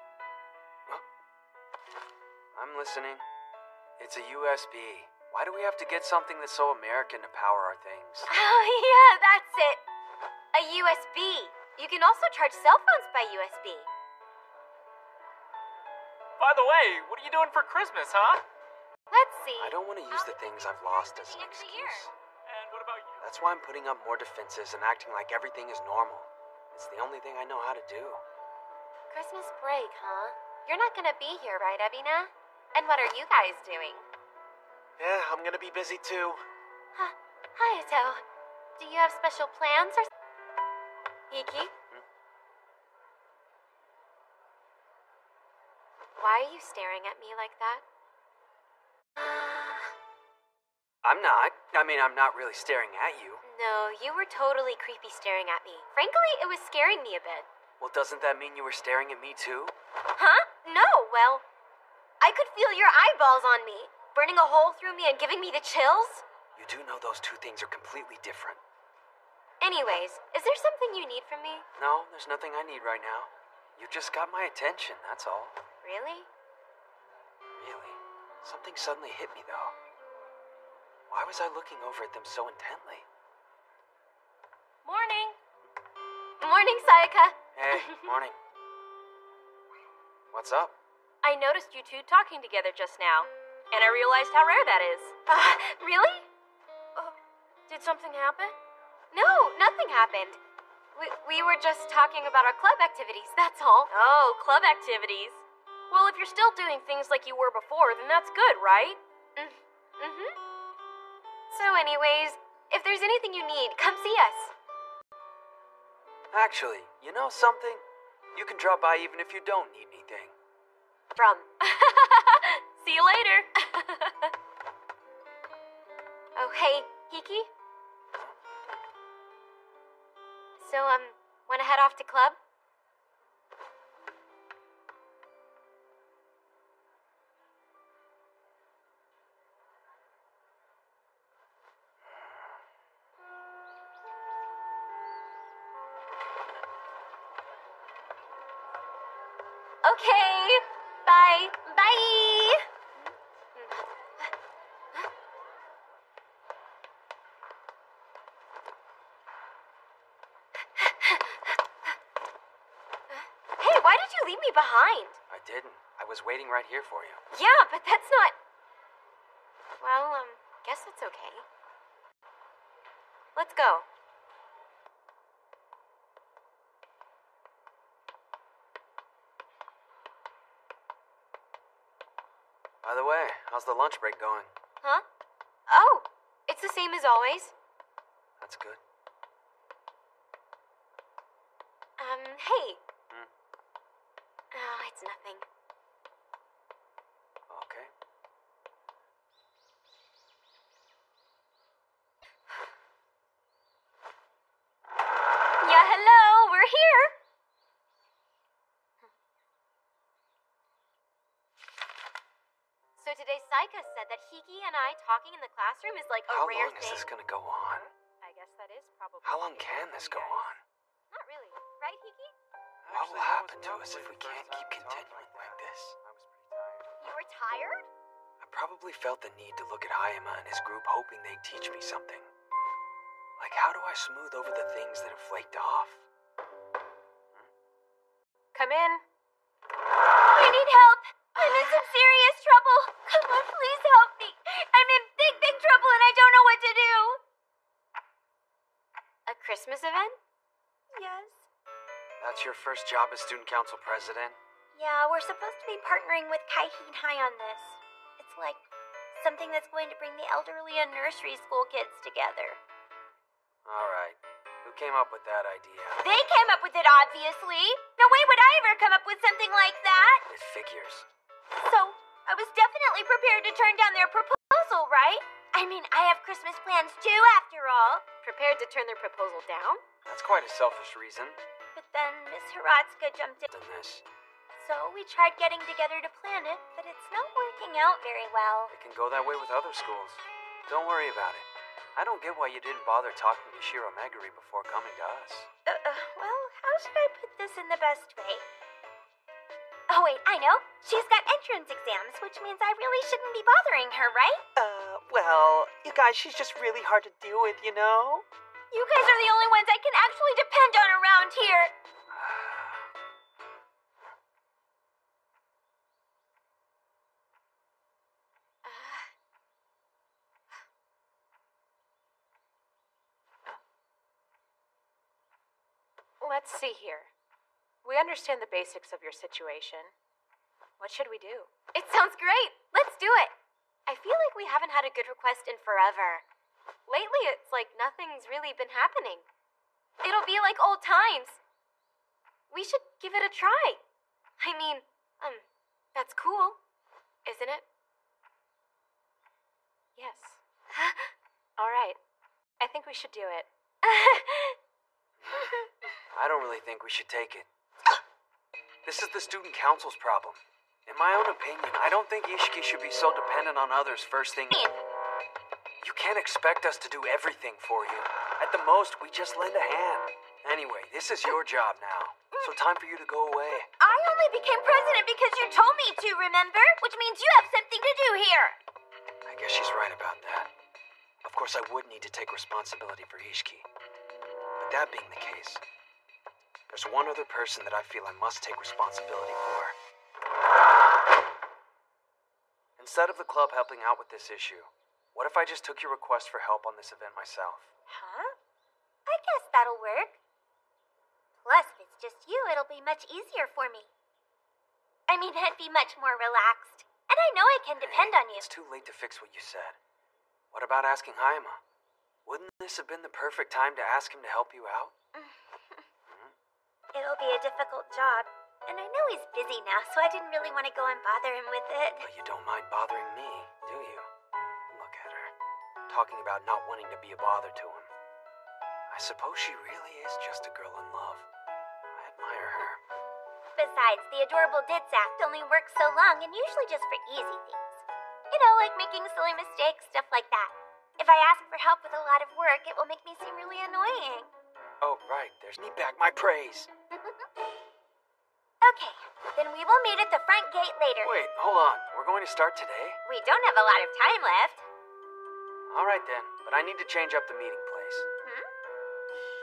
Huh? I'm listening. It's a USB. Why do we have to get something that's so American to power our things? Oh, yeah, that's it. A USB. You can also charge cell phones by USB. By the way, what are you doing for Christmas, huh? Let's see. I don't want to use the things I've lost as an excuse. And what about you? That's why I'm putting up more defenses and acting like everything is normal. It's the only thing I know how to do. Christmas break, huh? You're not gonna be here, right, Abina? And what are you guys doing? Yeah, I'm gonna be busy too. Hayato, do you have special plans or... Hiki? Why are you staring at me like that? I'm not. I'm not really staring at you. No, you were totally creepy staring at me. Frankly, it was scaring me a bit. Well, doesn't that mean you were staring at me too? Huh? No, well, I could feel your eyeballs on me, burning a hole through me and giving me the chills. You do know those two things are completely different. Anyways, is there something you need from me? No, there's nothing I need right now. You just got my attention, that's all. Really? Really? Something suddenly hit me, though. Why was I looking over at them so intently? Morning. Morning, Sayaka. Hey, morning. What's up? I noticed you two talking together just now, and I realized how rare that is. Really? Did something happen? No, nothing happened. We were just talking about our club activities, that's all. Oh, club activities. Well, if you're still doing things like you were before, then that's good, right? Mm-hmm. So anyways, if there's anything you need, come see us. Actually, you know something? You can drop by even if you don't need anything. From. See you later. Oh, hey, Hiki? So, wanna head off to club? Okay, bye. Bye. Hey, why did you leave me behind? I didn't. I was waiting right here for you. Yeah, but that's not... Well, guess that's okay. Let's go. By the way, how's the lunch break going? Huh? Oh, it's the same as always. That's good. Hey. Oh, it's nothing. Okay. Yeah, hello, we're here. So today Saika said that Hiki and I talking in the classroom is like a How rare long thing. is this gonna go on? I guess that is probably. How long can this go on? Not really, right, Hiki? What will happen to us if we can't keep continuing like this? You were tired? I probably felt the need to look at Hayama and his group hoping they'd teach me something. Like, how do I smooth over the things that have flaked off? Come in. I need help. I'm in some serious trouble. Come on, please help me. I'm in big, big trouble and I don't know what to do. A Christmas event? Yes. That's your first job as student council president? Yeah, we're supposed to be partnering with Kaihin High on this. It's like something that's going to bring the elderly and nursery school kids together. Alright. Who came up with that idea? They came up with it, obviously. No way would I ever come up with something like that. It figures. So, I was definitely prepared to turn down their proposal, right? I mean, I have Christmas plans too, after all. Prepared to turn their proposal down? That's quite a selfish reason. But then Miss Hiratsuka jumped in. Than this. So we tried getting together to plan it, but it's not working out very well. It can go that way with other schools. Don't worry about it. I don't get why you didn't bother talking to Shiro Meguri before coming to us. Well, how should I put this in the best way? Oh, wait, I know. She's got entrance exams, which means I really shouldn't be bothering her, right? Well, you guys, she's just really hard to deal with, you know? You guys are the only ones I can actually depend on around here. Let's see here. We understand the basics of your situation. What should we do? It sounds great. Let's do it. I feel like we haven't had a good request in forever. Lately, it's like nothing's really been happening. It'll be like old times. We should give it a try. I mean, that's cool, isn't it? Yes. All right. I think we should do it. I don't really think we should take it. This is the student council's problem. In my own opinion, I don't think Ishiki should be so dependent on others first thing. You can't expect us to do everything for you. At the most, we just lend a hand. Anyway, this is your job now. So time for you to go away. I only became president because you told me to, remember? Which means you have something to do here. I guess she's right about that. Of course, I would need to take responsibility for Ishiki. But that being the case, there's one other person that I feel I must take responsibility for. Instead of the club helping out with this issue, what if I just took your request for help on this event myself? Huh? I guess that'll work. Plus, if it's just you, it'll be much easier for me. I mean, I'd be much more relaxed. And I know I can depend on you. It's too late to fix what you said. What about asking Hayama? Wouldn't this have been the perfect time to ask him to help you out? It'll be a difficult job. And I know he's busy now, so I didn't really want to go and bother him with it. But you don't mind bothering me, do you? Look at her, talking about not wanting to be a bother to him. I suppose she really is just a girl in love. I admire her. Besides, the adorable Ditz act only works so long and usually just for easy things. You know, like making silly mistakes, stuff like that. If I ask for help with a lot of work, it will make me seem really annoying. Oh, right, there's me back my praise. Okay, then we will meet at the front gate later. Wait, hold on. We're going to start today? We don't have a lot of time left. All right then, but I need to change up the meeting place.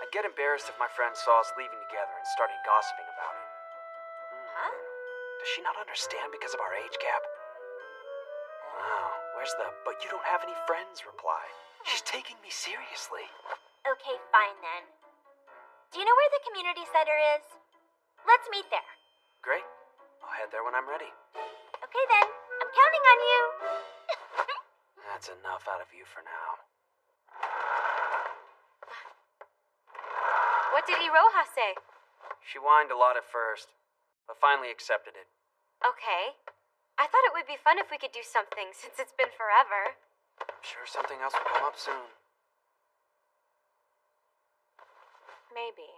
I'd get embarrassed if my friends saw us leaving together and started gossiping about it. Huh? Does she not understand because of our age gap? Wow, where's the "but you don't have any friends" reply? She's taking me seriously. Okay, fine then. Do you know where the community center is? Let's meet there. Great. I'll head there when I'm ready. Okay then, I'm counting on you. That's enough out of you for now. What did Iroha say? She whined a lot at first, but finally accepted it. Okay. I thought it would be fun if we could do something since it's been forever. I'm sure something else will come up soon. Maybe.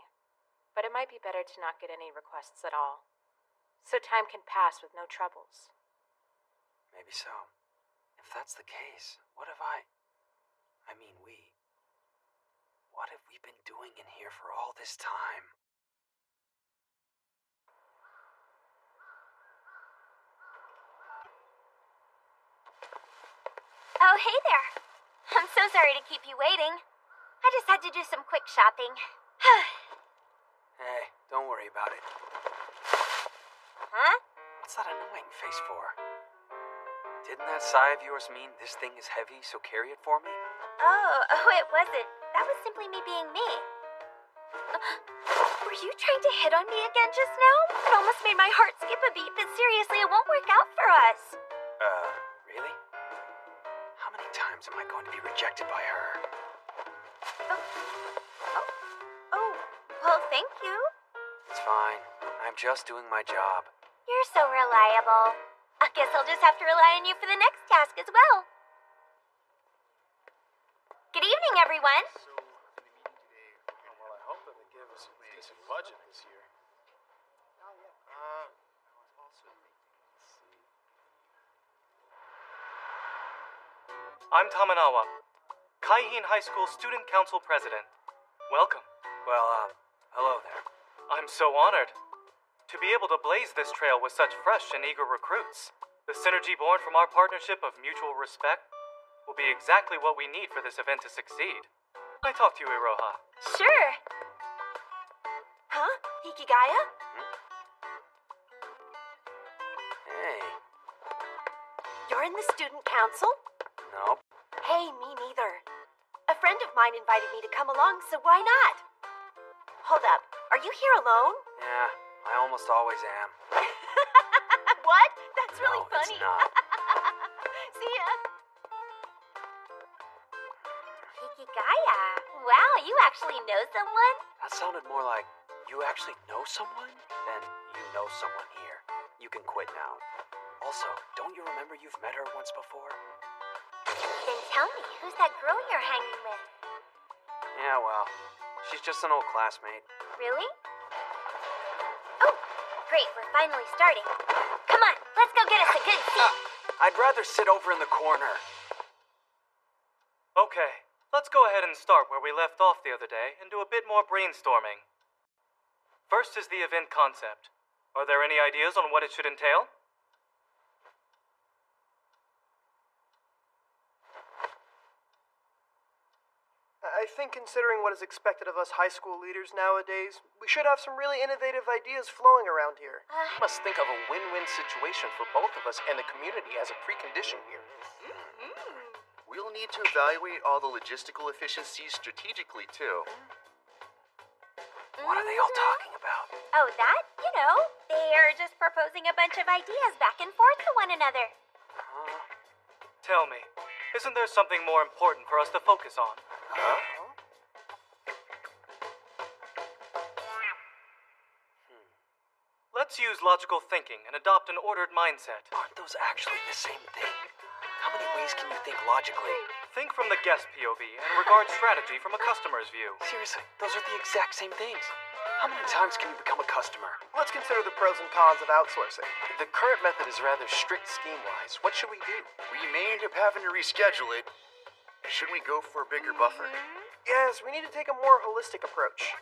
But it might be better to not get any requests at all. So time can pass with no troubles. Maybe so. If that's the case, what have what have we been doing in here for all this time? Oh, hey there. I'm so sorry to keep you waiting. I just had to do some quick shopping. Hey, don't worry about it. Huh? What's that annoying face for? Didn't that sigh of yours mean this thing is heavy, so carry it for me? Oh, it wasn't. That was simply me being me. Were you trying to hit on me again just now? It almost made my heart skip a beat, but seriously, it won't work out for us. Really? How many times am I going to be rejected by her? Oh, well, thank you. It's fine. I'm just doing my job. You're so reliable. I guess I'll just have to rely on you for the next task as well. Good evening, everyone. Well, I hope that they give us a decent budget this year. I'm Tamanawa, Kaihin High School Student Council President. Welcome. Well, hello there. I'm so honored. to be able to blaze this trail with such fresh and eager recruits. The synergy born from our partnership of mutual respect will be exactly what we need for this event to succeed. I talk to you, Iroha. Sure. Huh? Hikigaya? Hey. You're in the student council? Nope. Hey, me neither. A friend of mine invited me to come along, so why not? Hold up. Are you here alone? Yeah, I almost always am. What? That's really No, funny. it's not. See ya. Hikigaya. Wow, you actually know someone? That sounded more like you actually know someone than you know someone here. You can quit now. Also, don't you remember you've met her once before? Then tell me, who's that girl you're hanging with? Yeah, well, she's just an old classmate. Really? Oh, great, we're finally starting. Come on, let's go get us a good seat. I'd rather sit over in the corner. Okay, let's go ahead and start where we left off the other day and do a bit more brainstorming. First is the event concept. Are there any ideas on what it should entail? I think considering what is expected of us high school leaders nowadays, we should have some really innovative ideas flowing around here. We must think of a win-win situation for both of us and the community as a precondition here. We'll need to evaluate all the logistical efficiencies strategically, too. What are they all talking about? Oh, that? You know, they're just proposing a bunch of ideas back and forth to one another. Tell me, isn't there something more important for us to focus on? Let's use logical thinking and adopt an ordered mindset. Aren't those actually the same thing? How many ways can you think logically? Think from the guest POV and regard strategy from a customer's view. Seriously, those are the exact same things. How many times can you become a customer? Let's consider the pros and cons of outsourcing. The current method is rather strict scheme-wise. What should we do? We may end up having to reschedule it. Shouldn't we go for a bigger buffer? Yes, we need to take a more holistic approach.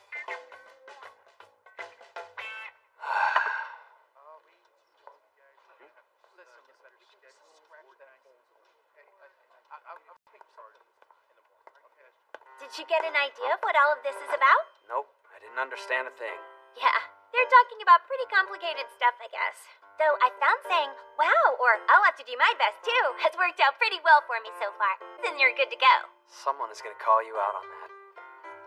Did you get an idea of what all of this is about? Nope, I didn't understand a thing. Yeah, they're talking about pretty complicated stuff, I guess. Though I found saying, wow, or I'll have to do my best too, has worked out pretty well for me so far. Then you're good to go. Someone is gonna call you out on that.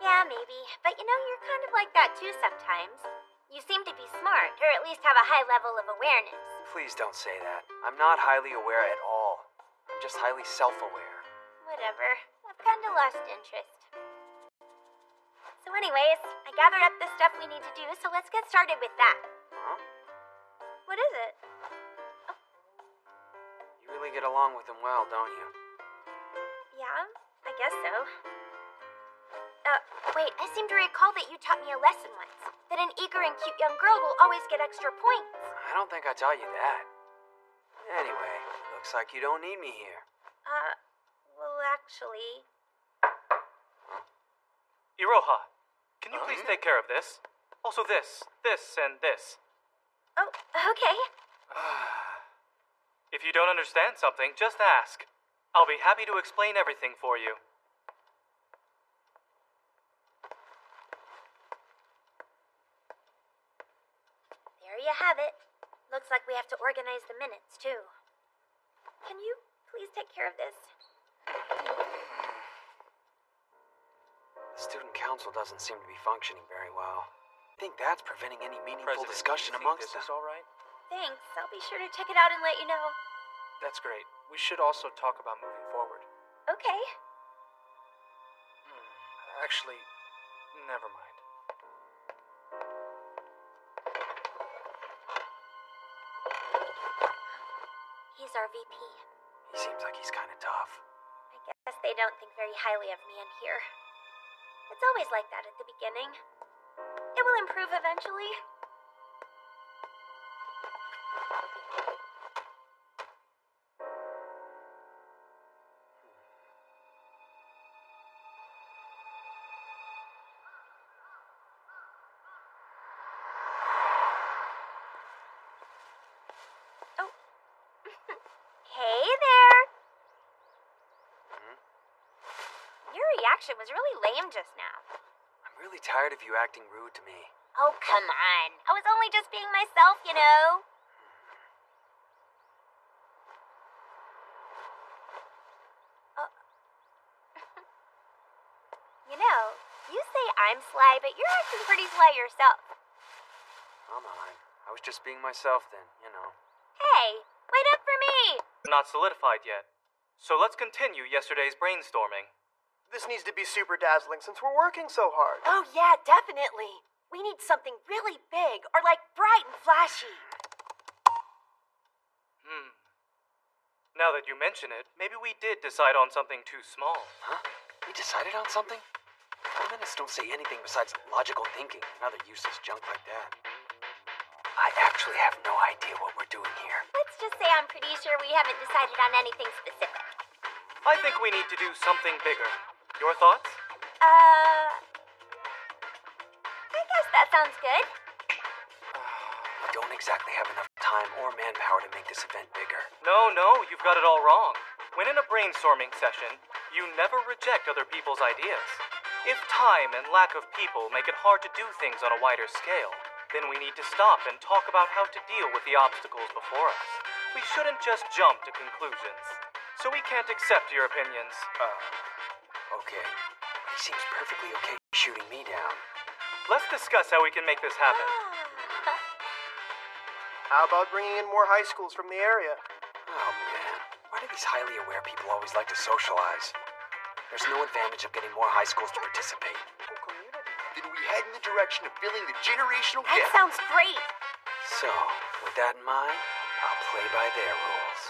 Yeah, maybe. But you know, you're kind of like that too sometimes. You seem to be smart, or at least have a high level of awareness. Please don't say that. I'm not highly aware at all. I'm just highly self-aware. Whatever. I've kind of lost interest. So anyways, I gathered up the stuff we need to do, so let's get started with that. Huh? What is it? You really get along with them well, don't you? Yeah, I guess so. Wait, I seem to recall that you taught me a lesson once. That an eager and cute young girl will always get extra points. I don't think I taught you that. Anyway, looks like you don't need me here. Well, actually... Iroha, can you please take care of this? Also this, and this. Oh, okay. If you don't understand something, just ask. I'll be happy to explain everything for you. There you have it. Looks like we have to organize the minutes, too. Can you please take care of this? The student council doesn't seem to be functioning very well. I think that's preventing any meaningful discussion amongst them. This is all right? Thanks. I'll be sure to check it out and let you know. That's great. We should also talk about moving forward. Okay. Actually, never mind. He's our VP. He seems like he's kind of tough. I guess they don't think very highly of me in here. It's always like that at the beginning. It will improve eventually. reaction was really lame just now. I'm really tired of you acting rude to me. Oh, come on. I was only just being myself, you know. You know, you say I'm sly, but you're acting pretty sly yourself. Come on. I was just being myself then, you know. Hey, wait up for me! Not solidified yet. So let's continue yesterday's brainstorming. This needs to be super dazzling since we're working so hard. Oh, yeah, definitely. We need something really big or like bright and flashy. Now that you mention it, maybe we did decide on something too small. Huh? We decided on something? Feminists don't say anything besides logical thinking and other useless junk like that. I actually have no idea what we're doing here. Let's just say I'm pretty sure we haven't decided on anything specific. I think we need to do something bigger. Your thoughts? I guess that sounds good. We don't exactly have enough time or manpower to make this event bigger. No, you've got it all wrong. When in a brainstorming session, you never reject other people's ideas. If time and lack of people make it hard to do things on a wider scale, then we need to stop and talk about how to deal with the obstacles before us. We shouldn't just jump to conclusions. So we can't accept your opinions. Okay. He seems perfectly okay shooting me down. Let's discuss how we can make this happen. How about bringing in more high schools from the area? Oh, man. Why do these highly aware people always like to socialize? There's no advantage of getting more high schools to participate. Then we head in the direction of filling the generational That gap. sounds great. So, with that in mind, I'll play by their rules.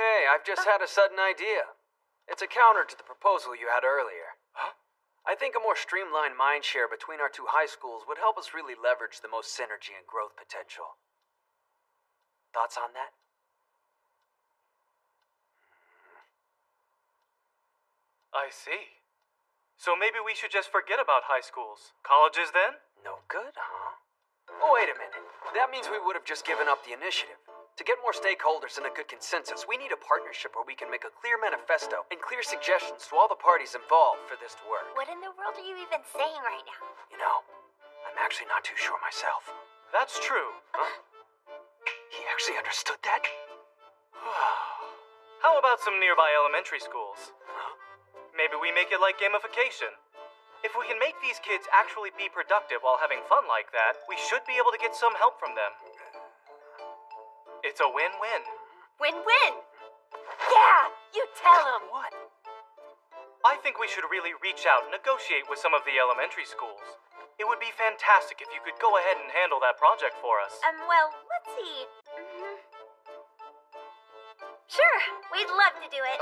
Hey, I've just had a sudden idea. It's a counter to the proposal you had earlier. Huh? I think a more streamlined mindshare between our two high schools would help us really leverage the most synergy and growth potential. Thoughts on that? I see. So maybe we should just forget about high schools. Colleges then? No good, huh? Oh, wait a minute. That means we would have just given up the initiative. To get more stakeholders and a good consensus, we need a partnership where we can make a clear manifesto and clear suggestions to all the parties involved for this to work. What in the world are you even saying right now? You know, I'm actually not too sure myself. That's true. Huh? He actually understood that? How about some nearby elementary schools? Huh? Maybe we make it like gamification. If we can make these kids actually be productive while having fun like that, we should be able to get some help from them. It's a win-win. Win-win. Yeah, you tell him. What? I think we should really reach out and negotiate with some of the elementary schools. It would be fantastic if you could go ahead and handle that project for us. Well, let's see. Sure, we'd love to do it.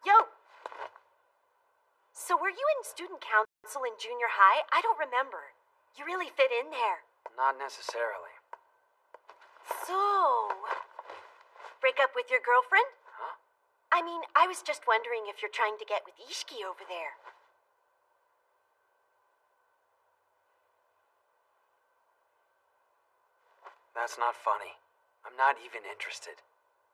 Yo! So were you in student council in junior high? I don't remember. You really fit in there. Not necessarily. So... break up with your girlfriend? Huh? I mean, I was just wondering if you're trying to get with Ishiki over there. That's not funny. I'm not even interested.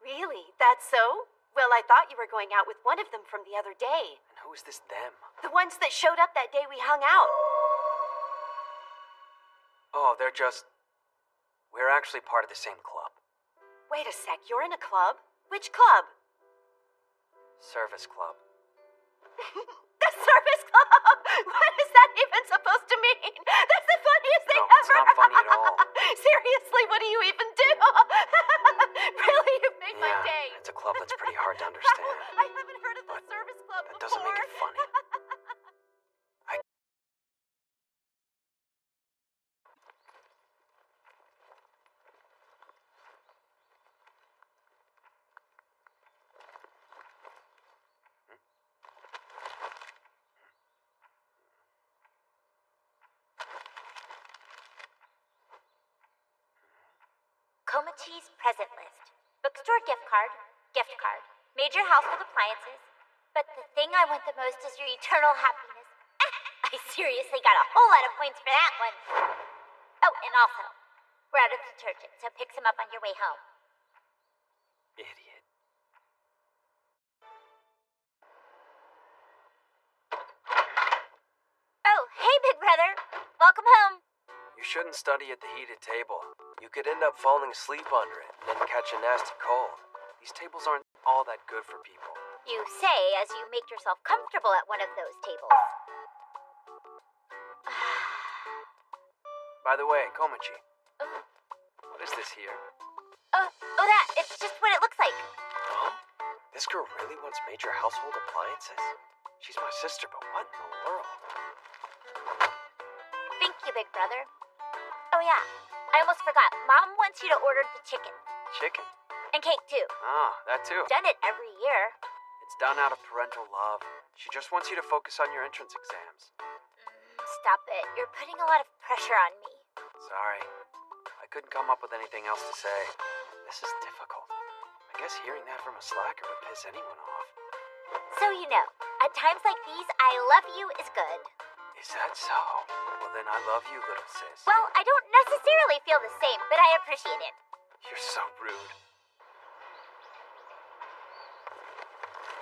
Really? That's so? Well, I thought you were going out with one of them from the other day. And who is this them? The ones that showed up that day we hung out. Oh, they're just... We're actually part of the same club. Wait a sec, you're in a club? Which club? Service club. The service club! What is that even supposed to mean? That's the funniest thing No, ever! it's not funny at all. Seriously, what do you even do? Really, you've made my day. It's a club that's pretty hard to understand. I haven't heard of the service club That before. doesn't make it funny. Komachi's present list. Bookstore gift card, major household appliances. But the thing I want the most is your eternal happiness. I seriously got a whole lot of points for that one. Oh, and also, We're out of detergent, so pick some up on your way home. Idiot. Oh, hey, big brother. Welcome home. You shouldn't study at the heated table. You could end up falling asleep under it and then catch a nasty cold. These tables aren't all that good for people. You say as you make yourself comfortable at one of those tables. By the way, Komachi, what is this here? That. It's just what it looks like. Huh? This girl really wants major household appliances? She's my sister, but what in the world? Thank you, big brother. Oh, yeah. I almost forgot. Mom wants you to order the chicken. Chicken? And cake, too. Ah, that too. Done it every year. It's done out of parental love. She just wants you to focus on your entrance exams. Stop it. You're putting a lot of pressure on me. Sorry. I couldn't come up with anything else to say. This is difficult. I guess hearing that from a slacker would piss anyone off. So you know, at times like these, I love you is good. Is that so? Well, then I love you, little sis. Well, I don't necessarily feel the same, but I appreciate it. You're so rude.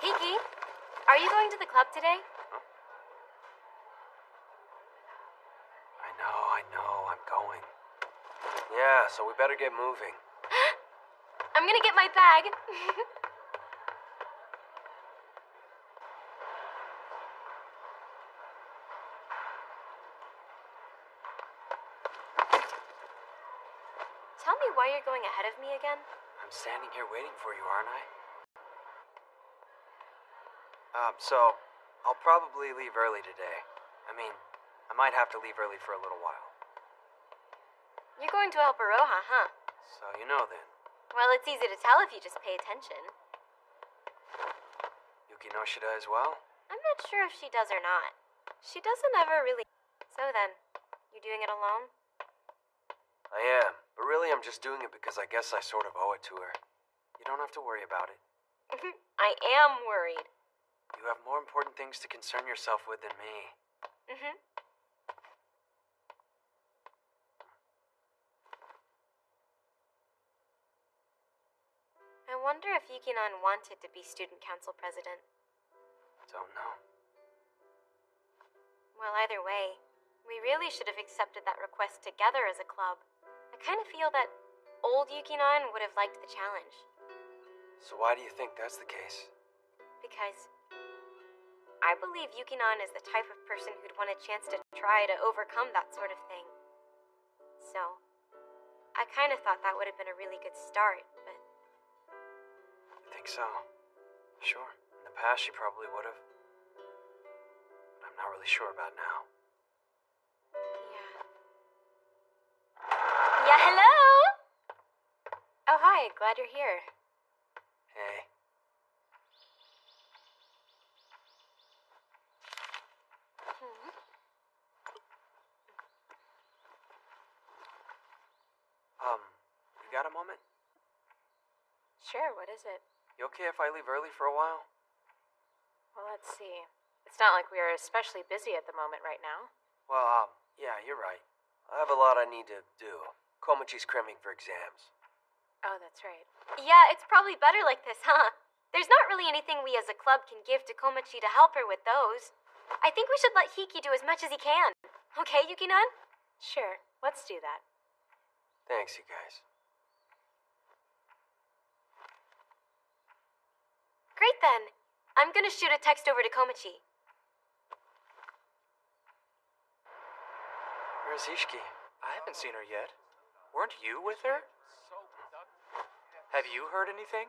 Hiki, are you going to the club today? I know, I'm going. Yeah, so we better get moving. I'm gonna get my bag. Tell me why you're going ahead of me again. I'm standing here waiting for you, aren't I? So, I'll probably leave early today. I mean, I might have to leave early for a little while. You're going to help Aroha, huh? So you know then. Well, it's easy to tell if you just pay attention. Yuki Noshida as well? I'm not sure if she does or not. She doesn't ever really... So then, you doing it alone? I am, but really I'm just doing it because I guess I sort of owe it to her. You don't have to worry about it. I am worried. You have more important things to concern yourself with than me. I wonder if Yukinon wanted to be student council president. Don't know. Well, either way, we really should have accepted that request together as a club. I kind of feel that old Yukinon would have liked the challenge. So why do you think that's the case? Because I believe Yukinon is the type of person who'd want a chance to try to overcome that sort of thing. So, I kind of thought that would have been a really good start, but... You think so? Sure. In the past, she probably would have. But I'm not really sure about now. Yeah, hello? Oh, hi. Glad you're here. Hey. You got a moment? Sure, what is it? You okay if I leave early for a while? Well, let's see. It's not like we are especially busy at the moment right now. Well, yeah, you're right. I have a lot I need to do. Komachi's cramming for exams. Oh, that's right. Yeah, it's probably better like this, huh? There's not really anything we as a club can give to Komachi to help her with those. I think we should let Hiki do as much as he can. Okay, Yukinon? Sure, let's do that. Thanks, you guys. Great then. I'm gonna shoot a text over to Komachi. Where's Ishiki? I haven't seen her yet. Weren't you with her? Have you heard anything?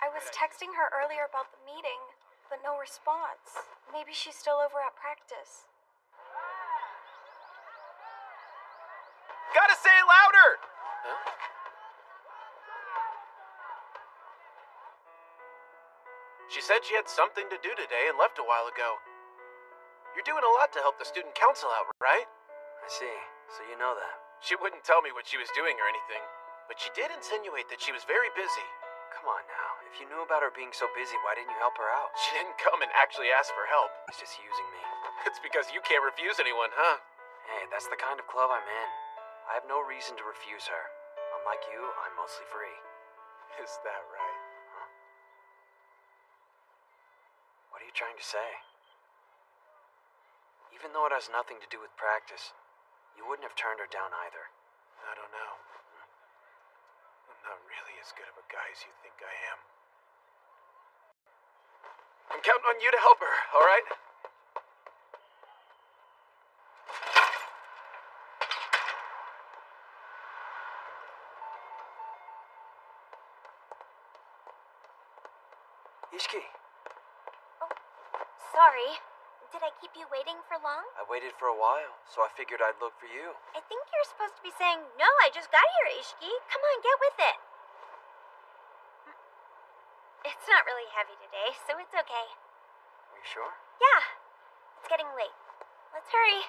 I was texting her earlier about the meeting, but no response. Maybe she's still over at practice. Gotta say it louder! Huh? She said she had something to do today and left a while ago. You're doing a lot to help the student council out, right? I see. So you know that. She wouldn't tell me what she was doing or anything, but she did insinuate that she was very busy. Come on now. If you knew about her being so busy, why didn't you help her out? She didn't come and actually ask for help. She's just using me. It's because you can't refuse anyone, huh? Hey, that's the kind of club I'm in. I have no reason to refuse her. Unlike you, I'm mostly free. Is that right? Huh? What are you trying to say? Even though it has nothing to do with practice, you wouldn't have turned her down either. I don't know. I'm not really as good of a guy as you think I am. I'm counting on you to help her, all right? Ishiki, Sorry. Did I keep you waiting for long? I waited for a while, so I figured I'd look for you. I think you're supposed to be saying, no, I just got here, Ishiki. Come on, get with it. It's not really heavy today, so it's okay. Are you sure? Yeah. It's getting late. Let's hurry.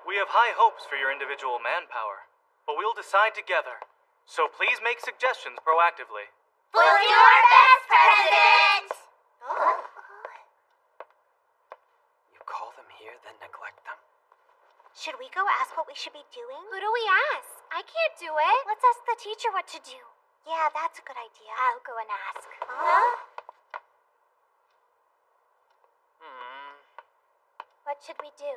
We have high hopes for your individual manpower, but we'll decide together. So please make suggestions proactively. We'll do our best, President! You call them here, then neglect them? Should we go ask what we should be doing? Who do we ask? I can't do it. Let's ask the teacher what to do. Yeah, that's a good idea. I'll go and ask. Huh? What should we do?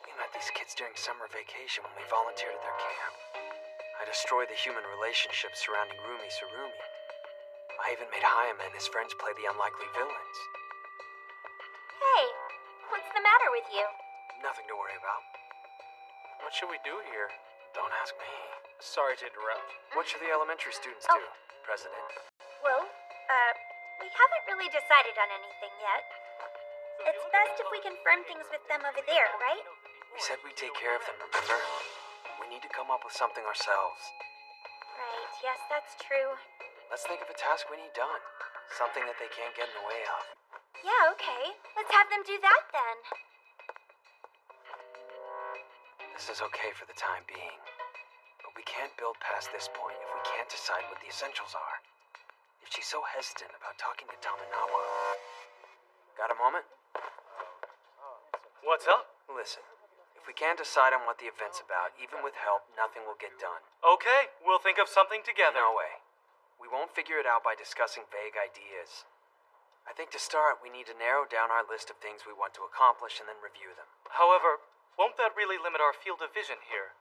We met these kids during summer vacation when we volunteered at their camp. I destroyed the human relationships surrounding Rumi Surumi. I even made Hayama and his friends play the unlikely villains. Hey, what's the matter with you? Nothing to worry about. What should we do here? Don't ask me. Sorry to interrupt. What should the elementary students do, President? Well, we haven't really decided on anything yet. It's best if we confirm things with them over there, right? We said we'd take care of them, remember? We need to come up with something ourselves. Right, yes, that's true. Let's think of a task we need done. Something that they can't get in the way of. Yeah, okay. Let's have them do that then. This is okay for the time being. But we can't build past this point if we can't decide what the essentials are. If she's so hesitant about talking to Taminawa. Got a moment? What's up? Listen, if we can't decide on what the event's about, even with help, nothing will get done. Okay, we'll think of something together. No way. We won't figure it out by discussing vague ideas. I think to start, we need to narrow down our list of things we want to accomplish and then review them. However, won't that really limit our field of vision here?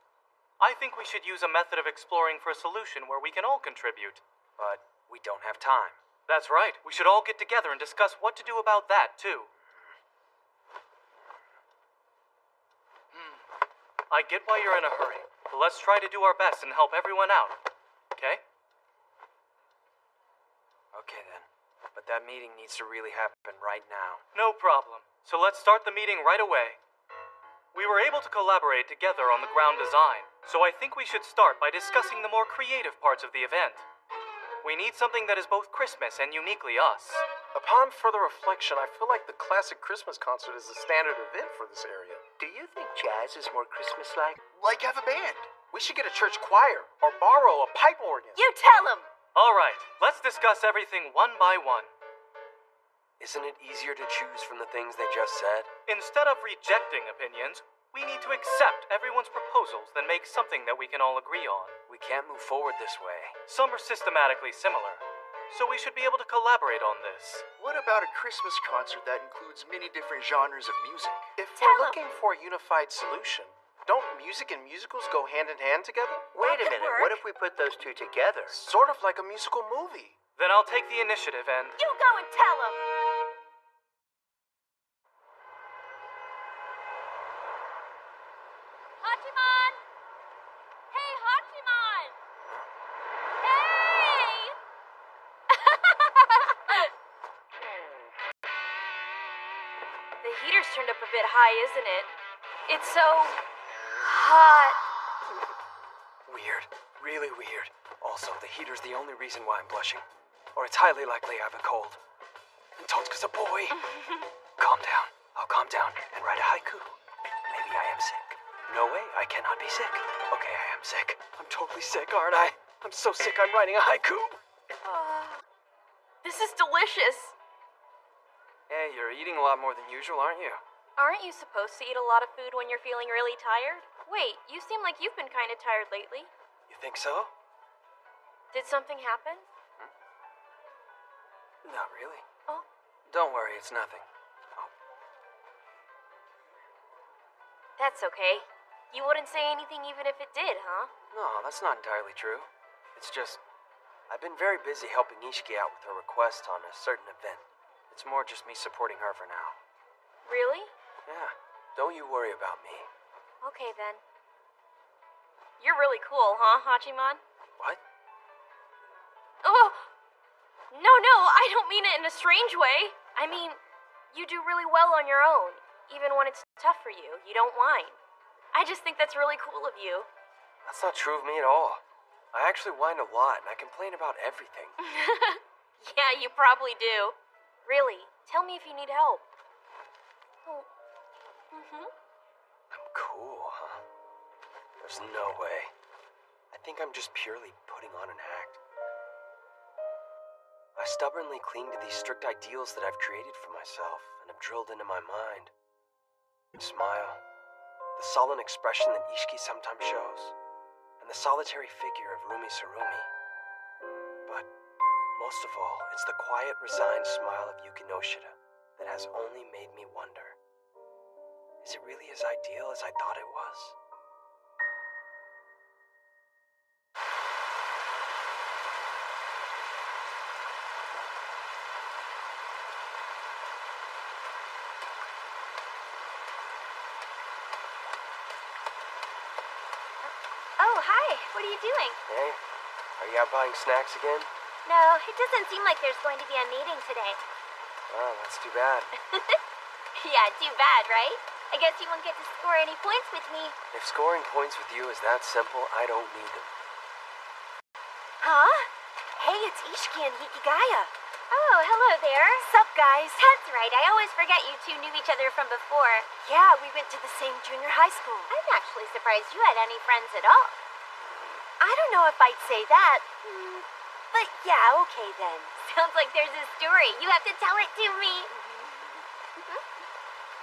I think we should use a method of exploring for a solution where we can all contribute. But we don't have time. That's right. We should all get together and discuss what to do about that, too. I get why you're in a hurry, but let's try to do our best and help everyone out. Okay? Okay then. But that meeting needs to really happen right now. No problem. So let's start the meeting right away. We were able to collaborate together on the ground design, so I think we should start by discussing the more creative parts of the event. We need something that is both Christmas and uniquely us. Upon further reflection, I feel like the classic Christmas concert is the standard event for this area. Do you think jazz is more Christmas-like? Like have a band. We should get a church choir or borrow a pipe organ. You tell him! All right, let's discuss everything one by one. Isn't it easier to choose from the things they just said? Instead of rejecting opinions, we need to accept everyone's proposals, then make something that we can all agree on. We can't move forward this way. Some are systematically similar, so we should be able to collaborate on this. What about a Christmas concert that includes many different genres of music? If we're looking for a unified solution, don't music and musicals go hand in hand together? Wait a minute, what if we put those two together? Sort of like a musical movie. Then I'll take the initiative and... You go and tell him! Hachiman! Hey, Hachiman! Hey! The heater's turned up a bit high, isn't it? It's so hot. weird. Really weird. Also, the heater's the only reason why I'm blushing. Or it's highly likely I have a cold. And Totsuka's a boy. Calm down. I'll calm down and write a haiku. Maybe I am sick. No way, I cannot be sick. Okay, I am sick. I'm totally sick, aren't I? I'm so sick I'm writing a haiku. This is delicious. Hey, you're eating a lot more than usual, aren't you? Aren't you supposed to eat a lot of food when you're feeling really tired? Wait, you seem like you've been kind of tired lately. You think so? Did something happen? Not really. Oh. Don't worry, it's nothing. That's okay. You wouldn't say anything even if it did, huh? No, that's not entirely true. It's just, I've been very busy helping Ishiki out with her request on a certain event. It's more just me supporting her for now. Really? Yeah, don't you worry about me. Okay then. You're really cool, huh, Hachiman? What? Oh! No, I don't mean it in a strange way. I mean, you do really well on your own. Even when it's tough for you, you don't whine. I just think that's really cool of you. That's not true of me at all. I actually whine a lot, and I complain about everything. Yeah, you probably do. Really, tell me if you need help. Oh. I'm cool, huh? There's no way. I think I'm just purely putting on an act. I stubbornly cling to these strict ideals that I've created for myself and have drilled into my mind. The smile, the sullen expression that Ishiki sometimes shows, and the solitary figure of Rumi Surumi. But most of all, it's the quiet, resigned smile of Yuki Noshida that has only made me wonder. Is it really as ideal as I thought it was? Oh, hi. What are you doing? Hey, are you out buying snacks again? No, it doesn't seem like there's going to be a meeting today. Oh, that's too bad. Yeah, too bad, right? I guess you won't get to score any points with me. If scoring points with you is that simple, I don't need them. Huh? Hey, it's Ishiki and Hikigaya. Oh, hello there. Sup, guys? That's right. I always forget you two knew each other from before. Yeah, we went to the same junior high school. I'm actually surprised you had any friends at all. I don't know if I'd say that. But yeah, okay then. Sounds like there's a story. You have to tell it to me.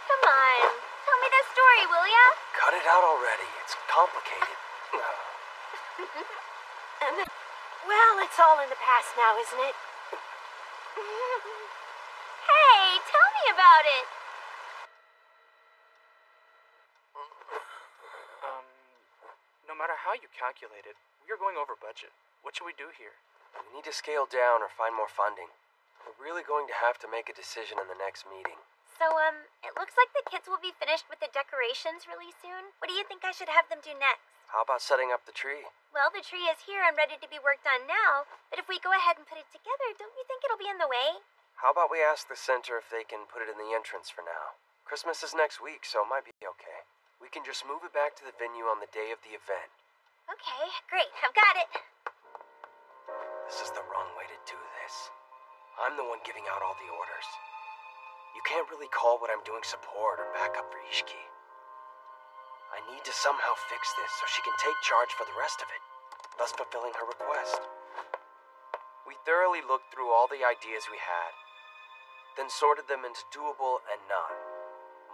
Come on. Tell me the story, will ya? Cut it out already. It's complicated. Well, it's all in the past now, isn't it? Hey, tell me about it. No matter how you calculate it, we are going over budget. What should we do here? We need to scale down or find more funding. We're really going to have to make a decision in the next meeting. So, it looks like the kids will be finished with the decorations really soon. What do you think I should have them do next? How about setting up the tree? Well, the tree is here and ready to be worked on now, but if we go ahead and put it together, don't you think it'll be in the way? How about we ask the center if they can put it in the entrance for now? Christmas is next week, so it might be okay. We can just move it back to the venue on the day of the event. Okay, great. I've got it. This is the wrong way to do this. I'm the one giving out all the orders. You can't really call what I'm doing support or backup for Ishiki. I need to somehow fix this so she can take charge for the rest of it, thus fulfilling her request. We thoroughly looked through all the ideas we had, then sorted them into doable and not.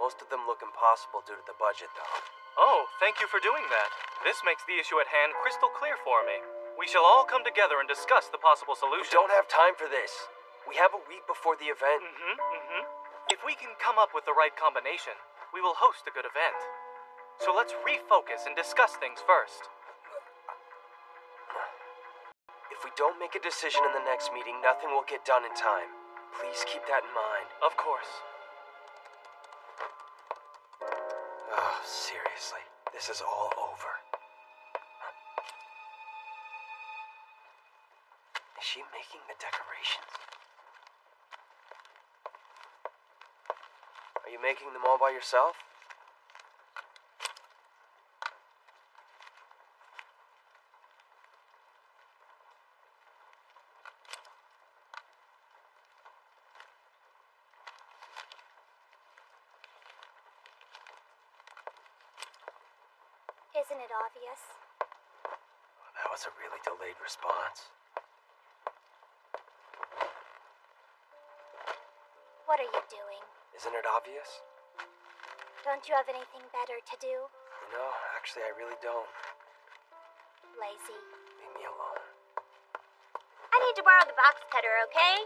Most of them look impossible due to the budget, though. Oh, thank you for doing that. This makes the issue at hand crystal clear for me. We shall all come together and discuss the possible solutions. We don't have time for this. We have a week before the event. If we can come up with the right combination, we will host a good event. So let's refocus and discuss things first. If we don't make a decision in the next meeting, nothing will get done in time. Please keep that in mind. Of course. Oh, seriously. This is all over. Is she making the decorations? Are you making them all by yourself? Isn't it obvious? That was a really delayed response. What are you doing? Isn't it obvious? Don't you have anything better to do? No, actually, I really don't. Lazy. Leave me alone. I need to borrow the box cutter, okay?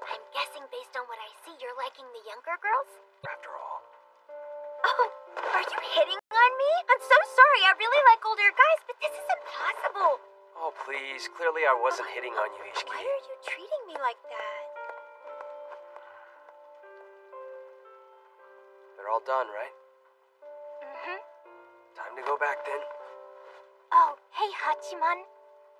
I'm guessing based on what I see, you're liking the younger girls? After all. Oh, are you hitting on me? I'm so sorry. I really like older guys, but this is impossible. Oh, please. Clearly I wasn't hitting on you, Ishiki. Why are you treating me like that? They're all done, right? Mm-hmm. Time to go back then. Oh, hey, Hachiman.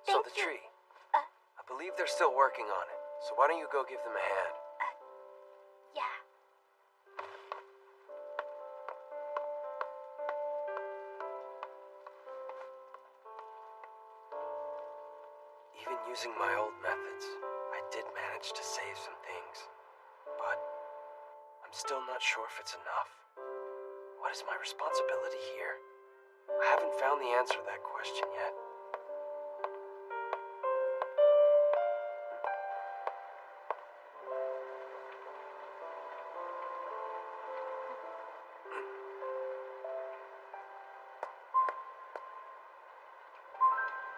So Thank the you. tree. I believe they're still working on it. So why don't you go give them a hand? Yeah. Even using my old methods, I did manage to save some things. But I'm still not sure if it's enough. What is my responsibility here? I haven't found the answer to that question yet.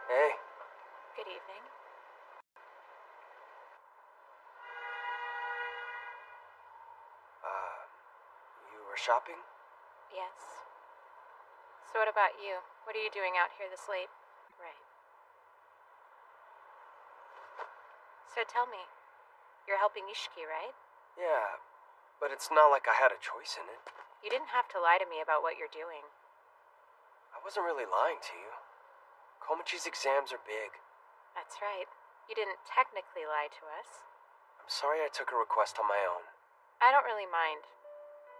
Hey. Good evening. You were shopping? Yes. So what about you? What are you doing out here this late? Right. So tell me, you're helping Ishiki, right? Yeah, but it's not like I had a choice in it. You didn't have to lie to me about what you're doing. I wasn't really lying to you. Komichi's exams are big. That's right. You didn't technically lie to us. I'm sorry I took a request on my own. I don't really mind.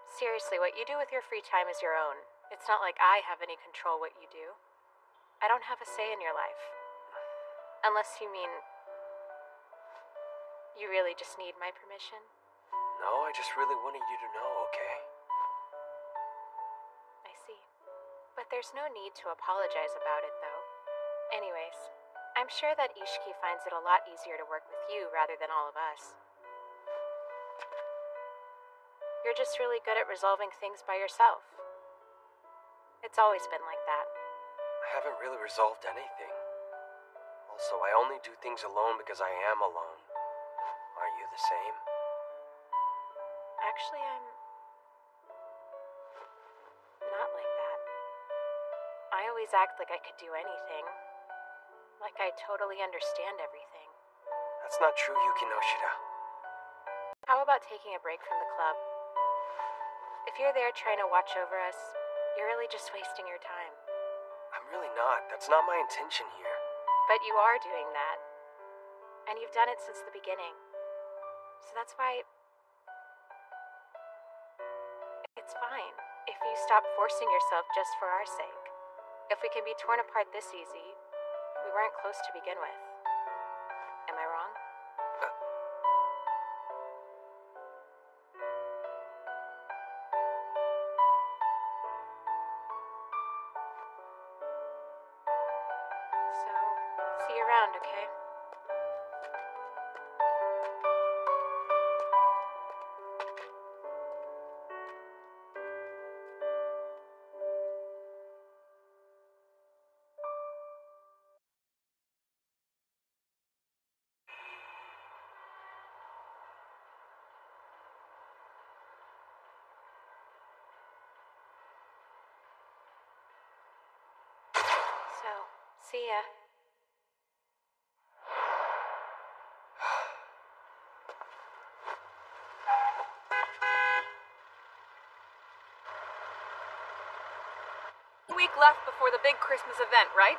Seriously, what you do with your free time is your own. It's not like I have any control what you do. I don't have a say in your life. Unless you mean you really just need my permission? No, I just really wanted you to know, okay? I see. But there's no need to apologize about it, though. Anyways, I'm sure that Ishiki finds it a lot easier to work with you rather than all of us. You're just really good at resolving things by yourself. It's always been like that. I haven't really resolved anything. Also, I only do things alone because I am alone. Are you the same? Actually, I'm not like that. I always act like I could do anything. Like I totally understand everything. That's not true, Yuki Noshida. How about taking a break from the club? If you're there trying to watch over us, you're really just wasting your time. I'm really not. That's not my intention here. But you are doing that. And you've done it since the beginning. So that's why it's fine if you stop forcing yourself just for our sake. If we can be torn apart this easy, we weren't close to begin with. Am I wrong? So, see you around, okay? So, see ya. Week left before the big Christmas event, right?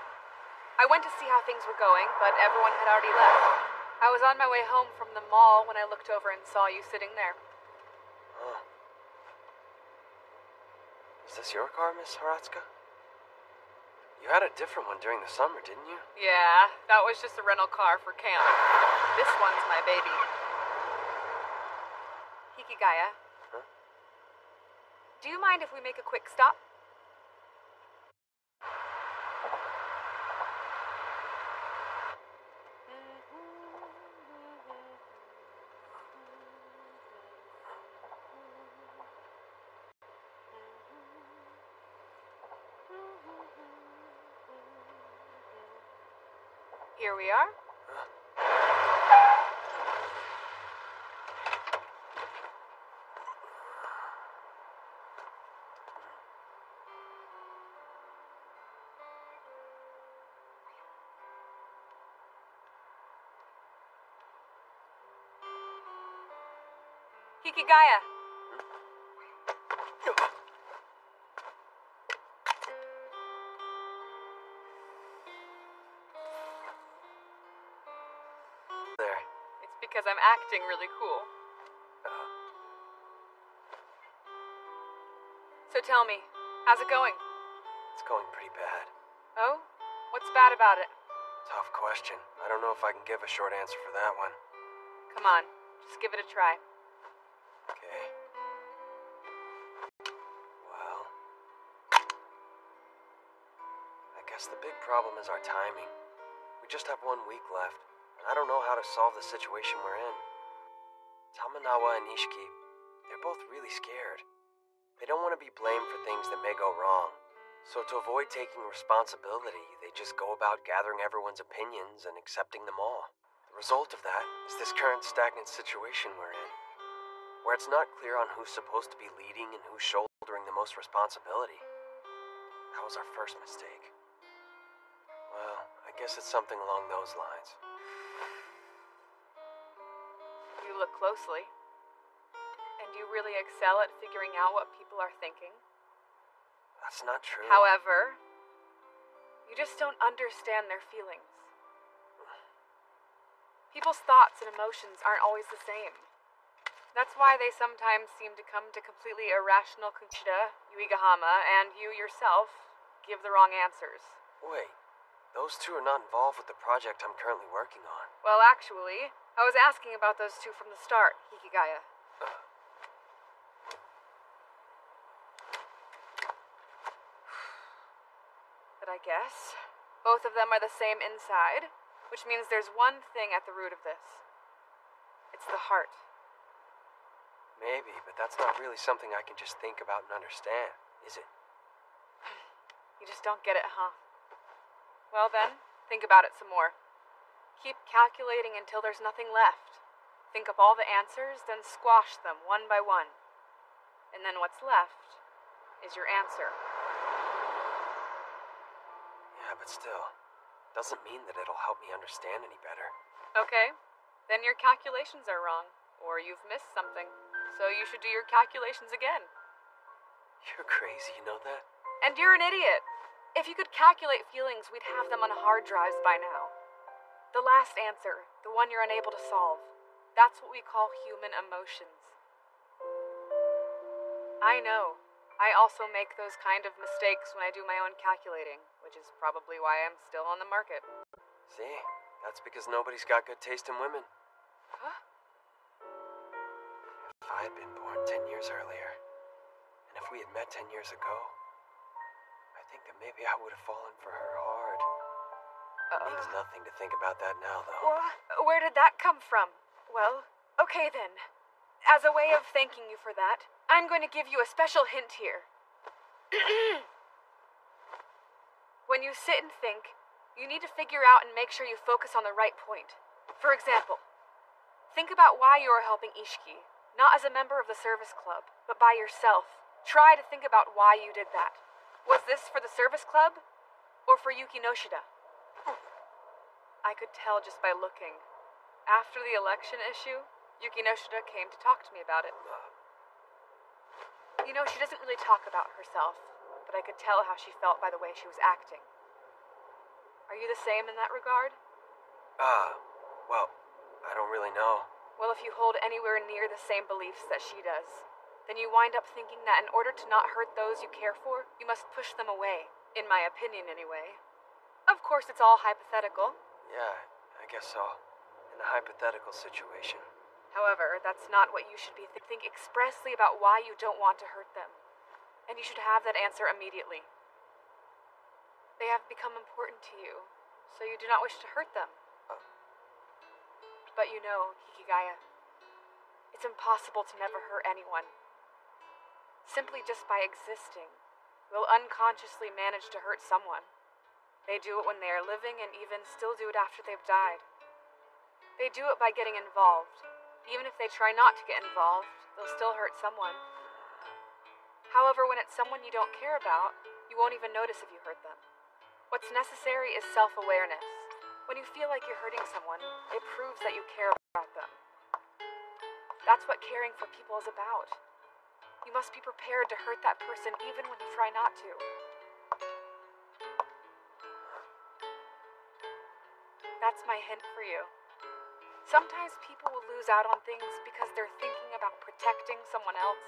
I went to see how things were going, but everyone had already left. I was on my way home from the mall when I looked over and saw you sitting there. Oh. Is this your car, Miss Haratsuka? You had a different one during the summer, didn't you? Yeah, that was just a rental car for camp. This one's my baby. Hikigaya, Huh? Do you mind if we make a quick stop? Here we are. Hikigaya. There. It's because I'm acting really cool. So tell me, how's it going? It's going pretty bad. Oh? What's bad about it? Tough question. I don't know if I can give a short answer for that one. Come on, just give it a try. Okay. Well, I guess the big problem is our timing. We just have 1 week left, and I don't know how to solve the situation we're in. Tamanawa and Ishiki, they're both really scared. They don't want to be blamed for things that may go wrong. So to avoid taking responsibility, they just go about gathering everyone's opinions and accepting them all. The result of that is this current stagnant situation we're in, where it's not clear on who's supposed to be leading and who's shouldering the most responsibility. That was our first mistake. Well, I guess it's something along those lines. You look closely. And you really excel at figuring out what people are thinking. That's not true. However, you just don't understand their feelings. People's thoughts and emotions aren't always the same. That's why they sometimes seem to come to completely irrational conclusions. Yuigahama and you yourself give the wrong answers. Wait, those two are not involved with the project I'm currently working on. Well, actually, I was asking about those two from the start, Hikigaya. But I guess both of them are the same inside, which means there's one thing at the root of this. It's the heart. Maybe, but that's not really something I can just think about and understand, is it? You just don't get it, huh? Well then, think about it some more. Keep calculating until there's nothing left. Think up all the answers, then squash them one by one. And then what's left is your answer. Yeah, but still, doesn't mean that it'll help me understand any better. Okay, then your calculations are wrong, or you've missed something. So you should do your calculations again. You're crazy, you know that? And you're an idiot. If you could calculate feelings, we'd have them on hard drives by now. The last answer, the one you're unable to solve, that's what we call human emotions. I know. I also make those kind of mistakes when I do my own calculating, which is probably why I'm still on the market. See? That's because nobody's got good taste in women. Huh? If I had been born 10 years earlier, and if we had met 10 years ago, I think that maybe I would have fallen for her hard. It means nothing to think about that now, though. Where did that come from? Well, okay then. As a way of thanking you for that, I'm going to give you a special hint here. When you sit and think, you need to figure out and make sure you focus on the right point. For example, think about why you are helping Ishiki, not as a member of the service club, but by yourself. Try to think about why you did that. Was this for the service club, or for Yuki Noshida? I could tell just by looking. After the election issue, Yuki Noshida came to talk to me about it. You know, she doesn't really talk about herself, but I could tell how she felt by the way she was acting. Are you the same in that regard? Well, I don't really know. Well, if you hold anywhere near the same beliefs that she does, then you wind up thinking that in order to not hurt those you care for, you must push them away. In my opinion, anyway. Of course, it's all hypothetical. Yeah, I guess so. In a hypothetical situation. However, that's not what you should be think expressly about why you don't want to hurt them. and you should have that answer immediately. They have become important to you, so you do not wish to hurt them. But you know, Hikigaya, it's impossible to never hurt anyone. Simply just by existing, we'll unconsciously manage to hurt someone. They do it when they are living and even still do it after they've died. They do it by getting involved. Even if they try not to get involved, they'll still hurt someone. However, when it's someone you don't care about, you won't even notice if you hurt them. What's necessary is self-awareness. When you feel like you're hurting someone, it proves that you care about them. That's what caring for people is about. You must be prepared to hurt that person even when you try not to. That's my hint for you. Sometimes people will lose out on things because they're thinking about protecting someone else.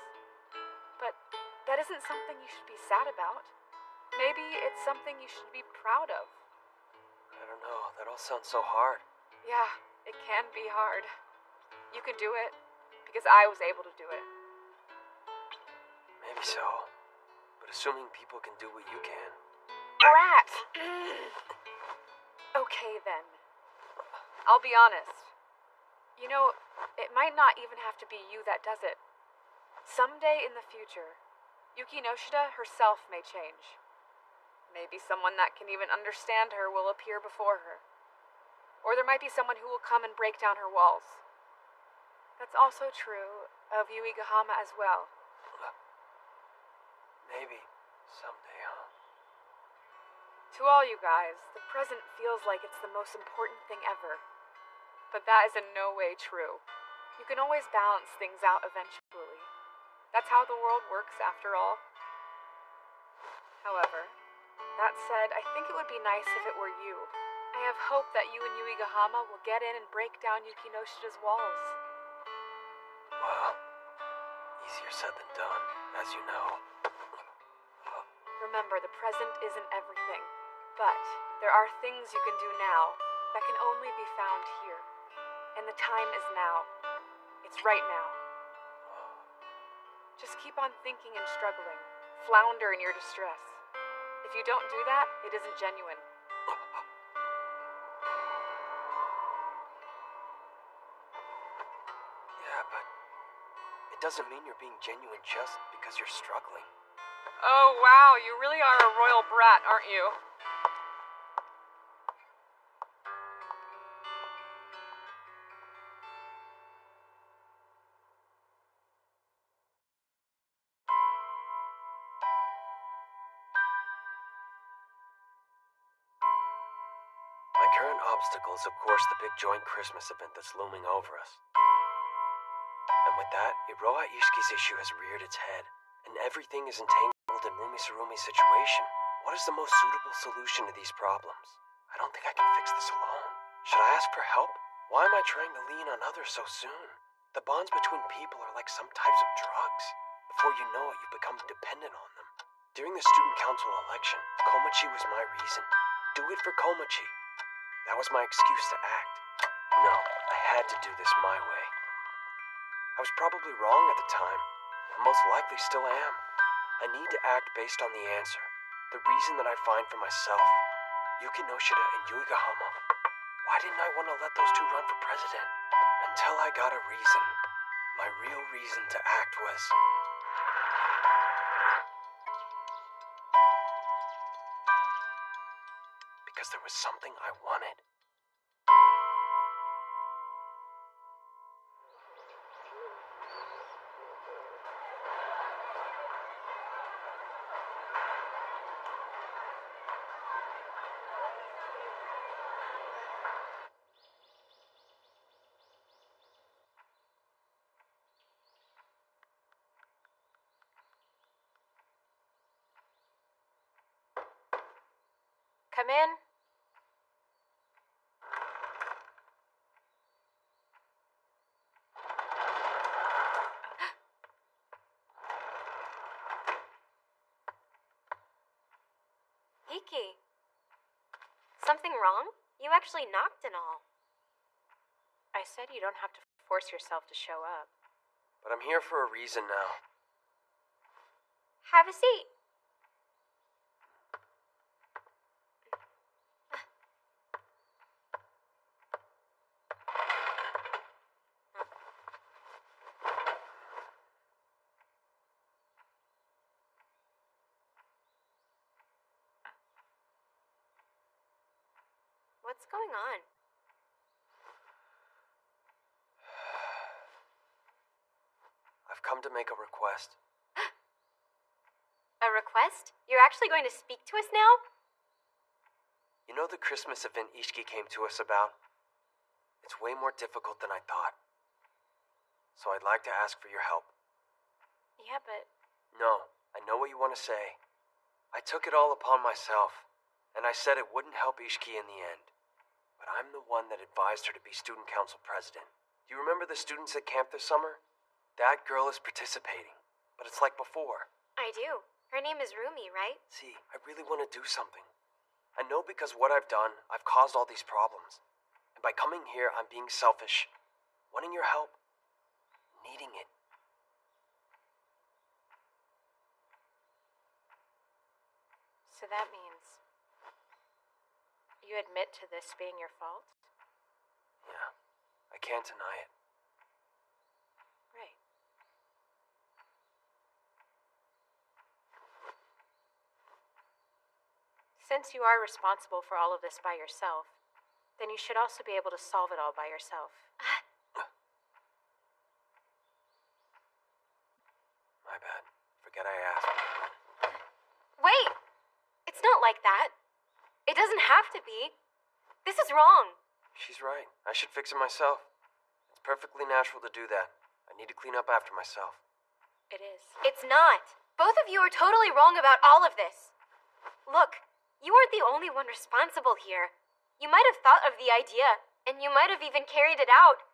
But that isn't something you should be sad about. Maybe it's something you should be proud of. I don't know, that all sounds so hard. Yeah, it can be hard. You can do it, because I was able to do it. Maybe so. But assuming people can do what you can. Brat! Okay then. I'll be honest. You know, it might not even have to be you that does it. Someday in the future, Yuki Noshida herself may change. Maybe someone that can even understand her will appear before her. Or there might be someone who will come and break down her walls. That's also true of Yuigahama as well. Maybe someday, huh? To all you guys, the present feels like it's the most important thing ever. But that is in no way true. You can always balance things out eventually. That's how the world works after all. However, that said, I think it would be nice if it were you. I have hope that you and Yuigahama will get in and break down Yuki Noshida's walls. Well, easier said than done, as you know. Remember, the present isn't everything. But there are things you can do now that can only be found here. And the time is now. It's right now. Just keep on thinking and struggling. Flounder in your distress. If you don't do that, it isn't genuine. Yeah, but it doesn't mean you're being genuine just because you're struggling. Oh, wow, you really are a royal brat, aren't you? My current obstacle is, of course, the big joint Christmas event that's looming over us. And with that, Iroha Ishiki's issue has reared its head, and everything is entangled in Rumi Sarumi's situation. What is the most suitable solution to these problems? I don't think I can fix this alone. Should I ask for help? Why am I trying to lean on others so soon? The bonds between people are like some types of drugs. Before you know it, you become dependent on them. During the student council election, Komachi was my reason. Do it for Komachi. That was my excuse to act. No, I had to do this my way. I was probably wrong at the time, and most likely still am. I need to act based on the answer, the reason that I find for myself. Yuki Noshida and Yuigahama. Why didn't I want to let those two run for president? Until I got a reason. My real reason to act was... because there was something I wanted. Come in. Hiki. Something wrong? You actually knocked and all. I said you don't have to force yourself to show up. But I'm here for a reason now. Have a seat. What's going on? I've come to make a request. A request? You're actually going to speak to us now? You know the Christmas event Ishiki came to us about? It's way more difficult than I thought. So I'd like to ask for your help. Yeah, but No, I know what you want to say. I took it all upon myself, and I said it wouldn't help Ishiki in the end. But I'm the one that advised her to be student council president. Do you remember the students at camp this summer? That girl is participating, but it's like before. I do. Her name is Rumi, right? See, I really want to do something. I know because what I've done, I've caused all these problems. And by coming here, I'm being selfish. Wanting your help. Needing it. so that means you admit to this being your fault? Yeah, I can't deny it. Right. Since you are responsible for all of this by yourself, then you should also be able to solve it all by yourself. My bad. Forget I asked. Wait! It's not like that. It doesn't have to be. This is wrong. She's right. I should fix it myself. It's perfectly natural to do that. I need to clean up after myself. It is. It's not. Both of you are totally wrong about all of this. Look, you aren't the only one responsible here. You might have thought of the idea, and you might have even carried it out.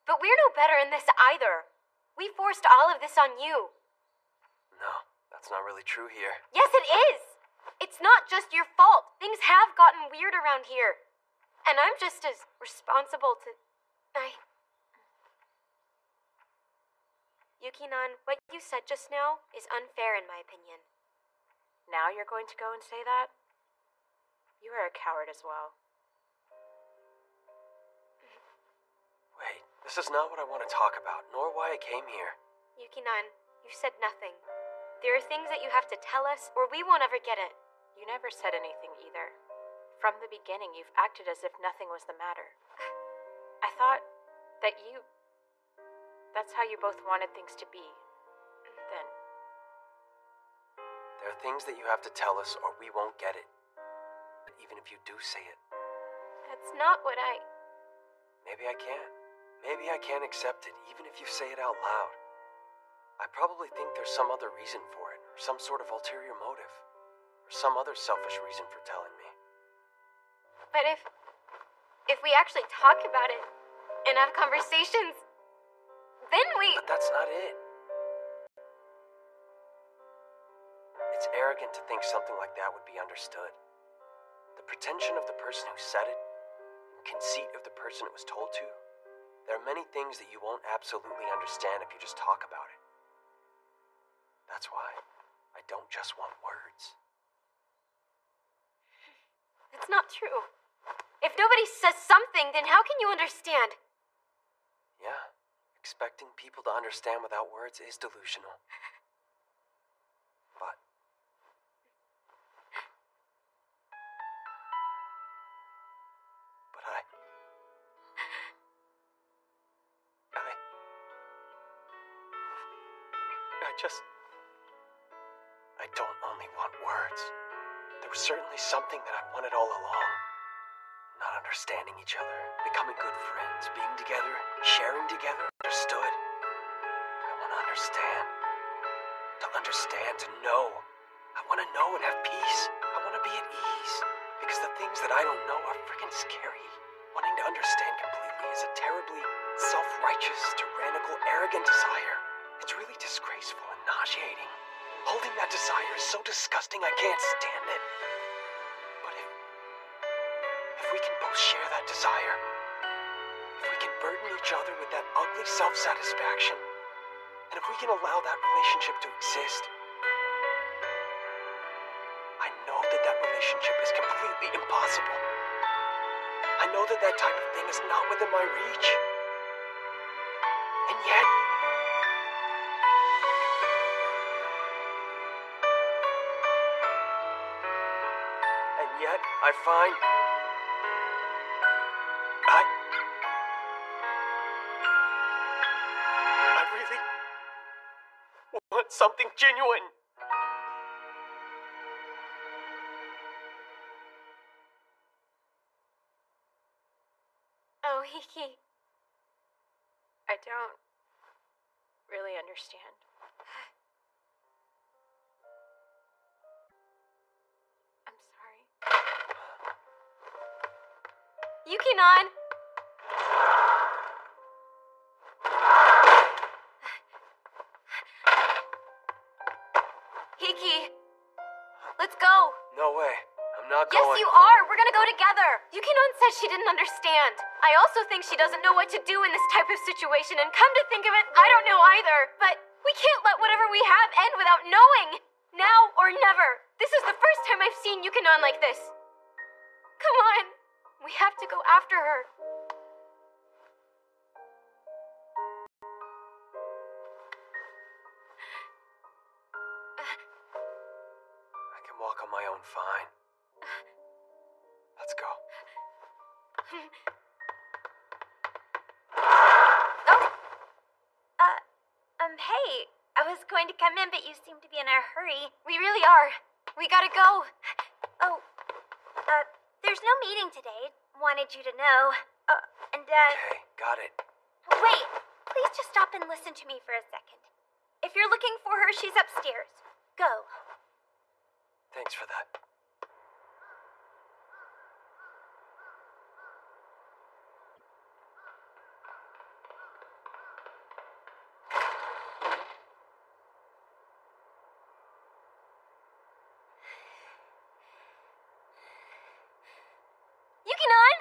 But we're no better in this either. We forced all of this on you. No, that's not really true here. Yes, it is! It's not just your fault. Things have gotten weird around here. And I'm just as responsible to... Yuki-nan, what you said just now is unfair in my opinion. Now you're going to go and say that? You are a coward as well. Wait, this is not what I want to talk about, nor why I came here. Yuki-nan, you said nothing. There are things that you have to tell us, or we won't ever get it. You never said anything either. From the beginning, you've acted as if nothing was the matter. I thought that that's how you both wanted things to be. Then. There are things that you have to tell us, or we won't get it. Even if you do say it. That's not what I... Maybe I can't. Maybe I can't accept it, even if you say it out loud. I probably think there's some other reason for it, or some sort of ulterior motive, or some other selfish reason for telling me. But if we actually talk about it, and have conversations, then we... But that's not it. It's arrogant to think something like that would be understood. The pretension of the person who said it, and conceit of the person it was told to, there are many things that you won't absolutely understand if you just talk about it. That's why I don't just want words. That's not true. If nobody says something, then how can you understand? Yeah, expecting people to understand without words is delusional. But I don't only want words. There was certainly something that I wanted all along. Not understanding each other, becoming good friends, being together, sharing together, understood. I want to understand. To understand, to know. I want to know and have peace. I want to be at ease. Because the things that I don't know are freaking scary. Wanting to understand completely is a terribly self-righteous, tyrannical, arrogant desire. It's really disgraceful and nauseating. Holding that desire is so disgusting I can't stand it. But if we can both share that desire, if we can burden each other with that ugly self-satisfaction, and if we can allow that relationship to exist, completely impossible. I know that that type of thing is not within my reach. And yet... I find... I really want something genuine. Oh, Hiki. I don't really understand. I'm sorry. Yuki-nan! Hiki! Let's go! No way. I'm not Yes, going. you are! We're gonna go together! Yuki-nan said she didn't understand. I also think she doesn't know what to do in this type of situation, and come to think of it, I don't know either. But we can't let whatever we have end without knowing! Now or never. This is the first time I've seen Yuki-nan like this. Come on! We have to go after her. I can walk on my own fine. Let's go. Hey, I was going to come in, but you seem to be in a hurry. We really are. We gotta go. Oh, there's no meeting today. Wanted you to know. Okay, got it. Wait, please just stop and listen to me for a second. If you're looking for her, she's upstairs. Go. Thanks for that. Yuki-nan!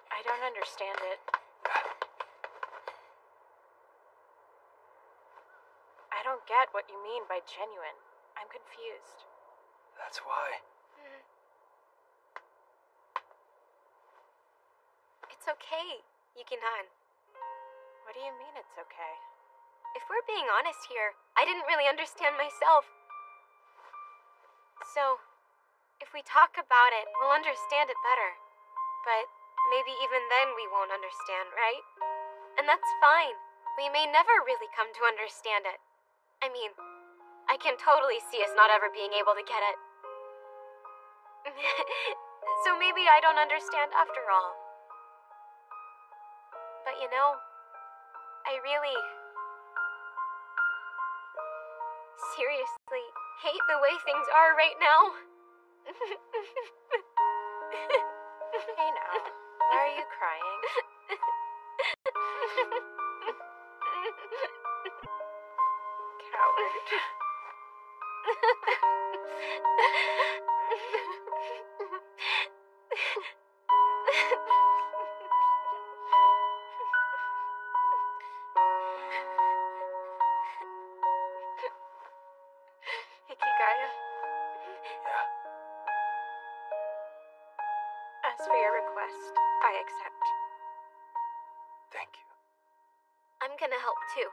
I don't understand it. I don't get what you mean by genuine. I'm confused. That's why. It's okay, Yuki-nan. What do you mean it's okay? If we're being honest here, I didn't really understand myself. So, if we talk about it, we'll understand it better. But maybe even then we won't understand, right? And that's fine. We may never really come to understand it. I mean, I can totally see us not ever being able to get it. So maybe I don't understand after all. But you know, I really, seriously hate the way things are right now. Hey now, why are you crying? Coward. Hikigaya? Yeah. As for your request, I accept. Thank you. I'm gonna help too.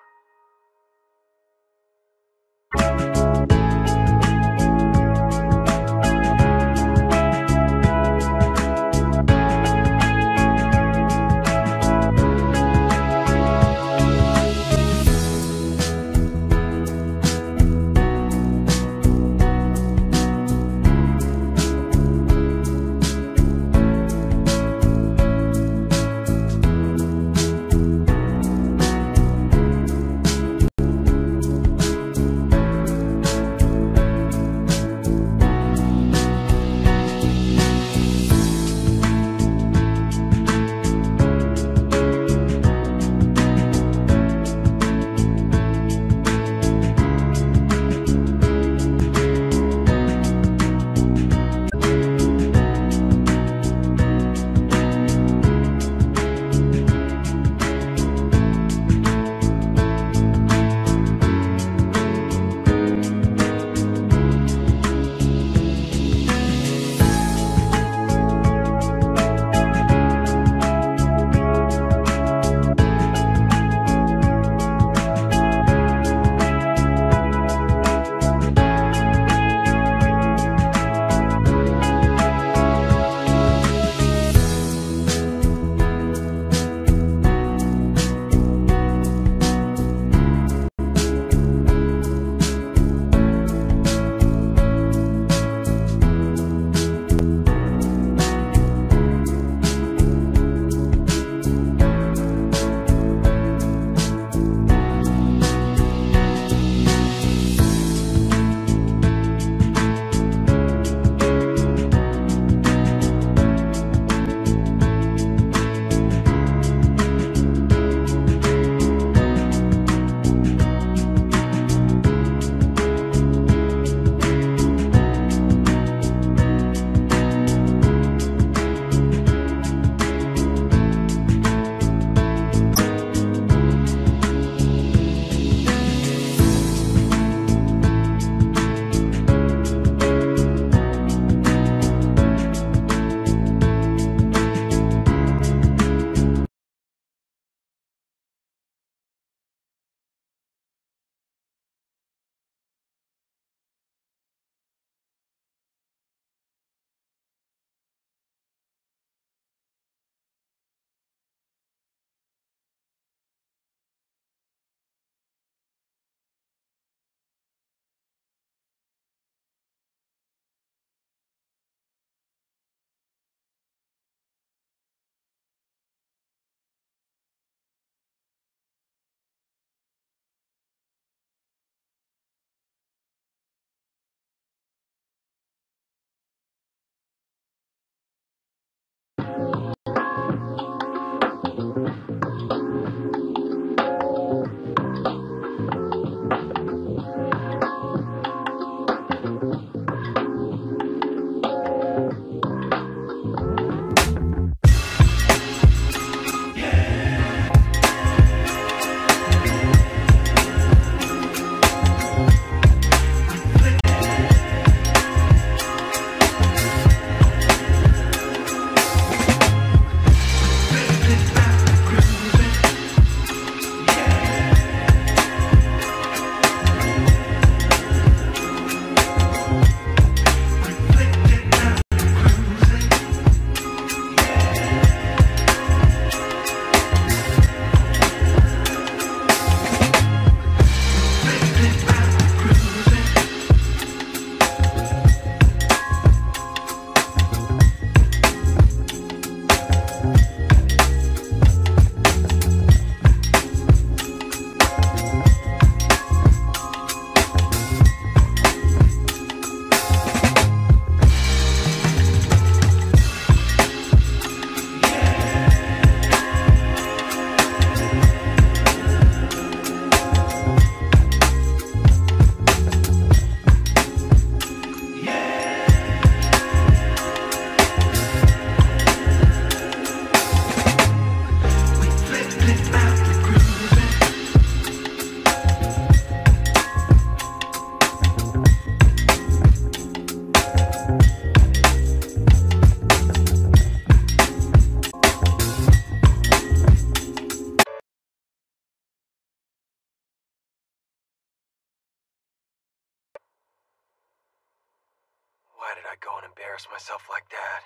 go and embarrass myself like that.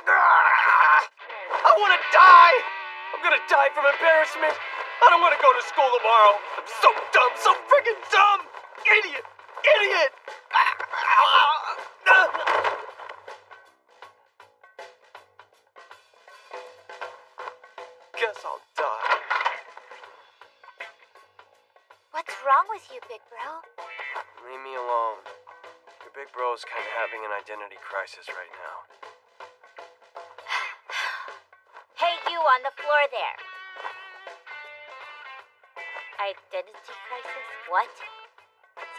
I want to die! I'm gonna die from embarrassment! I don't want to go to school tomorrow! I'm so dumb! So friggin' dumb! Idiot! Idiot! Guess I'll die. What's wrong with you, big bro? Leave me alone. Your big bro's kind of having an identity crisis right now. Hey, you on the floor there. Identity crisis? What?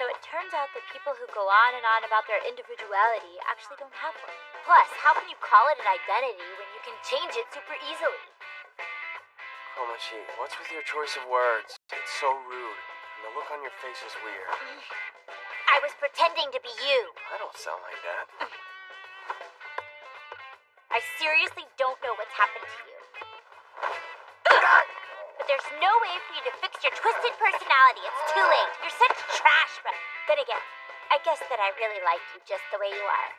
So it turns out that people who go on and on about their individuality actually don't have one. Plus, how can you call it an identity when you can change it super easily? Komachi, what's with your choice of words? It's so rude, and the look on your face is weird. I was pretending to be you. I don't sound like that. I seriously don't know what's happened to you. But there's no way for you to fix your twisted personality. It's too late. You're such trash, but then again, I guess that I really like you just the way you are.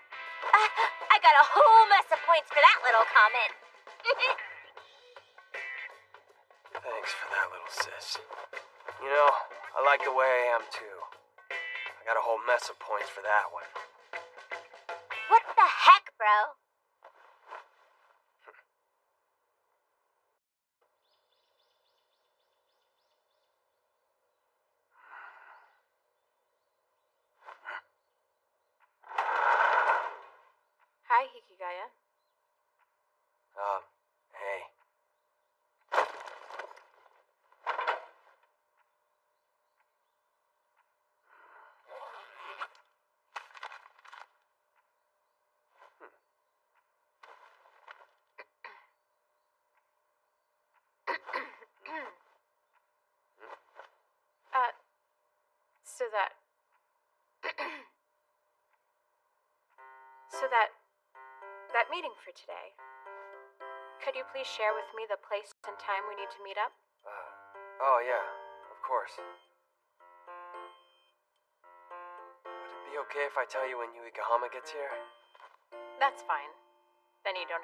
I got a whole mess of points for that little comment. Thanks for that, little sis. You know, I like the way I am, too. I got a whole mess of points for that one. What the heck, bro? Hi, Hikigaya. Hey. So that meeting for today. Could you please share with me the place and time we need to meet up? Oh yeah, of course. Would it be okay if I tell you when Yuikahama gets here? That's fine. Then you don't...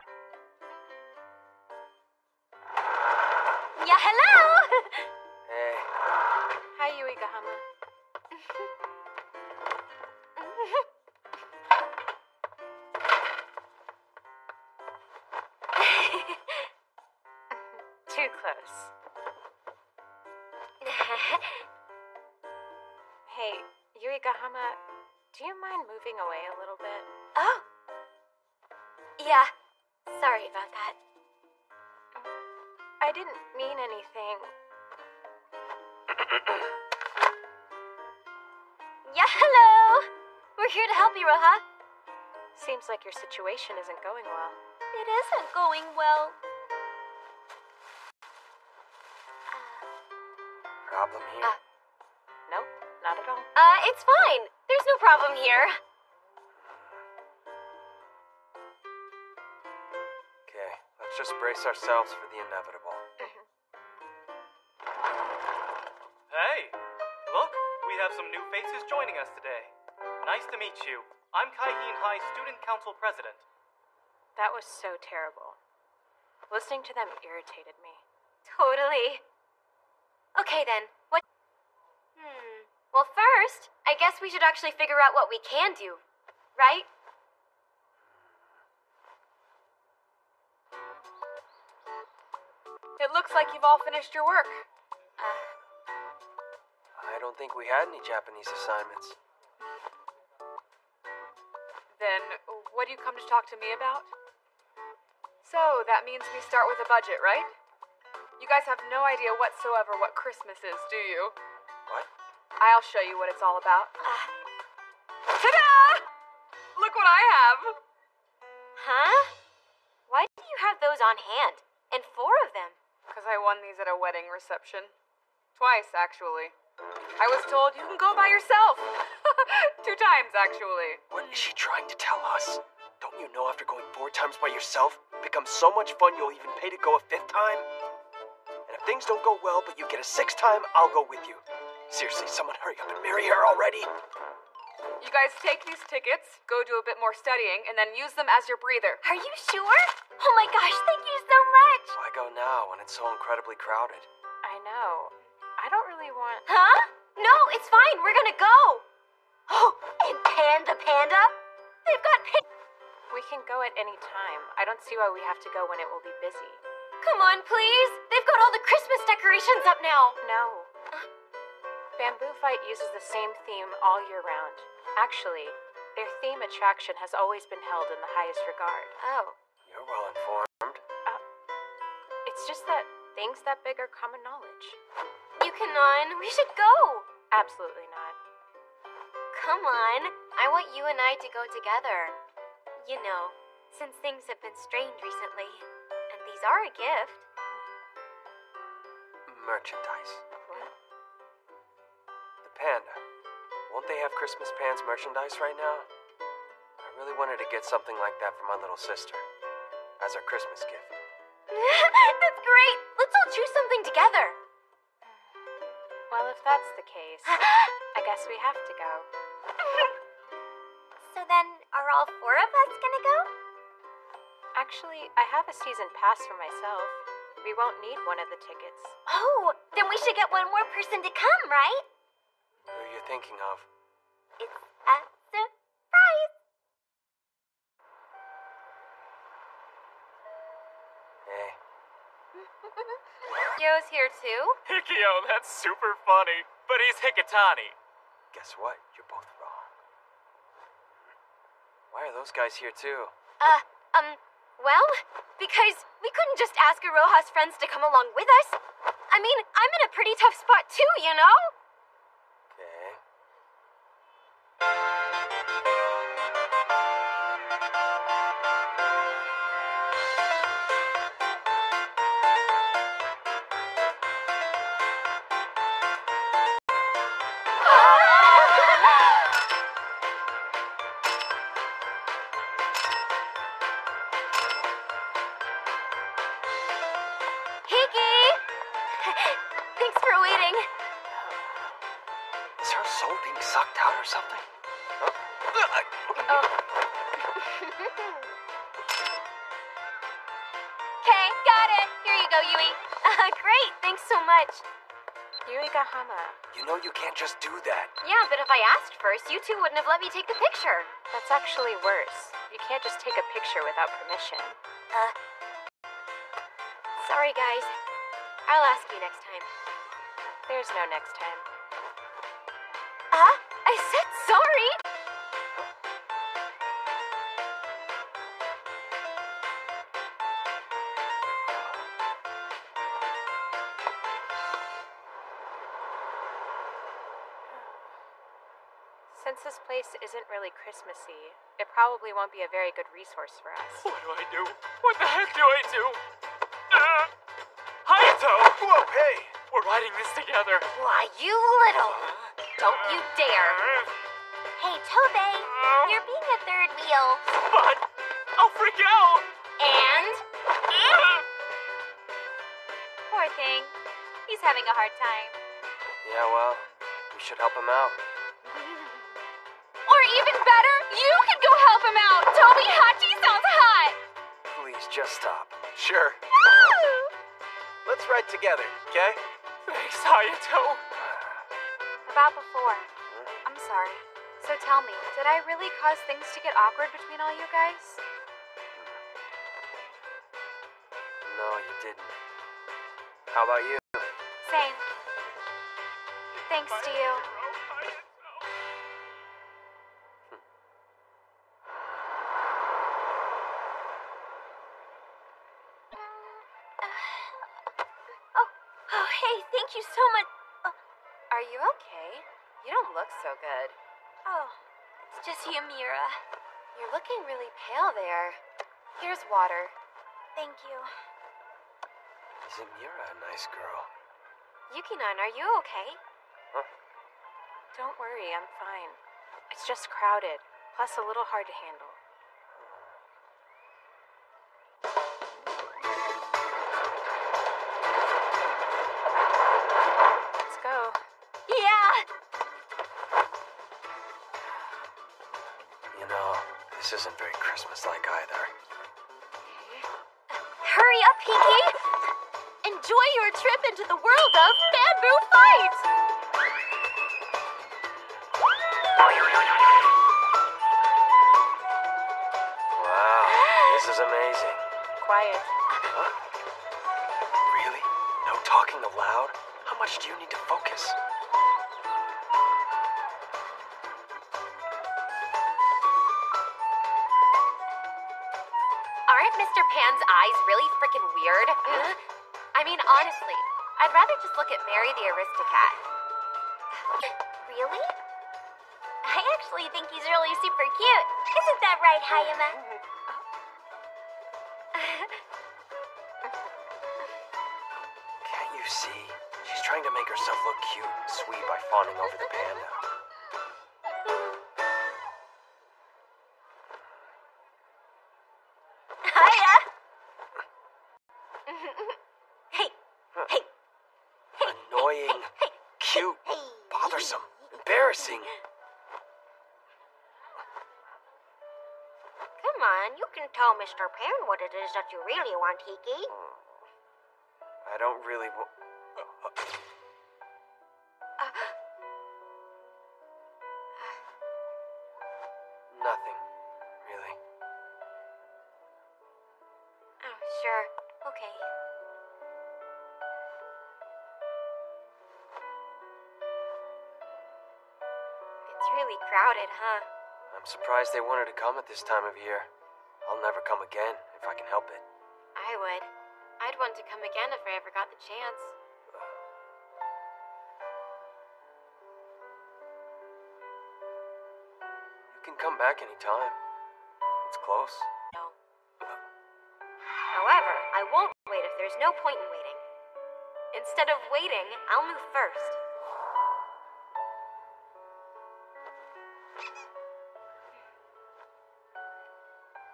Yeah, hello! Hey. Hi, Yuikahama. Too close. Hey, Yuikahama, do you mind moving away a little bit? Oh. Yeah. Sorry about that. I didn't mean anything. Yeah, hello! We're here to help you, Roha. Seems like your situation isn't going well. It isn't going well. Problem here? Nope, not at all. It's fine. There's no problem here. Okay, let's just brace ourselves for the inevitable. Hey, look, we have some new faces joining us today. Nice to meet you. I'm Kaihin High Student Council President. That was so terrible. Listening to them irritated me. Totally. Okay then, what... Well, first, I guess we should actually figure out what we can do, right? It looks like you've all finished your work. I don't think we had any Japanese assignments. Then, what do you come to talk to me about? So, that means we start with a budget, right? You guys have no idea whatsoever what Christmas is, do you? What? I'll show you what it's all about. Ta-da! Look what I have! Huh? Why do you have those on hand? And 4 of them? Because I won these at a wedding reception. Twice, actually. I was told you can go by yourself. 2 times, actually. What is she trying to tell us? Don't you know after going 4 times by yourself, it becomes so much fun you'll even pay to go a 5th time? And if things don't go well, but you get a 6th time, I'll go with you. Seriously, someone hurry up and marry her already. You guys take these tickets, go do a bit more studying, and then use them as your breather. Are you sure? Oh my gosh, thank you so much! Why go now when it's so incredibly crowded? I know. I don't really want... Huh? No, it's fine. We're gonna go. Oh, and Panda? They've got We can go at any time. I don't see why we have to go when it will be busy. Come on, please. They've got all the Christmas decorations up now. No. Bamboo Fight uses the same theme all year round. Actually, their theme attraction has always been held in the highest regard. Oh. You're well informed. It's just that things that big are common knowledge. Yukon, we should go. Absolutely not. Come on. I want you and I to go together. You know, since things have been strange recently. And these are a gift. Merchandise. What? The Panda. Won't they have Christmas Pans merchandise right now? I really wanted to get something like that for my little sister. As our Christmas gift. That's great. Let's all choose something together. Well, if that's the case, I guess we have to go. So then, are all 4 of us gonna go? Actually, I have a season pass for myself. We won't need one of the tickets. Oh, then we should get one more person to come, right? Who are you thinking of? It's a surprise! Hey. Yo's here too. Hikio, that's super funny. But he's Hikitani. Guess what? You're both wrong. Why are those guys here too? Well, because we couldn't just ask Aroha's friends to come along with us. I mean, I'm in a pretty tough spot too, you know? Okay. Thanks for waiting. Is her soul being sucked out or something? Okay, got it. Here you go, Yui. Great, thanks so much. Yui Gahama. You know you can't just do that. Yeah, but if I asked first, you two wouldn't have let me take the picture. That's actually worse. You can't just take a picture without permission. Sorry, guys. I'll ask you next time. There's no next time. I said sorry! Since this place isn't really Christmassy, it probably won't be a very good resource for us. What do I do? What the heck do I do? Hayato! Whoa, hey! We're riding this together. Why, you little... Don't you dare. Hey, Tobey, you're being a third wheel. But I'll freak out. And? Poor thing. He's having a hard time. Yeah, well, we should help him out. Or even better, you could go help him out. Toby Hachi sounds hot. Please, just stop. Sure. Let's ride together, okay? Thanks, Hayato. About before. I'm sorry. So tell me, did I really cause things to get awkward between all you guys? No, you didn't. How about you? Same. Thanks to you. Oh, hey, thank you so much. Are you okay? You don't look so good. Oh, it's just Yamira. You're looking really pale there. Here's water. Thank you. Isn't Mira a nice girl? Yukinan, are you okay? Huh? Don't worry, I'm fine. It's just crowded, plus a little hard to handle. Let's go. Yeah! This isn't very Christmas-like either. Hurry up, Hiki! Enjoy your trip into the world of Bamboo Fight! Wow, this is amazing. Quiet. Huh? Really? No talking aloud? How much do you need to focus? Aren't Mr. Pan's eyes really freaking weird? I mean, honestly, I'd rather just look at Mary the Aristocat. Really? I actually think he's really super cute. Isn't that right, Hayama? Can't you see? She's trying to make herself look cute and sweet by fawning over the panda. Hiya! Hey, hey. Annoying, cute, bothersome, embarrassing. Come on, you can tell Mr. Pan what it is that you really want, Hiki. I don't really want... Nothing, really. Oh, sure. Okay. It's really crowded, huh? I'm surprised they wanted to come at this time of year. I'll never come again if I can help it. I would. I'd want to come again if I ever got the chance. You can come back anytime. It's close. No. However, I won't wait if there's no point in waiting. Instead of waiting, I'll move first.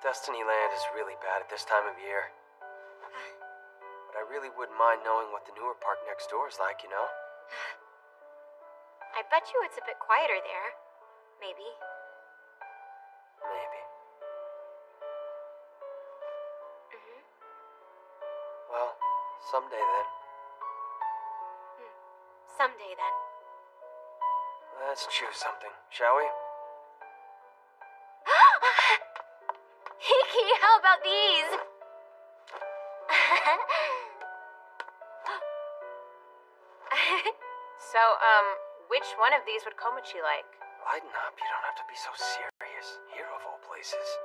Destinyland is really bad at this time of year. But I really wouldn't mind knowing what the newer park next door is like, you know? I bet you it's a bit quieter there. Maybe. Maybe. Well, someday then. Someday then. Let's choose something, shall we? Hiki, how about these? So, which one of these would Komichi like? Lighten up, you don't have to be so serious. Here of all places.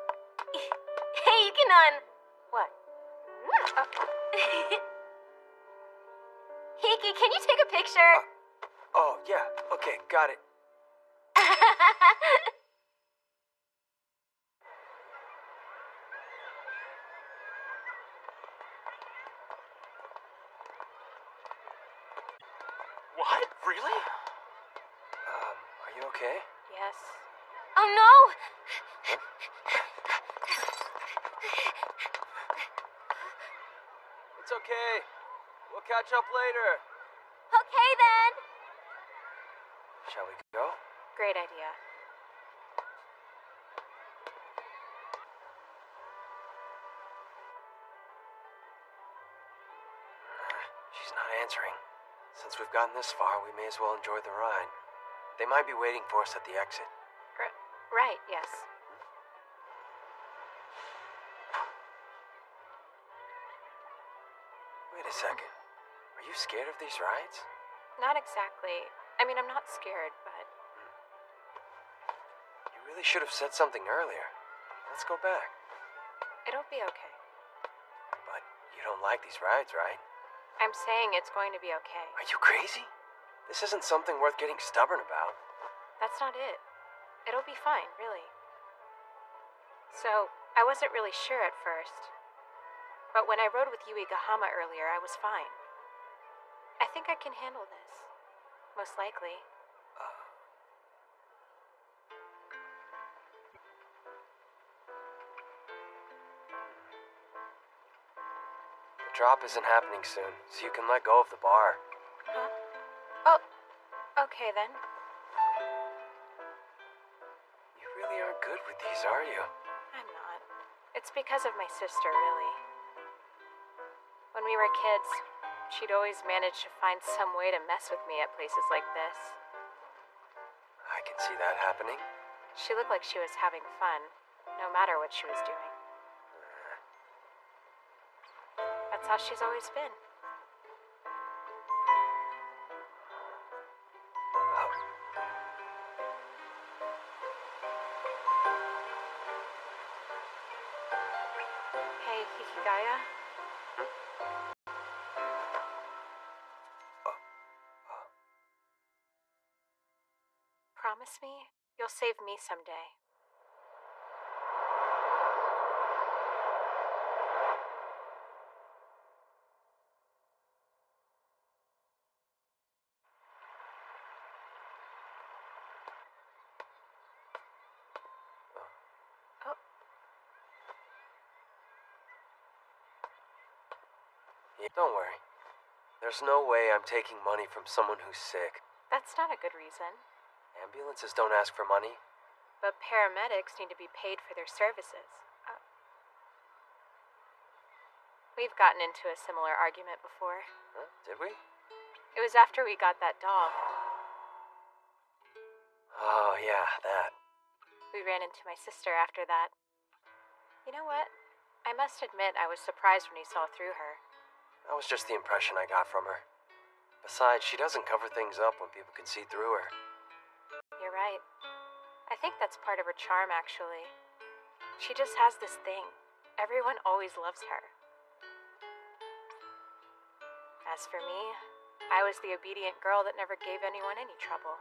Hey, Yukinon! What? Hiki, can you take a picture? Oh, yeah, okay, got it. What? Really? Are you okay? Yes. Oh no! It's okay. We'll catch up later. Okay then. Shall we go? Great idea. She's not answering. Since we've gotten this far, we may as well enjoy the ride. They might be waiting for us at the exit. Right, yes. Wait a second. Are you scared of these rides? Not exactly. I mean, I'm not scared, but... You really should have said something earlier. Let's go back. It'll be okay. But you don't like these rides, right? I'm saying it's going to be okay. Are you crazy? This isn't something worth getting stubborn about. That's not it. It'll be fine, really. So, I wasn't really sure at first. But when I rode with Yui Gahama earlier, I was fine. I think I can handle this. Most likely. The drop isn't happening soon, so you can let go of the bar. Huh? Oh, okay then. You really aren't good with these, are you? I'm not. It's because of my sister, really. When we were kids, she'd always manage to find some way to mess with me at places like this. I can see that happening. She looked like she was having fun, no matter what she was doing. That's how she's always been. Hey, Hikigaya? Promise me you'll save me someday. Yeah, don't worry. There's no way I'm taking money from someone who's sick. That's not a good reason. Ambulances don't ask for money. But paramedics need to be paid for their services. We've gotten into a similar argument before. Huh? Did we? It was after we got that doll. Oh, yeah, that. We ran into my sister after that. You know what? I must admit I was surprised when he saw through her. That was just the impression I got from her. Besides, she doesn't cover things up when people can see through her. You're right. I think that's part of her charm, actually. She just has this thing. Everyone always loves her. As for me, I was the obedient girl that never gave anyone any trouble.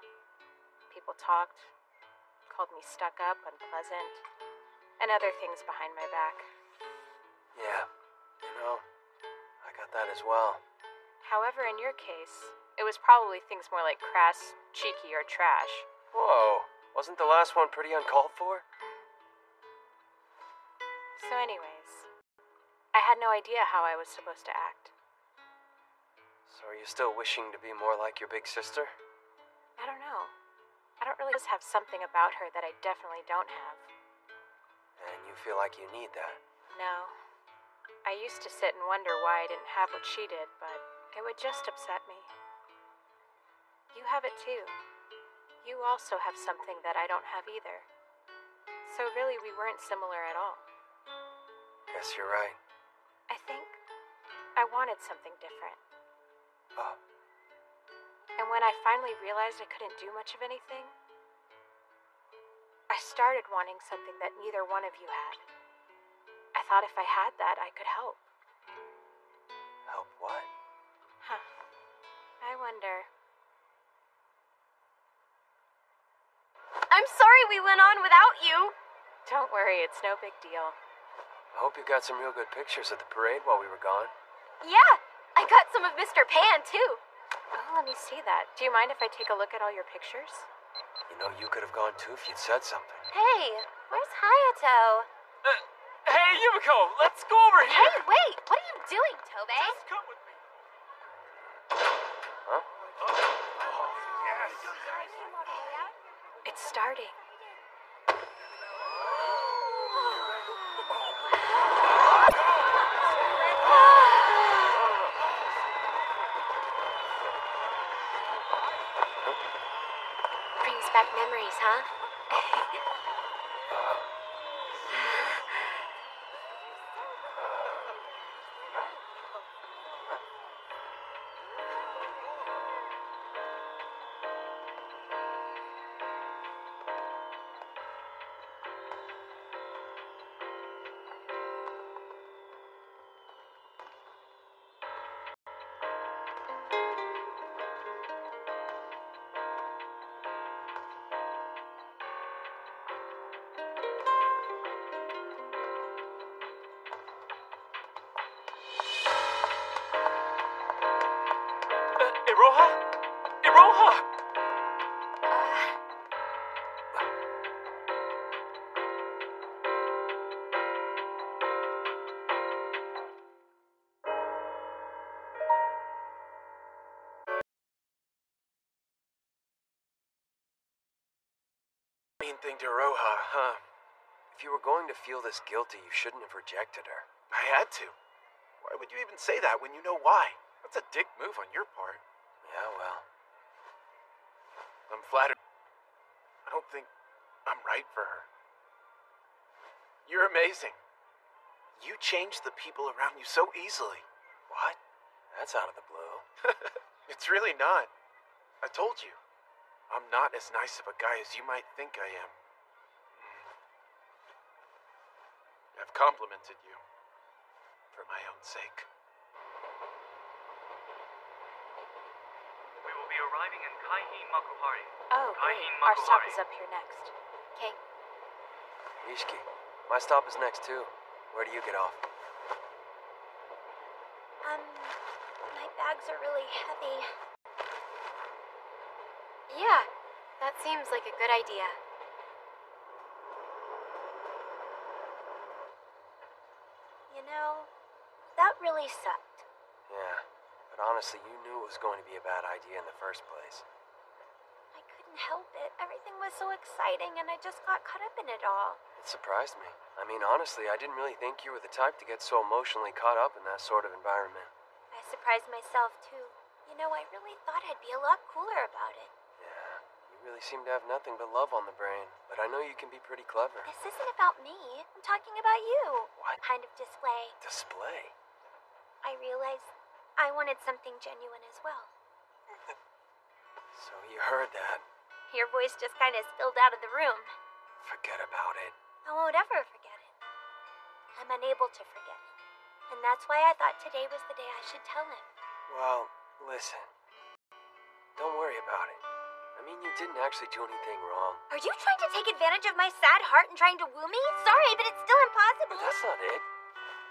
People talked, called me stuck up, unpleasant, and other things behind my back. Yeah, I got that as well. However, in your case, it was probably things more like crass, cheeky, or trash. Whoa, wasn't the last one pretty uncalled for? So anyways, I had no idea how I was supposed to act. So are you still wishing to be more like your big sister? I don't know. I don't really just have something about her that I definitely don't have. And you feel like you need that? No. I used to sit and wonder why I didn't have what she did, but it would just upset me. You have it too. You also have something that I don't have either. So really, we weren't similar at all. Guess you're right. I think I wanted something different. Oh. And when I finally realized I couldn't do much of anything, I started wanting something that neither one of you had. I thought if I had that, I could help. Help what? Huh. I wonder. I'm sorry we went on without you. Don't worry, it's no big deal. I hope you got some real good pictures at the parade while we were gone. Yeah, I got some of Mr. Pan, too. Oh, let me see that. Do you mind if I take a look at all your pictures? You could have gone too if you'd said something. Hey, where's Hayato? Hey, Yumiko, let's go over here. Hey, wait, what are you doing, Tobe? Just come with me. Huh? It's starting. Brings back memories, huh? Iroha? Iroha! Main thing to Roha, huh? If you were going to feel this guilty, you shouldn't have rejected her. I had to. Why would you even say that when you know why? That's a dick move on your part. Yeah, well. I'm flattered. I don't think I'm right for her. You're amazing. You change the people around you so easily. What? That's out of the blue. It's really not. I told you. I'm not as nice of a guy as you might think I am. I've complimented you. For my own sake. We will be arriving in Kaihin Makuhari. Oh, great. Our stop is up here next. Okay. Ishiki, my stop is next too. Where do you get off? My bags are really heavy. Yeah, that seems like a good idea. You know, that really sucked. Yeah, but honestly, you knew it was going to be a bad idea in the first place. I couldn't help it. Everything was so exciting and I just got caught up in it all. It surprised me. I mean, honestly, I didn't really think you were the type to get so emotionally caught up in that sort of environment. I surprised myself too. You know, I really thought I'd be a lot cooler about it. Yeah, you really seem to have nothing but love on the brain. But I know you can be pretty clever. This isn't about me. I'm talking about you. What kind of display? Display? I realized I wanted something genuine as well. So you heard that. Your voice just kind of spilled out of the room. Forget about it. I won't ever forget it. I'm unable to forget it. And that's why I thought today was the day I should tell him. Well, listen. Don't worry about it. I mean, you didn't actually do anything wrong. Are you trying to take advantage of my sad heart and trying to woo me? Sorry, but it's still impossible. But that's not it.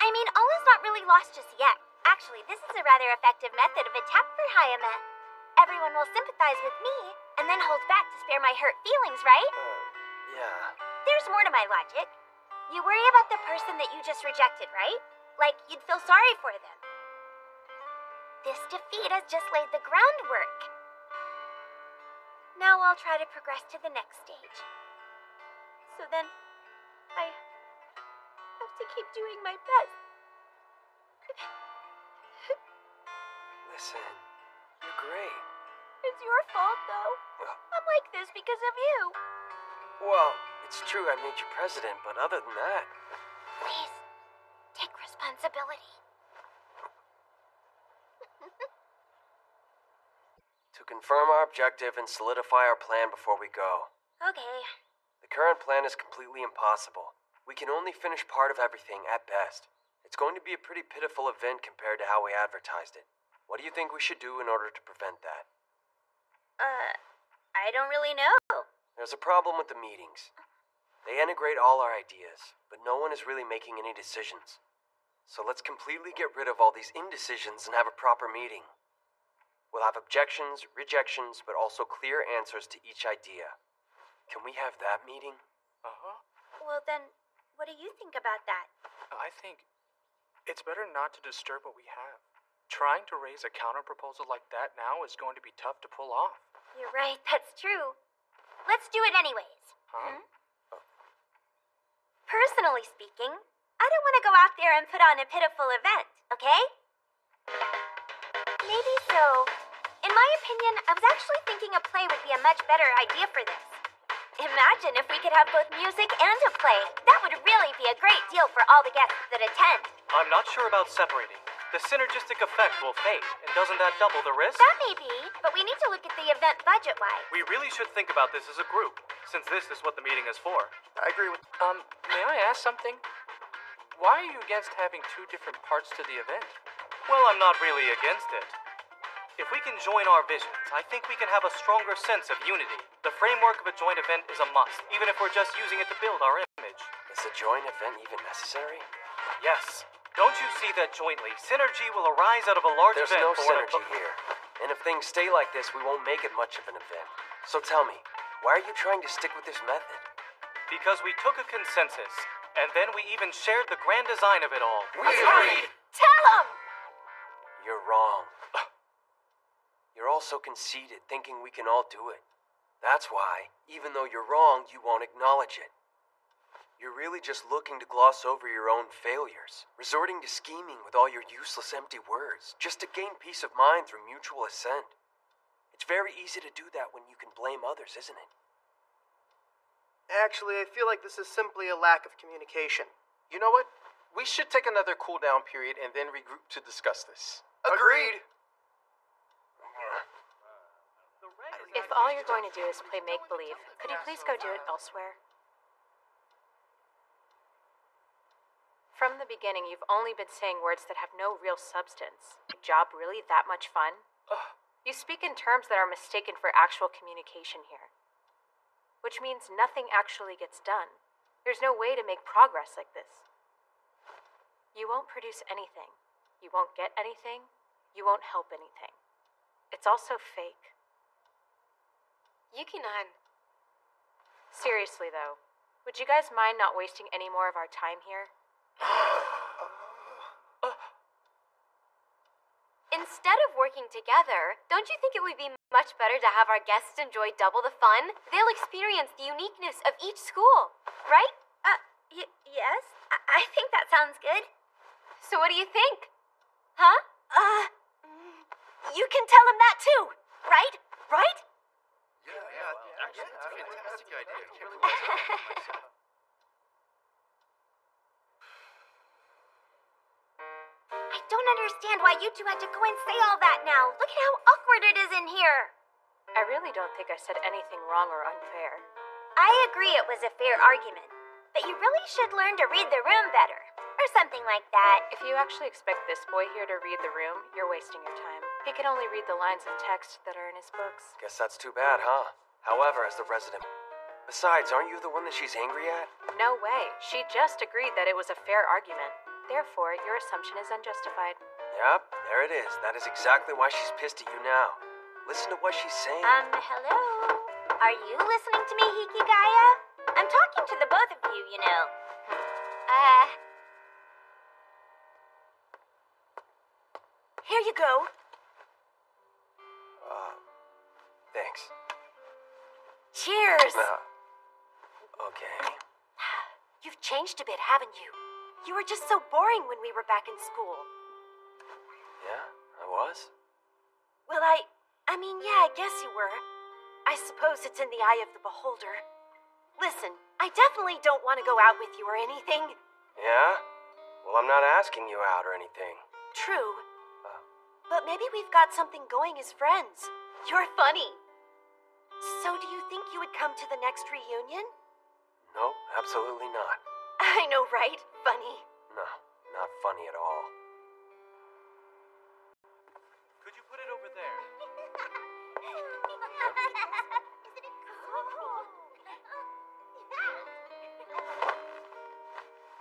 I mean, all is not really lost just yet. Actually, this is a rather effective method of attack for Hayame. Everyone will sympathize with me, and then hold back to spare my hurt feelings, right? Yeah. There's more to my logic. You worry about the person that you just rejected, right? Like, you'd feel sorry for them. This defeat has just laid the groundwork. Now I'll try to progress to the next stage. So then, I have to keep doing my best. Listen, you're great. It's your fault, though. I'm like this because of you. Well, it's true I made you president, but other than that... Please, take responsibility. To confirm our objective and solidify our plan before we go. Okay. The current plan is completely impossible. We can only finish part of everything at best. It's going to be a pretty pitiful event compared to how we advertised it. What do you think we should do in order to prevent that? I don't really know. There's a problem with the meetings. They integrate all our ideas, but no one is really making any decisions. So let's completely get rid of all these indecisions and have a proper meeting. We'll have objections, rejections, but also clear answers to each idea. Can we have that meeting? Uh-huh. Well then, what do you think about that? I think it's better not to disturb what we have. Trying to raise a counter-proposal like that now is going to be tough to pull off. You're right, that's true. Let's do it anyways. Huh? Personally speaking, I don't want to go out there and put on a pitiful event, okay? Maybe so. In my opinion, I was actually thinking a play would be a much better idea for this. Imagine if we could have both music and a play. That would really be a great deal for all the guests that attend. I'm not sure about separating. The synergistic effect will fade, and doesn't that double the risk? That may be, but we need to look at the event budget-wise. We really should think about this as a group, since this is what the meeting is for. I agree with... May I ask something? Why are you against having two different parts to the event? Well, I'm not really against it. If we can join our visions, I think we can have a stronger sense of unity. The framework of a joint event is a must, even if we're just using it to build our image. Is a joint event even necessary? Yes. Don't you see that jointly, synergy will arise out of a large There's event? no synergy here. And if things stay like this, we won't make it much of an event. So tell me, why are you trying to stick with this method? Because we took a consensus, and then we even shared the grand design of it all. We agreed! Tell him! You're wrong. You're all so conceited, thinking we can all do it. That's why, even though you're wrong, you won't acknowledge it. You're really just looking to gloss over your own failures, resorting to scheming with all your useless empty words, just to gain peace of mind through mutual assent. It's very easy to do that when you can blame others, isn't it? Actually, I feel like this is simply a lack of communication. You know what? We should take another cool-down period and then regroup to discuss this. Agreed. If all you're going to do is play make-believe, could you please go do it elsewhere? From the beginning, you've only been saying words that have no real substance. Is your job really that much fun? You speak in terms that are mistaken for actual communication here. Which means nothing actually gets done. There's no way to make progress like this. You won't produce anything. You won't get anything. You won't help anything. It's also fake. Yuki-nan. Seriously, though, would you guys mind not wasting any more of our time here? Instead of working together, don't you think it would be much better to have our guests enjoy double the fun? They'll experience the uniqueness of each school, right? Yes, I think that sounds good. So what do you think? Huh? You can tell him that too, right? Right? Yeah, actually, that's a fantastic idea. I can't believe myself. I don't understand why you two had to go and say all that now. Look at how awkward it is in here. I really don't think I said anything wrong or unfair. I agree it was a fair argument, but you really should learn to read the room better. Or something like that. If you actually expect this boy here to read the room, you're wasting your time. He can only read the lines of text that are in his books. Guess that's too bad, huh? However, as the resident... Besides, aren't you the one that she's angry at? No way. She just agreed that it was a fair argument. Therefore, your assumption is unjustified. Yep, there it is. That is exactly why she's pissed at you now. Listen to what she's saying. Hello? Are you listening to me, Hikigaya? I'm talking to the both of you, you know. Here you go. Thanks. Cheers. Okay. You've changed a bit, haven't you? You were just so boring when we were back in school. Yeah, I was? Well, I mean, yeah, I guess you were. I suppose it's in the eye of the beholder. Listen, I definitely don't want to go out with you or anything. Yeah? Well, I'm not asking you out or anything. True. But maybe we've got something going as friends. You're funny. So do you think you would come to the next reunion? No, absolutely not. I know, right? Funny. No, not funny at all. Could you put it over there?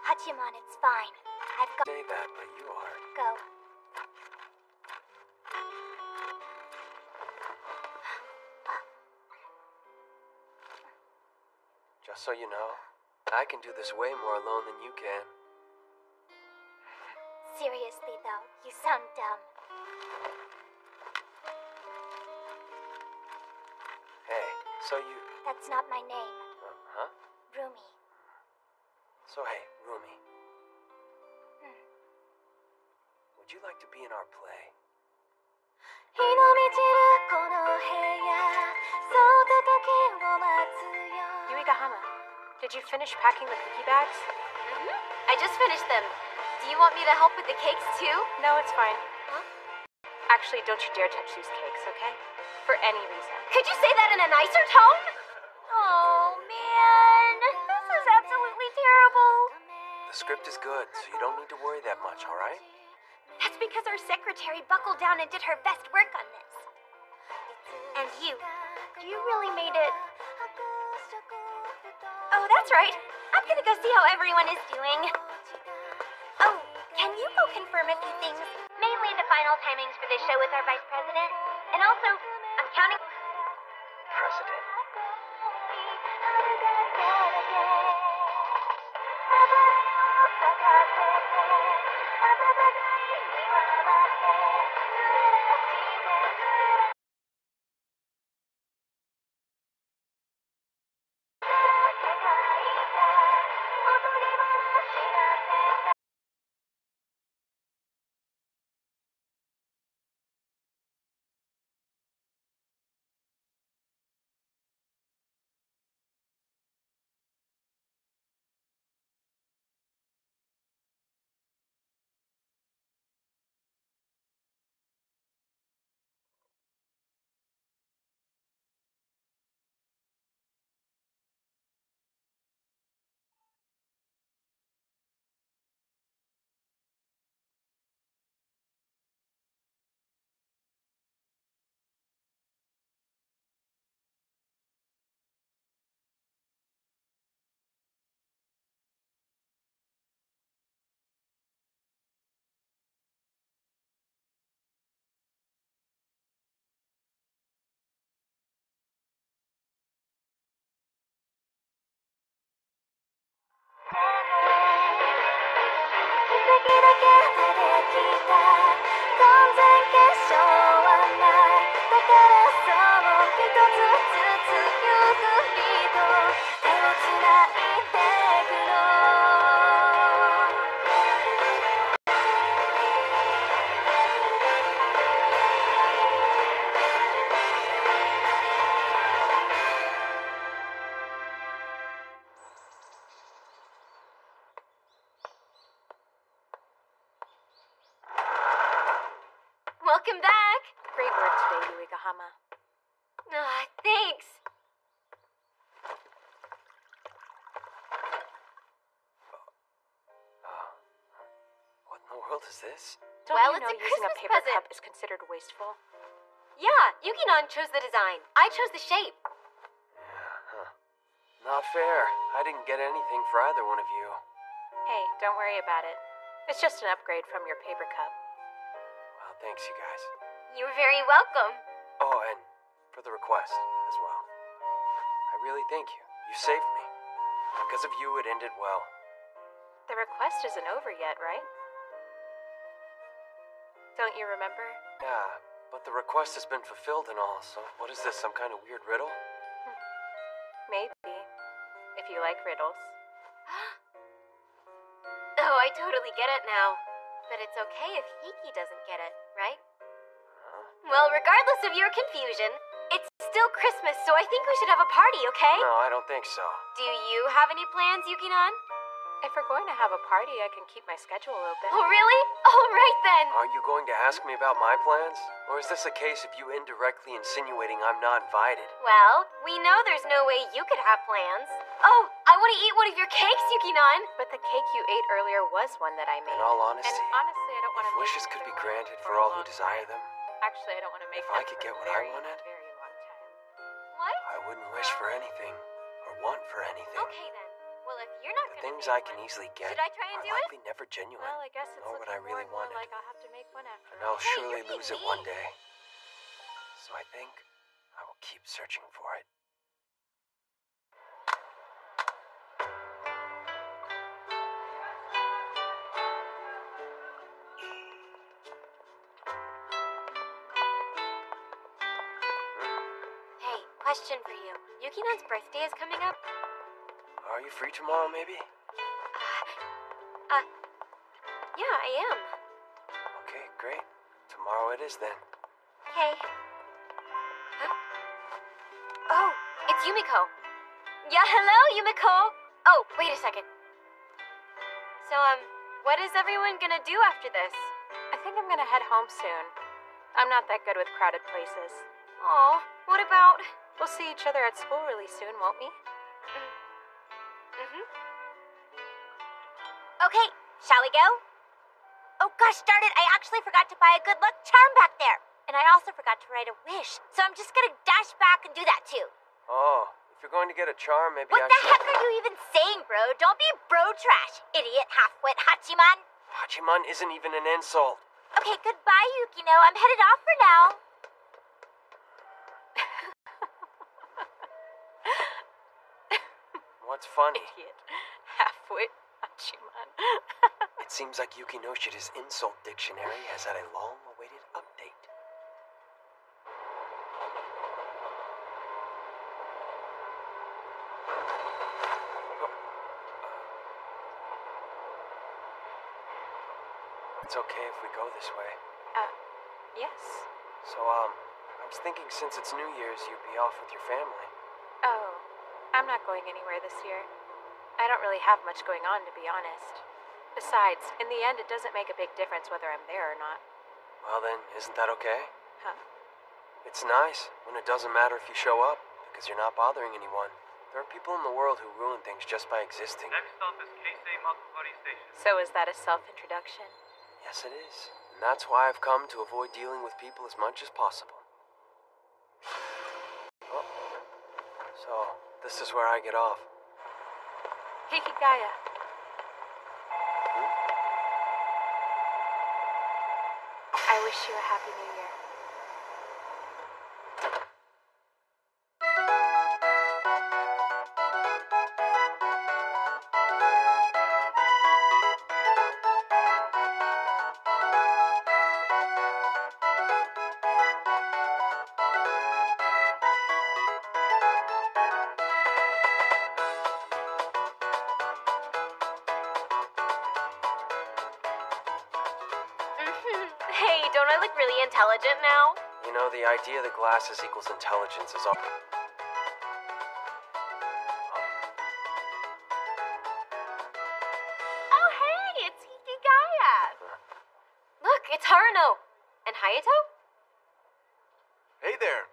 Hachimon, it's fine. I've got... Say that, but you are. Go. Just so you know, I can do this way more alone than you can. Seriously, though, you sound dumb. Hey, so you... That's not my name. Huh? Rumi. So hey, Rumi. Would you like to be in our play? Yuigahama, did you finish packing the cookie bags? I just finished them. Do you want me to help with the cakes too? No, it's fine. Huh? Actually, don't you dare touch these cakes, okay? For any reason. Could you say that in a nicer tone? Oh, man. This is absolutely terrible. The script is good, so you don't need to worry that much, alright? That's because our secretary buckled down and did her best work on this. And you really made it. Oh, that's right. I'm gonna go see how everyone is doing. Oh, can you go confirm a few things? Mainly the final timings for the show with our vice president. And also, I'm counting... President? Welcome back. Great work today, Yuigahama. Thanks. What in the world is this? Don't Well, you know it's a using a Christmas paper present. cup is considered wasteful? Yeah, Yukinon chose the design. I chose the shape. Not fair. I didn't get anything for either one of you. Hey, don't worry about it. It's just an upgrade from your paper cup. Well, thanks, you guys. You're very welcome. Oh, and for the request as well. I really thank you. You saved me. Because of you, it ended well. The request isn't over yet, right? Don't you remember? Yeah, but the request has been fulfilled and all, so what is this, some kind of weird riddle? Maybe. If you like riddles. Oh, I totally get it now. But it's okay if Hiki doesn't get it, right? Well, regardless of your confusion, it's still Christmas, so I think we should have a party, okay? No, I don't think so. Do you have any plans, Yukinon? If we're going to have a party, I can keep my schedule open. Oh, really? All right then. Are you going to ask me about my plans? Or is this a case of you indirectly insinuating I'm not invited? Well, we know there's no way you could have plans. Oh, I want to eat one of your cakes, Yukinon. But the cake you ate earlier was one that I made. In all honesty, And honestly, I don't want to if make wishes could be another one granted for for a all who long desire time. them, Actually, I don't want to make if them I could for get a what I very, wanted, very long time. What? I wouldn't wish for anything or want for anything. Okay then. Well, if you're not The gonna things make I can one, easily get should I try and are do it? likely never genuine, Well, I guess it's nor what looking I really more and more wanted. like I'll have to make one after And all. I'll surely you're being lose it one mean. day. So I think I will keep searching for it. Hey, question for you. Yukinon's birthday is coming up. Are you free tomorrow, maybe? Yeah, I am. Okay, great. Tomorrow it is then. Okay. Huh? Oh, it's Yumiko. Yeah, hello, Yumiko. Oh, wait a second. So, what is everyone gonna do after this? I think I'm gonna head home soon. I'm not that good with crowded places. Oh, what about... We'll see each other at school really soon, won't we? Okay, shall we go? Oh gosh darn it, I actually forgot to buy a good luck charm back there. And I also forgot to write a wish. So I'm just gonna dash back and do that too. Oh, if you're going to get a charm, maybe What I the should... heck are you even saying, bro? Don't be bro trash, idiot half-wit Hachiman. Hachiman isn't even an insult. Okay, goodbye, Yukino. I'm headed off for now. What's funny? Idiot. Half-wit Hachiman. It seems like Yukinoshida's insult dictionary has had a long-awaited update. It's okay if we go this way. Yes. So, I was thinking since it's New Year's, you'd be off with your family. Oh, I'm not going anywhere this year. I don't really have much going on, to be honest. Besides, in the end, it doesn't make a big difference whether I'm there or not. Well then, isn't that okay? Huh? It's nice when it doesn't matter if you show up, because you're not bothering anyone. There are people in the world who ruin things just by existing. Next stop is Keisei Makogari Station. So is that a self-introduction? Yes, it is. And that's why I've come to avoid dealing with people as much as possible. Oh. So, this is where I get off. Hikigaya. I wish you a happy new year. Don't I look really intelligent now? You know, the idea that glasses equals intelligence is all... Oh, hey, it's Hikigaya. Look, it's Haruno. And Hayato? Hey there.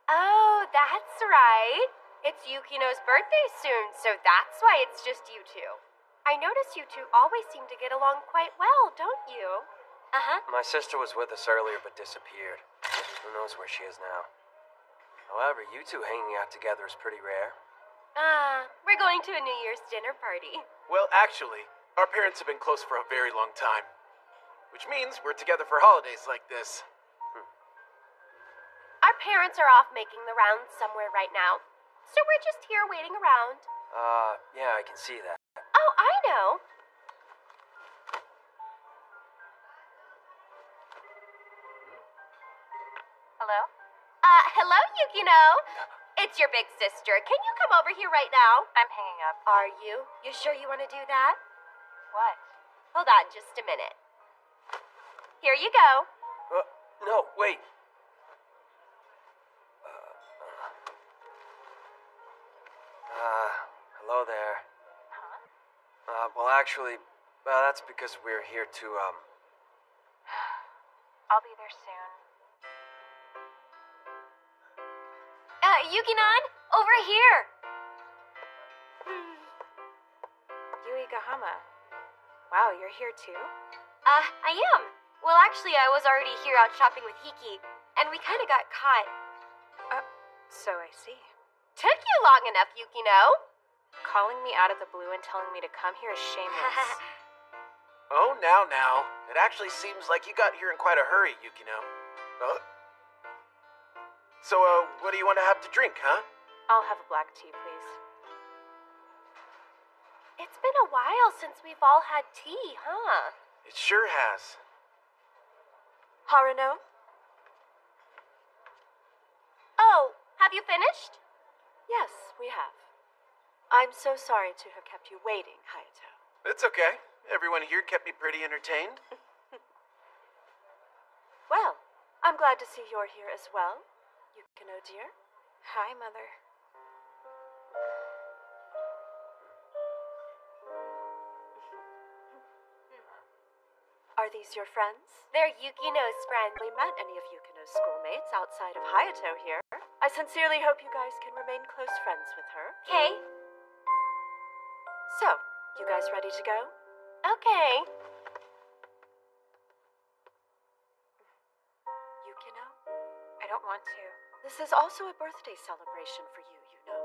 Oh, that's right. It's Yukino's birthday soon, so that's why it's just you two. I notice you two always seem to get along quite well, don't you? Uh-huh. My sister was with us earlier but disappeared. Who knows where she is now? However, you two hanging out together is pretty rare. We're going to a New Year's dinner party. Well, actually, our parents have been close for a very long time. Which means we're together for holidays like this. Our parents are off making the rounds somewhere right now, so we're just here waiting around. Yeah, I can see that. Oh, I know. Hello? Hello, Yukino. It's your big sister. Can you come over here right now? I'm hanging up. Are you? You sure you want to do that? What? Hold on just a minute. Here you go. No, wait. Hello there. Huh? Well, actually, that's because we're here to, I'll be there soon. Yukinon, over here. Yui Gahama. Wow, you're here too? I am. Well, actually, I was already here out shopping with Hiki, and we kind of got caught. So I see. Took you long enough, Yukino. Calling me out of the blue and telling me to come here is shameless. Oh, now. It actually seems like you got here in quite a hurry, Yukino. So, what do you want to have to drink, huh? I'll have a black tea, please. It's been a while since we've all had tea, huh? It sure has. Haruno? Oh, have you finished? Yes, we have. I'm so sorry to have kept you waiting, Hayato. It's okay. Everyone here kept me pretty entertained. Well, I'm glad to see you're here as well, Yukino dear. Hi, Mother. Are these your friends? They're Yukino's friends. We met any of Yukino's schoolmates outside of Hayato here. I sincerely hope you guys can remain close friends with her. Okay. So, you guys ready to go? Okay. Yukino? I don't want to. This is also a birthday celebration for you, you know.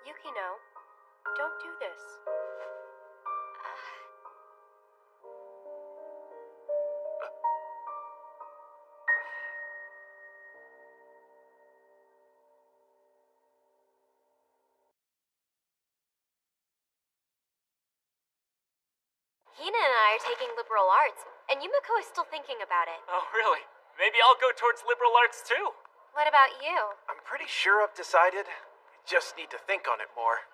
Yukino, don't do this. Hina and I are taking liberal arts, and Yumiko is still thinking about it. Oh, really? Maybe I'll go towards liberal arts too. What about you? I'm pretty sure I've decided. I just need to think on it more.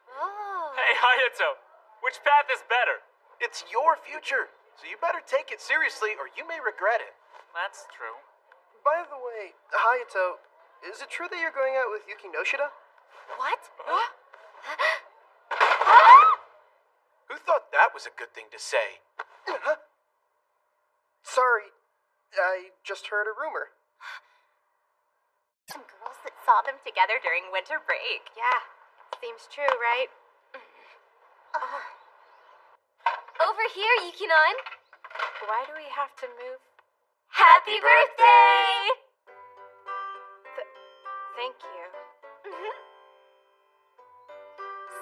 Oh. Hey, Hayato, which path is better? It's your future, so you better take it seriously or you may regret it. That's true. By the way, Hayato, is it true that you're going out with Yuki Noshida? What? Who thought that was a good thing to say? Sorry, I just heard a rumor. Some girls that saw them together during winter break. Yeah, seems true, right? Over here, Yukinon. Why do we have to move? Happy birthday! Thank you.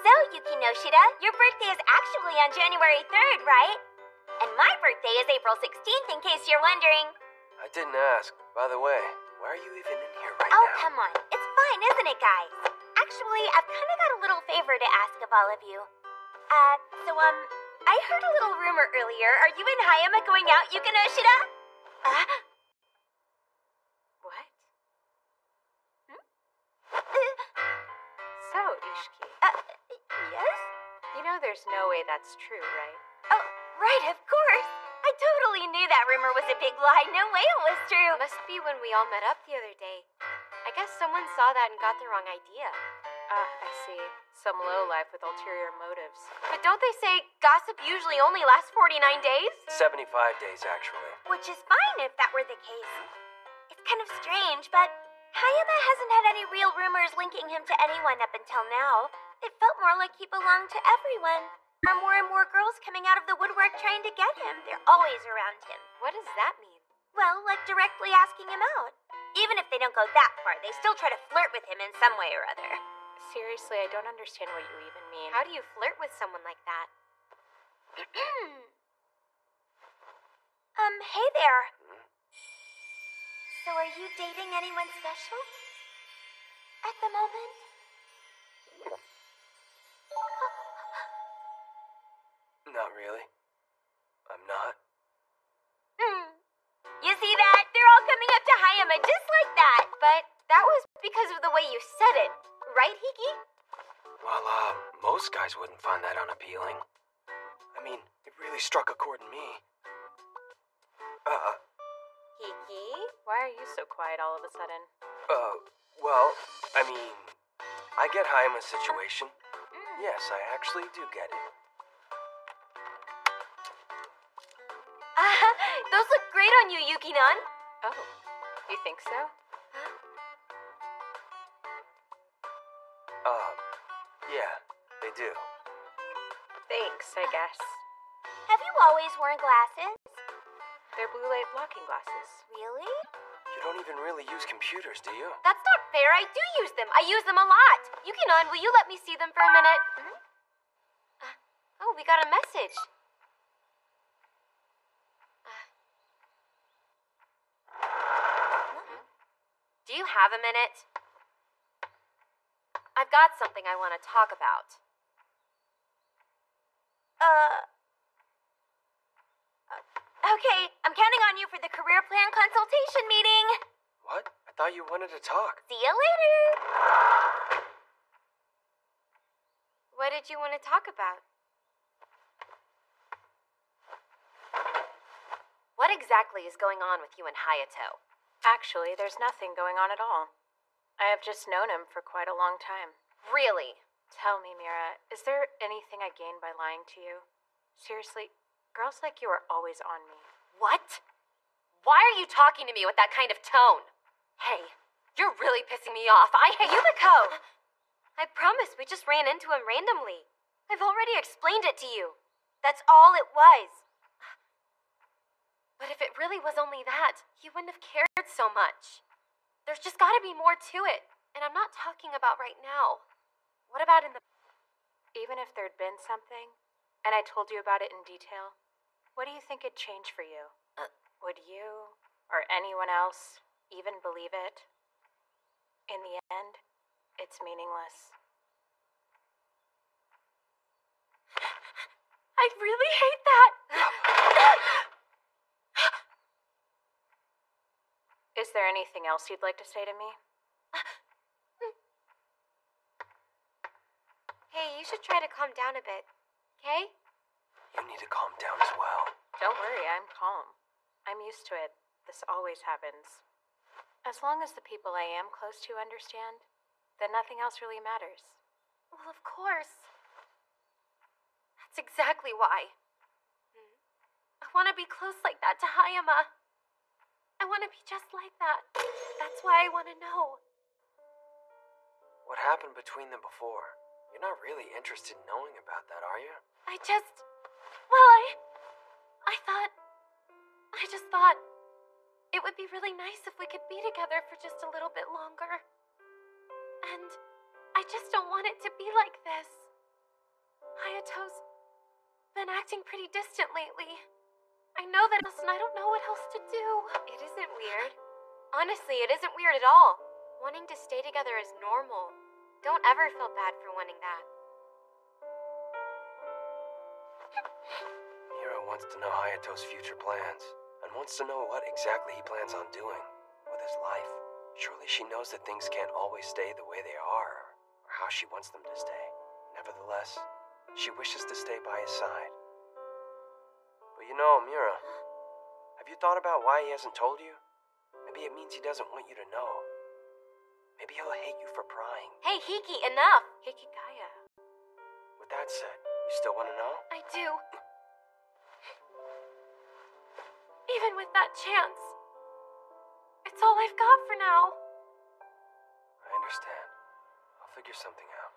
So, Yuki Noshida, your birthday is actually on January 3rd, right? And my birthday is April 16th, in case you're wondering. I didn't ask. By the way, why are you even in here right Oh, now? come on. It's fine, isn't it, guys? Actually, I've kind of got a little favor to ask of all of you. I heard a little rumor earlier. Are you and Hayama going out, Yuki Noshida? What? So, Ishiki. Yes? You know there's no way that's true, right? Oh, right, of course. I totally knew that rumor was a big lie. No way it was true. Must be when we all met up the other day. I guess someone saw that and got the wrong idea. Ah, I see. Some lowlife with ulterior motives. But don't they say gossip usually only lasts 49 days? 75 days, actually. Which is fine if that were the case. It's kind of strange, but Hayama hasn't had any real rumors linking him to anyone up until now. It felt more like he belonged to everyone. There are more and more girls coming out of the woodwork trying to get him. They're always around him. What does that mean? Well, like directly asking him out. Even if they don't go that far, they still try to flirt with him in some way or other. Seriously, I don't understand what you even mean. How do you flirt with someone like that? Hey there. So are you dating anyone special? At the moment? Not really. I'm not. You see that? They're all coming up to Hayama just like that. But that was because of the way you said it. Right, Hiki? Well, most guys wouldn't find that unappealing. I mean, it really struck a chord in me. Hiki? Why are you so quiet all of a sudden? Well, I mean, I get Hayama's situation. Yes, I actually do get it. Those look great on you, Yuki-nan. Oh, you think so? Yeah, they do. Thanks, I guess. Have you always worn glasses? They're blue light blocking glasses. Really? You don't even really use computers, do you? That's not fair. I do use them. I use them a lot. Yuki-nan, will you let me see them for a minute? Oh, we got a message. Do you have a minute? I've got something I want to talk about. Okay, I'm counting on you for the career plan consultation meeting. What? I thought you wanted to talk. See you later. What did you want to talk about? What exactly is going on with you and Hayato? Actually, there's nothing going on at all. I have just known him for quite a long time. Really? Tell me, Mira, is there anything I gained by lying to you? Seriously, girls like you are always on me. What? Why are you talking to me with that kind of tone? Hey, you're really pissing me off. I hate Yumiko! I promise we just ran into him randomly. I've already explained it to you. That's all it was. But if it really was only that, he wouldn't have cared so much. There's just gotta be more to it, and I'm not talking about right now. What about in the... Even if there'd been something, and I told you about it in detail, what do you think it'd change for you? Would you, or anyone else, even believe it? In the end, it's meaningless. I really hate that! Is there anything else you'd like to say to me? Hey, you should try to calm down a bit, okay? You need to calm down as well. Don't worry, I'm calm. I'm used to it. This always happens. As long as the people I am close to understand, then nothing else really matters. Well, of course. That's exactly why. I want to be close like that to Hayama. I want to be just like that. That's why I want to know. What happened between them before? You're not really interested in knowing about that, are you? I just thought it would be really nice if we could be together for just a little bit longer. And I just don't want it to be like this. Hayato's been acting pretty distant lately. I know that else and I don't know what else to do. It isn't weird. Honestly, it isn't weird at all. Wanting to stay together is normal. Don't ever feel bad for wanting that. Mira wants to know Hayato's future plans, and wants to know what exactly he plans on doing with his life. Surely she knows that things can't always stay the way they are, or how she wants them to stay. Nevertheless, she wishes to stay by his side. But you know, Mira, have you thought about why he hasn't told you? Maybe it means he doesn't want you to know. Maybe he'll hate you for prying. Hey, Hiki, enough! Hikigaya. With that said, you still want to know? I do. Even with that chance, it's all I've got for now. I understand. I'll figure something out.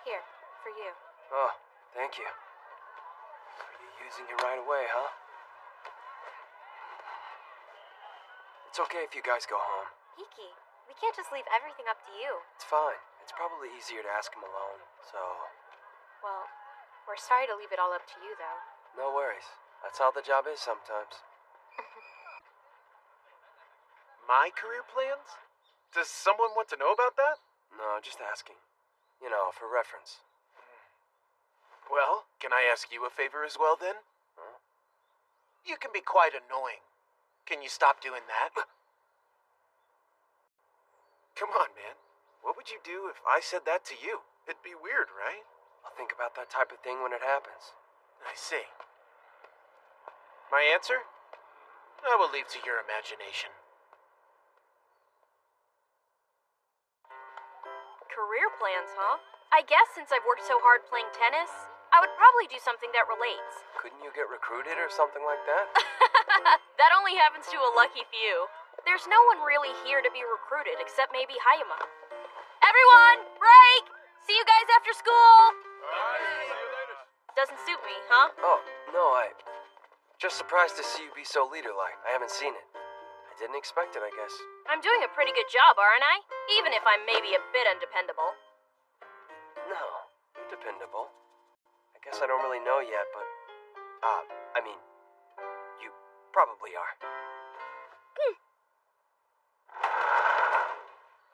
Here, for you. Oh, thank you. Are you using it right away, huh? It's okay if you guys go home. Hiki, we can't just leave everything up to you. It's fine. It's probably easier to ask him alone, so... Well, we're sorry to leave it all up to you, though. No worries. That's how the job is sometimes. My career plans? Does someone want to know about that? No, just asking. You know, for reference. Well, can I ask you a favor as well, then? Huh? You can be quite annoying. Can you stop doing that? Come on, man. What would you do if I said that to you? It'd be weird, right? I'll think about that type of thing when it happens. I see. My answer? I will leave to your imagination. Career plans, huh? I guess since I've worked so hard playing tennis, I would probably do something that relates. Couldn't you get recruited or something like that? That only happens to a lucky few. There's no one really here to be recruited except maybe Hayama. Everyone, break! See you guys after school! Doesn't suit me, huh? Oh, no, just surprised to see you be so leader-like. I haven't seen it. I didn't expect it, I guess. I'm doing a pretty good job, aren't I? Even if I'm maybe a bit undependable. No, you're dependable. I guess I don't really know yet, but... I mean, you probably are.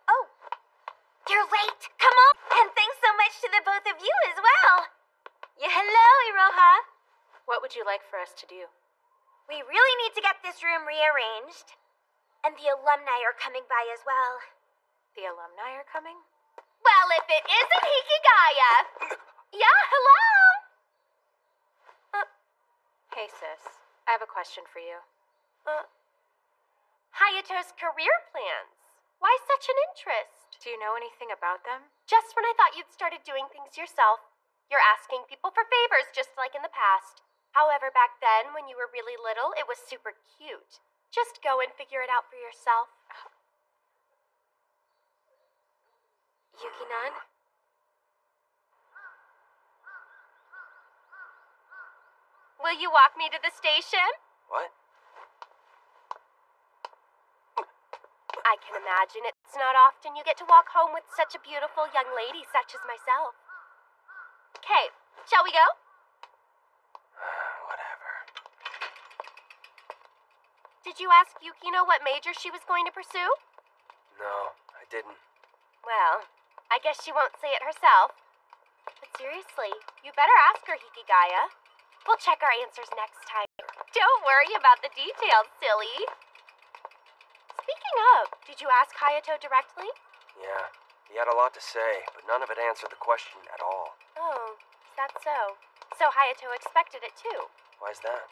Oh, you're late. Come on. And thanks so much to the both of you as well. Yeah, hello, Iroha. What would you like for us to do? We really need to get this room rearranged. And the alumni are coming by as well. The alumni are coming? Well, if it isn't Hikigaya. Yeah, hello? Hey, sis. I have a question for you. Hayato's career plans. Why such an interest? Do you know anything about them? Just when I thought you'd started doing things yourself. You're asking people for favors just like in the past. However, back then, when you were really little, it was super cute. Just go and figure it out for yourself. Yuki-nan? Will you walk me to the station? What? I can imagine it's not often you get to walk home with such a beautiful young lady such as myself. Okay, shall we go? Whatever. Did you ask Yukino what major she was going to pursue? No, I didn't. Well, I guess she won't say it herself. But seriously, you better ask her, Hikigaya. We'll check our answers next time. Don't worry about the details, silly. Speaking of, did you ask Hayato directly? Yeah, he had a lot to say, but none of it answered the question at all. Oh, is that so? So Hayato expected it too. Why's that?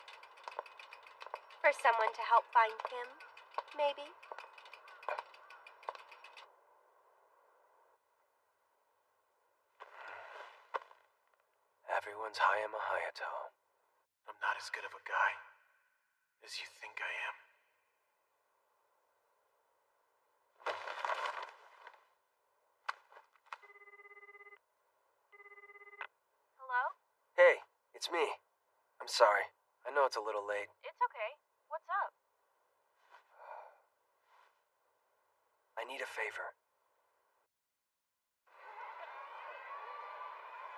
For someone to help find him, maybe. Everyone's Hayama Hayato. I'm not as good of a guy as you think I am. Hello? Hey, it's me. I'm sorry. I know it's a little late. It's okay. What's up? I need a favor.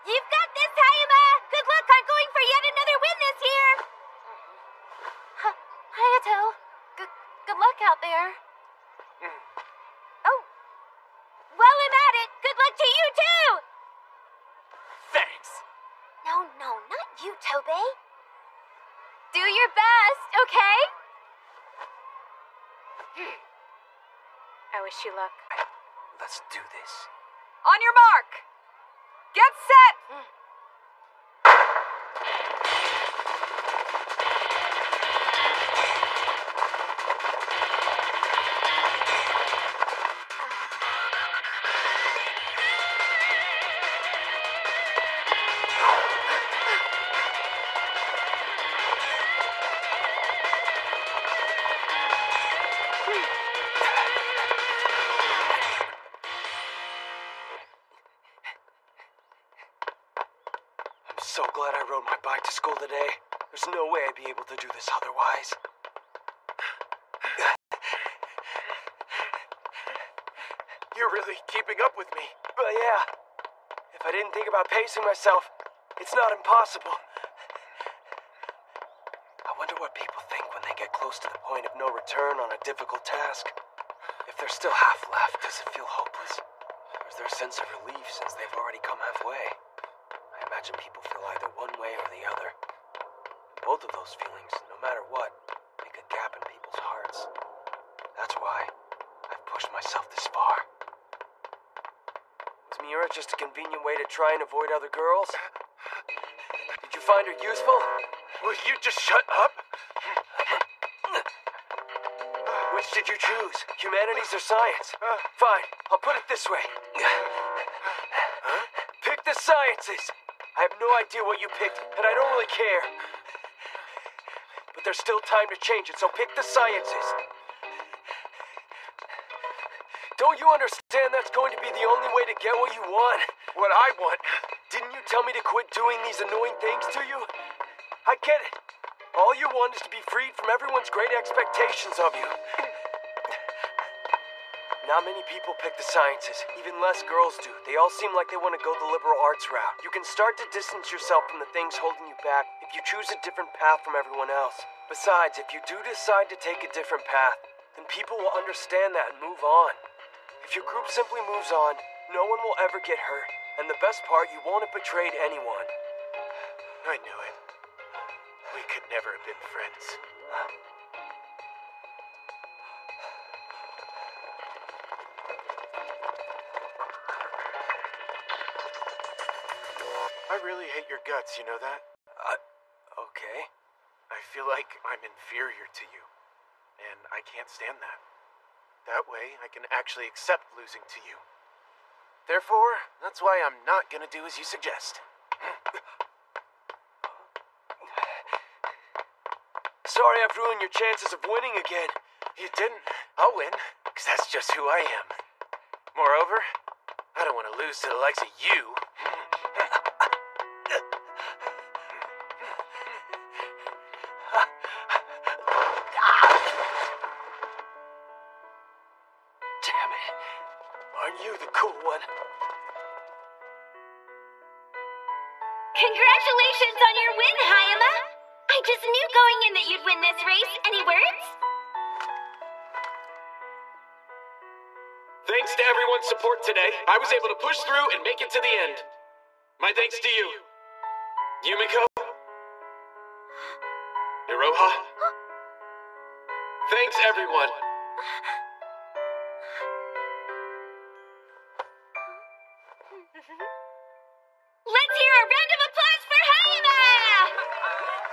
You've got this, Hayama! Good luck on going for yet another win this year! Hayato, good luck out there. Oh. While I'm at it, good luck to you too! Thanks. No, not you, Tobei. Do your best, okay? I wish you luck. Let's do this. On your mark. Get set. So glad I rode my bike to school today. There's no way I'd be able to do this otherwise. You're really keeping up with me. Yeah. If I didn't think about pacing myself, it's not impossible. I wonder what people think when they get close to the point of no return on a difficult task. If there's still half left, does it feel hopeless? Or is there a sense of relief since they've already come halfway? I imagine people feel either one way or the other. Both of those feelings, no matter what, make a gap in people's hearts. That's why I've pushed myself this far. Was Miura just a convenient way to try and avoid other girls? Did you find her useful? Will you just shut up? Which did you choose? Humanities or science? Fine, I'll put it this way. Pick the sciences! I have no idea what you picked, and I don't really care. But there's still time to change it, so pick the sciences. Don't you understand that's going to be the only way to get what you want? What I want? Didn't you tell me to quit doing these annoying things to you? I get it. All you want is to be freed from everyone's great expectations of you. Not many people pick the sciences, even less girls do. They all seem like they want to go the liberal arts route. You can start to distance yourself from the things holding you back if you choose a different path from everyone else. Besides, if you do decide to take a different path, then people will understand that and move on. If your group simply moves on, no one will ever get hurt. And the best part, you won't have betrayed anyone. I knew it. We could never have been friends. I really hate your guts, you know that? Okay. I feel like I'm inferior to you, and I can't stand that. That way, I can actually accept losing to you. Therefore, that's why I'm not gonna do as you suggest. Sorry I've ruined your chances of winning again. You didn't. I'll win, because that's just who I am. Moreover, I don't want to lose to the likes of you. Damn it. Aren't you the cool one? Congratulations on your win, Hayama! I just knew going in that you'd win this race. Any words? Thanks to everyone's support today, I was able to push through and make it to the end. My thanks to you, Yumiko, Iroha. Thanks, everyone. Let's hear a round of applause for Hayama!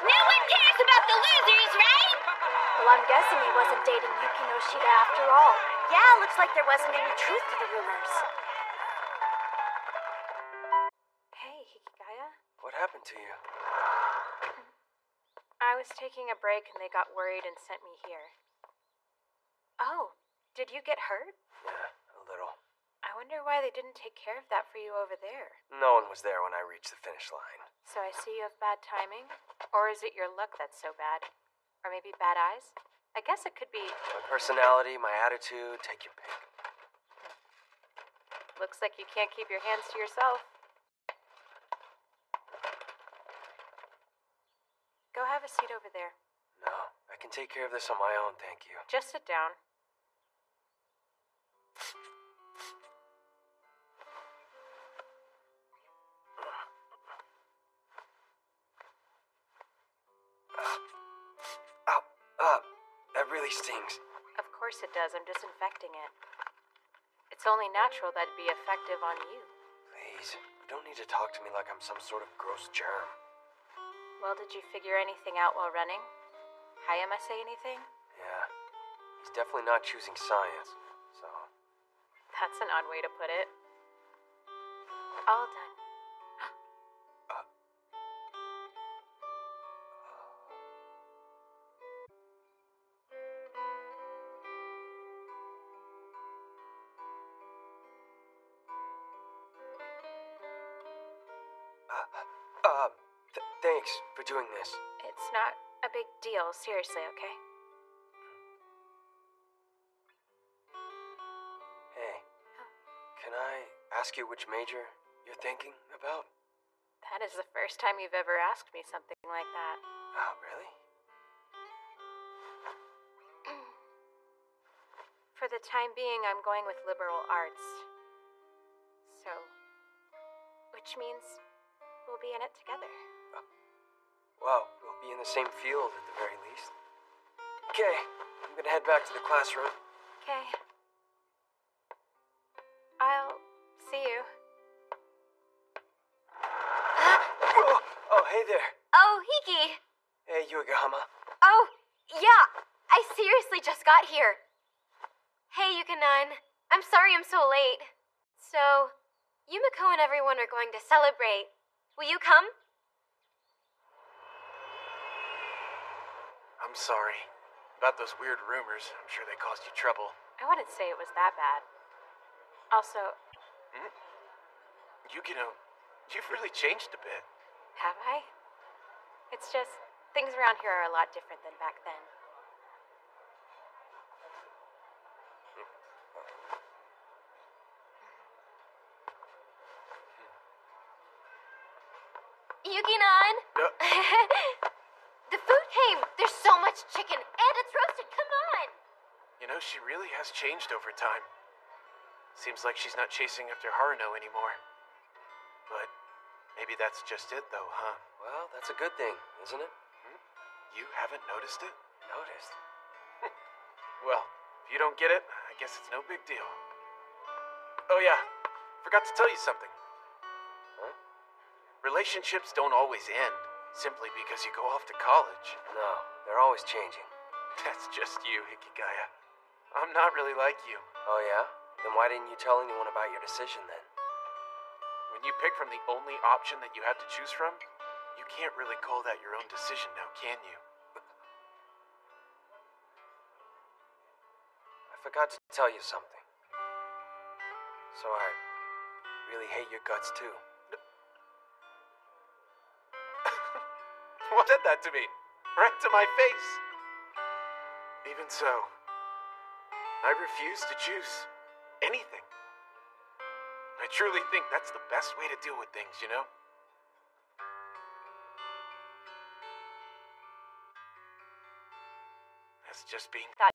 No one cares about the losers, right? Well, I'm guessing he wasn't dating Yuki Noshida after all. Yeah, looks like there wasn't any truth to the rumors. Hey, Hikigaya. What happened to you? I was taking a break and they got worried and sent me here. Oh, did you get hurt? Yeah, a little. I wonder why they didn't take care of that for you over there. No one was there when I reached the finish line. So I see you have bad timing? Or is it your luck that's so bad? Or maybe bad eyes? I guess it could be... My personality, my attitude, take your pick. Looks like you can't keep your hands to yourself. Go have a seat over there. No, I can take care of this on my own, thank you. Just sit down. That really stings. Of course it does. I'm disinfecting it. It's It's only natural that it'd be effective on you. Please, you don't need to talk to me like I'm some sort of gross germ. Well, did you figure anything out while running? Hayama say anything? Yeah, he's definitely not choosing science, so... That's an odd way to put it. All done. Thanks for doing this. It's not a big deal, seriously, okay? Hey, can I ask you which major you're thinking about? That is the first time you've ever asked me something like that. Oh, really? For the time being, I'm going with liberal arts. So, which means we'll be in it together. Well, we'll be in the same field at the very least. Okay, I'm gonna head back to the classroom. Okay. I'll see you. Oh, hey there. Oh, Hiki. Hey, Yuigahama. Oh, yeah. I seriously just got here. Hey, Yukinan. I'm sorry I'm so late. So, Yumiko and everyone are going to celebrate. Will you come? I'm sorry. About those weird rumors. I'm sure they caused you trouble. I wouldn't say it was that bad. Also... Yukino, you've really changed a bit. Have I? It's just, things around here are a lot different than back then. Yukinan! The food came! There's so much chicken, and it's roasted, come on! You know, she really has changed over time. Seems like she's not chasing after Haruno anymore. But maybe that's just it, though, huh? Well, that's a good thing, isn't it? You haven't noticed it? Noticed? Well, if you don't get it, I guess it's no big deal. Oh yeah, forgot to tell you something. Huh? Relationships don't always end simply because you go off to college. No, they're always changing. That's just you, Hikigaya. I'm not really like you. Oh yeah? Then why didn't you tell anyone about your decision then? When you pick from the only option that you had to choose from, you can't really call that your own decision now, can you? I forgot to tell you something. So I really hate your guts too. What said that to me? Right to my face. Even so, I refuse to choose anything. I truly think that's the best way to deal with things, you know? That's just being... Did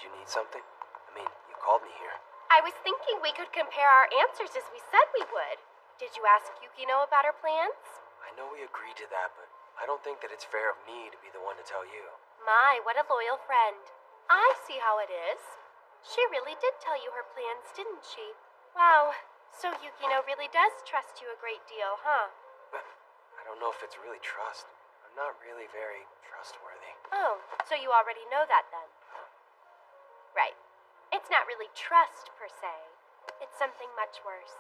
you need something? I mean, you called me here. I was thinking we could compare our answers as we said we would. Did you ask Yukino about her plans? I know we agreed to that, but I don't think that it's fair of me to be the one to tell you. My, what a loyal friend. I see how it is. She really did tell you her plans, didn't she? Wow, so Yukino really does trust you a great deal, huh? But I don't know if it's really trust. I'm not really very trustworthy. Oh, so you already know that then? Right. It's not really trust, per se. It's something much worse.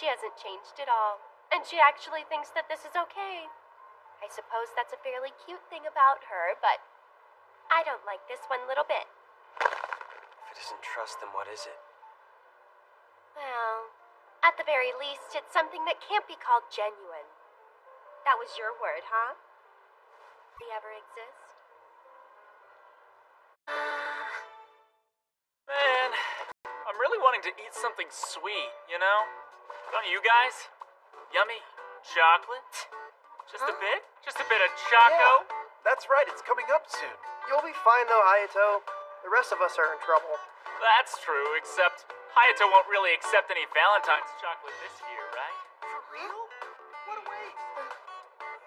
She hasn't changed at all, and she actually thinks that this is okay. I suppose that's a fairly cute thing about her, but I don't like this one little bit. If it isn't trust, then what is it? Well, at the very least, it's something that can't be called genuine. That was your word, huh? Did he ever exist? Man, I'm really wanting to eat something sweet, you know? Don't you guys? Yummy chocolate? Just a bit? Just a bit of choco? Yeah, that's right, it's coming up soon. You'll be fine though, Hayato. The rest of us are in trouble. That's true, except Hayato won't really accept any Valentine's chocolate this year, right? For real? What a waste.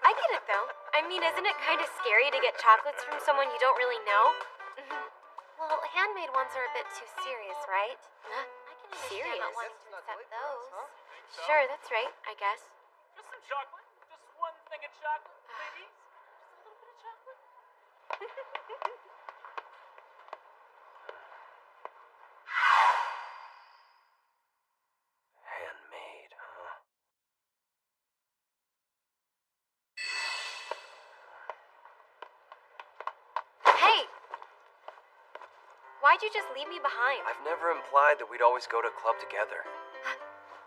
I get it though. I mean, isn't it kind of scary to get chocolates from someone you don't really know? Well, handmade ones are a bit too serious, right? I can understand Serious? not wanting to accept those. Sure, that's right, I guess. Just some chocolate. Just one thing of chocolate, please. Just a little bit of chocolate. Handmade, huh? Hey! Why'd you just leave me behind? I've never implied that we'd always go to club together.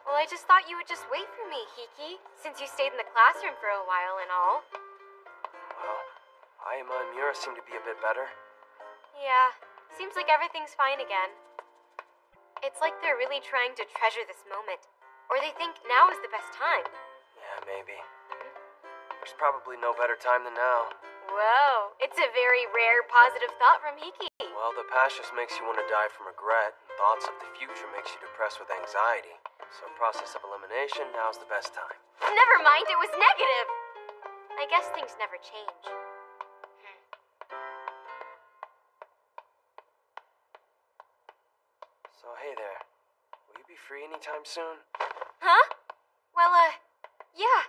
Well, I just thought you would just wait for me, Hiki, since you stayed in the classroom for a while and all. Well, Ayama and Miura seem to be a bit better. Yeah, seems like everything's fine again. It's like they're really trying to treasure this moment. Or they think now is the best time. Yeah, maybe. There's probably no better time than now. Whoa, it's a very rare positive thought from Hiki. Well, the past just makes you want to die from regret, and thoughts of the future makes you depressed with anxiety. So process of elimination, now's the best time. Never mind, it was negative. I guess things never change. So hey there, will you be free anytime soon? Huh? Well, yeah.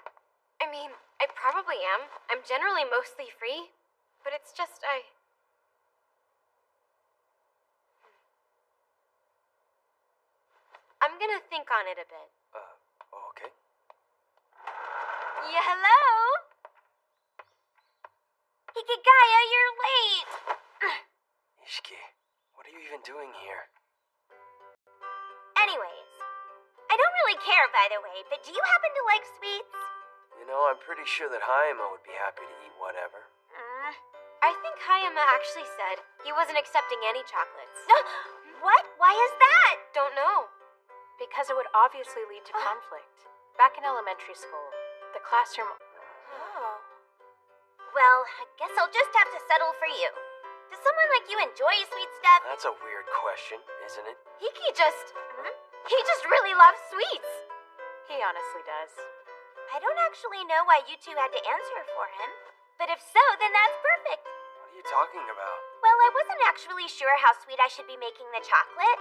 I mean, I probably am. I'm generally mostly free. But it's just, I'm gonna think on it a bit. Okay. Yeah, hello? Hikigaya, you're late! Ishiki, what are you even doing here? Anyways, I don't really care, by the way, but do you happen to like sweets? You know, I'm pretty sure that Hayama would be happy to eat whatever. I think Hayama actually said he wasn't accepting any chocolates. What? Why is that? Don't know. Because it would obviously lead to conflict. Back in elementary school, the classroom... Oh. Well, I guess I'll just have to settle for you. Does someone like you enjoy sweet stuff? That's a weird question, isn't it? He just really loves sweets. He honestly does. I don't actually know why you two had to answer for him. But if so, then that's perfect. What are you talking about? Well, I wasn't actually sure how sweet I should be making the chocolate.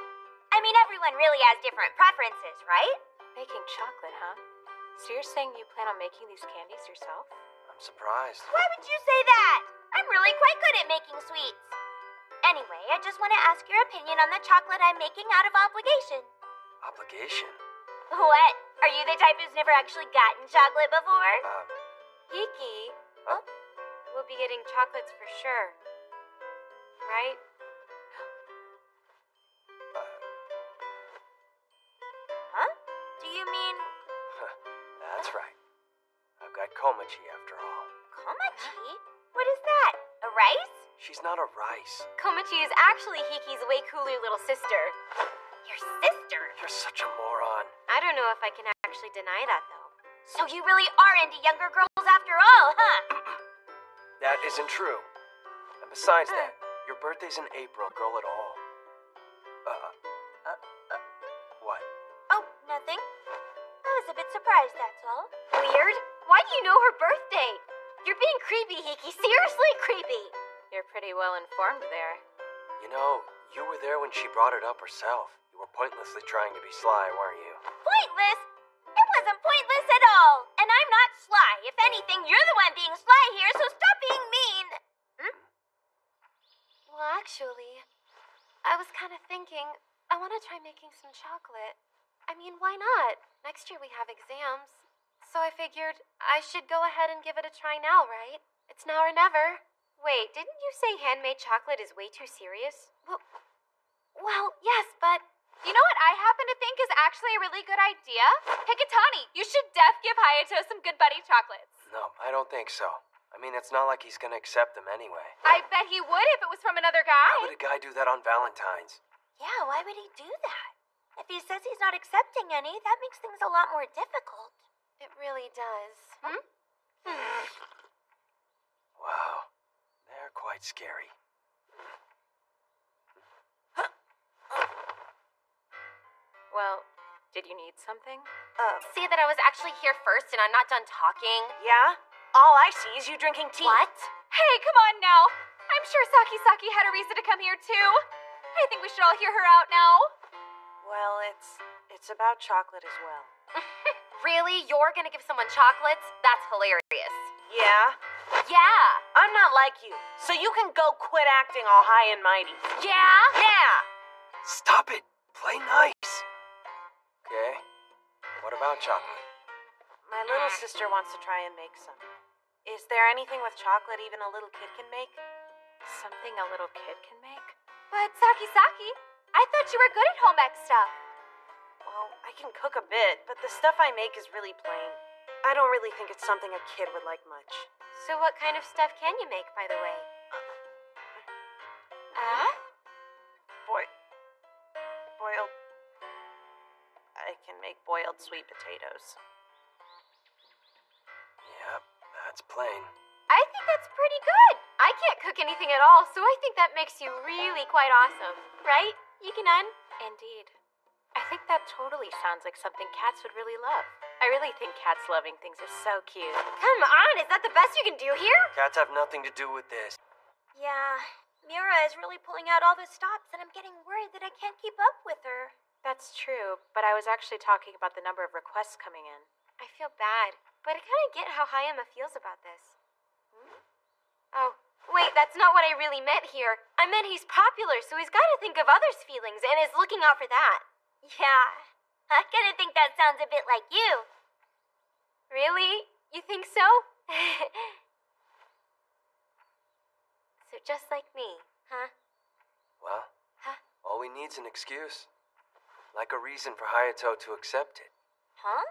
I mean, everyone really has different preferences, right? Making chocolate, huh? So you're saying you plan on making these candies yourself? I'm surprised. Why would you say that? I'm really quite good at making sweets. Anyway, I just want to ask your opinion on the chocolate I'm making out of obligation. Obligation? What? Are you the type who's never actually gotten chocolate before? Hiki, we'll be getting chocolates for sure. Right? Huh? Do you mean... That's right. I've got Komachi after all. Komachi? What is that? A rice? She's not a rice. Komachi is actually Hiki's way cooler little sister. Your sister? You're such a moron. I don't know if I can actually deny that, though. So you really are into younger girls after all, huh? That isn't true. And besides that, your birthday's in April, girl at all. What? Oh, nothing. I was a bit surprised, that's all. Weird? Why do you know her birthday? You're being creepy, Hiki. Seriously creepy. You're pretty well informed there. You know, you were there when she brought it up herself. You were pointlessly trying to be sly, weren't you? Pointless? It wasn't pointless at all. And I'm not sly. If anything, you're the one being sly here, so stop being mean. Well, actually, I was kind of thinking, I want to try making some chocolate. I mean, why not? Next year we have exams. So I figured I should go ahead and give it a try now, right? It's now or never. Wait, didn't you say handmade chocolate is way too serious? Well, yes, but... You know what I happen to think is actually a really good idea? Hikitani, you should give Hayato some Good Buddy chocolates. No, I don't think so. I mean, it's not like he's gonna accept them anyway. I bet he would if it was from another guy. Why would a guy do that on Valentine's? Yeah, why would he do that? If he says he's not accepting any, that makes things a lot more difficult. It really does. Wow, they're quite scary. Well, did you need something? See that I was actually here first and I'm not done talking? Yeah? All I see is you drinking tea. What? Hey, come on now. I'm sure Saki had a reason to come here too. I think we should all hear her out now. Well, it's about chocolate as well. Really? You're gonna give someone chocolates? That's hilarious. Yeah? Yeah. I'm not like you, so you can go quit acting all high and mighty. Yeah? Yeah! Stop it! Play nice! Okay. What about chocolate? My little sister wants to try and make some. Is there anything with chocolate even a little kid can make? Something a little kid can make? But Saki, I thought you were good at home ec stuff. Well, I can cook a bit, but the stuff I make is really plain. I don't really think it's something a kid would like much. So what kind of stuff can you make, by the way? Boiled... I can make boiled sweet potatoes. Yep, that's plain. I think that's pretty good. I can't cook anything at all, so I think that makes you really quite awesome. Right, Yuki-nun? Indeed. I think that totally sounds like something cats would really love. I really think cats loving things is so cute. Come on, is that the best you can do here? Cats have nothing to do with this. Yeah, Mira is really pulling out all the stops, and I'm getting worried that I can't keep up with her. That's true, but I was actually talking about the number of requests coming in. I feel bad, but I kind of get how Hayama feels about this. Oh, wait, that's not what I really meant here. I meant he's popular, so he's got to think of others' feelings and is looking out for that. Yeah, I kind of think that sounds a bit like you. Really? You think so? So just like me, huh? Well, all we need's an excuse. Like a reason for Hayato to accept it. Huh?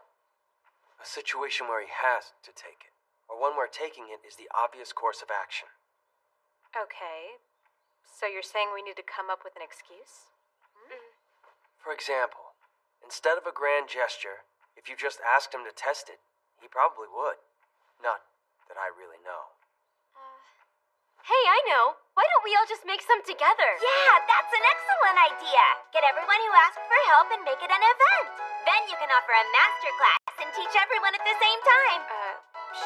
A situation where he has to take it. Or one where taking it is the obvious course of action. Okay. So you're saying we need to come up with an excuse? For example, instead of a grand gesture, if you just asked him to test it, he probably would. Not that I really know. Hey, I know. Why don't we all just make some together? Yeah, that's an excellent idea. Get everyone who asked for help and make it an event. Then you can offer a master class and teach everyone at the same time.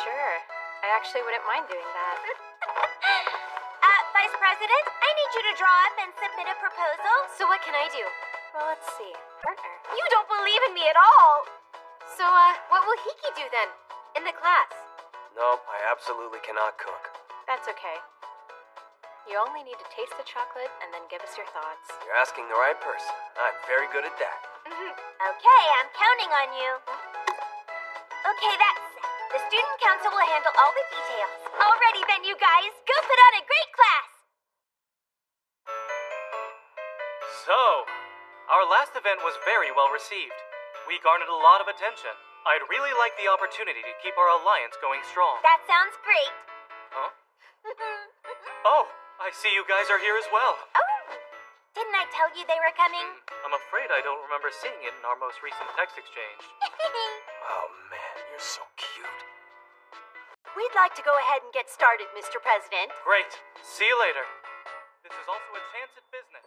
Sure. I actually wouldn't mind doing that. Vice President, I need you to draw up and submit a proposal. So what can I do? Well, let's see. Partner. You don't believe in me at all. So, what will Hiki do then? In the class? Nope, I absolutely cannot cook. That's okay. You only need to taste the chocolate and then give us your thoughts. You're asking the right person. I'm very good at that. Okay, I'm counting on you. Okay, that's it. The student council will handle all the details. Alrighty then, you guys. Go put on a great class. So, our last event was very well received. We garnered a lot of attention. I'd really like the opportunity to keep our alliance going strong. That sounds great. Huh? Oh, I see you guys are here as well. Oh, didn't I tell you they were coming? I'm afraid I don't remember seeing it in our most recent text exchange. Oh man, you're so cute. We'd like to go ahead and get started, Mr. President. Great. See you later. This is also a chance at business.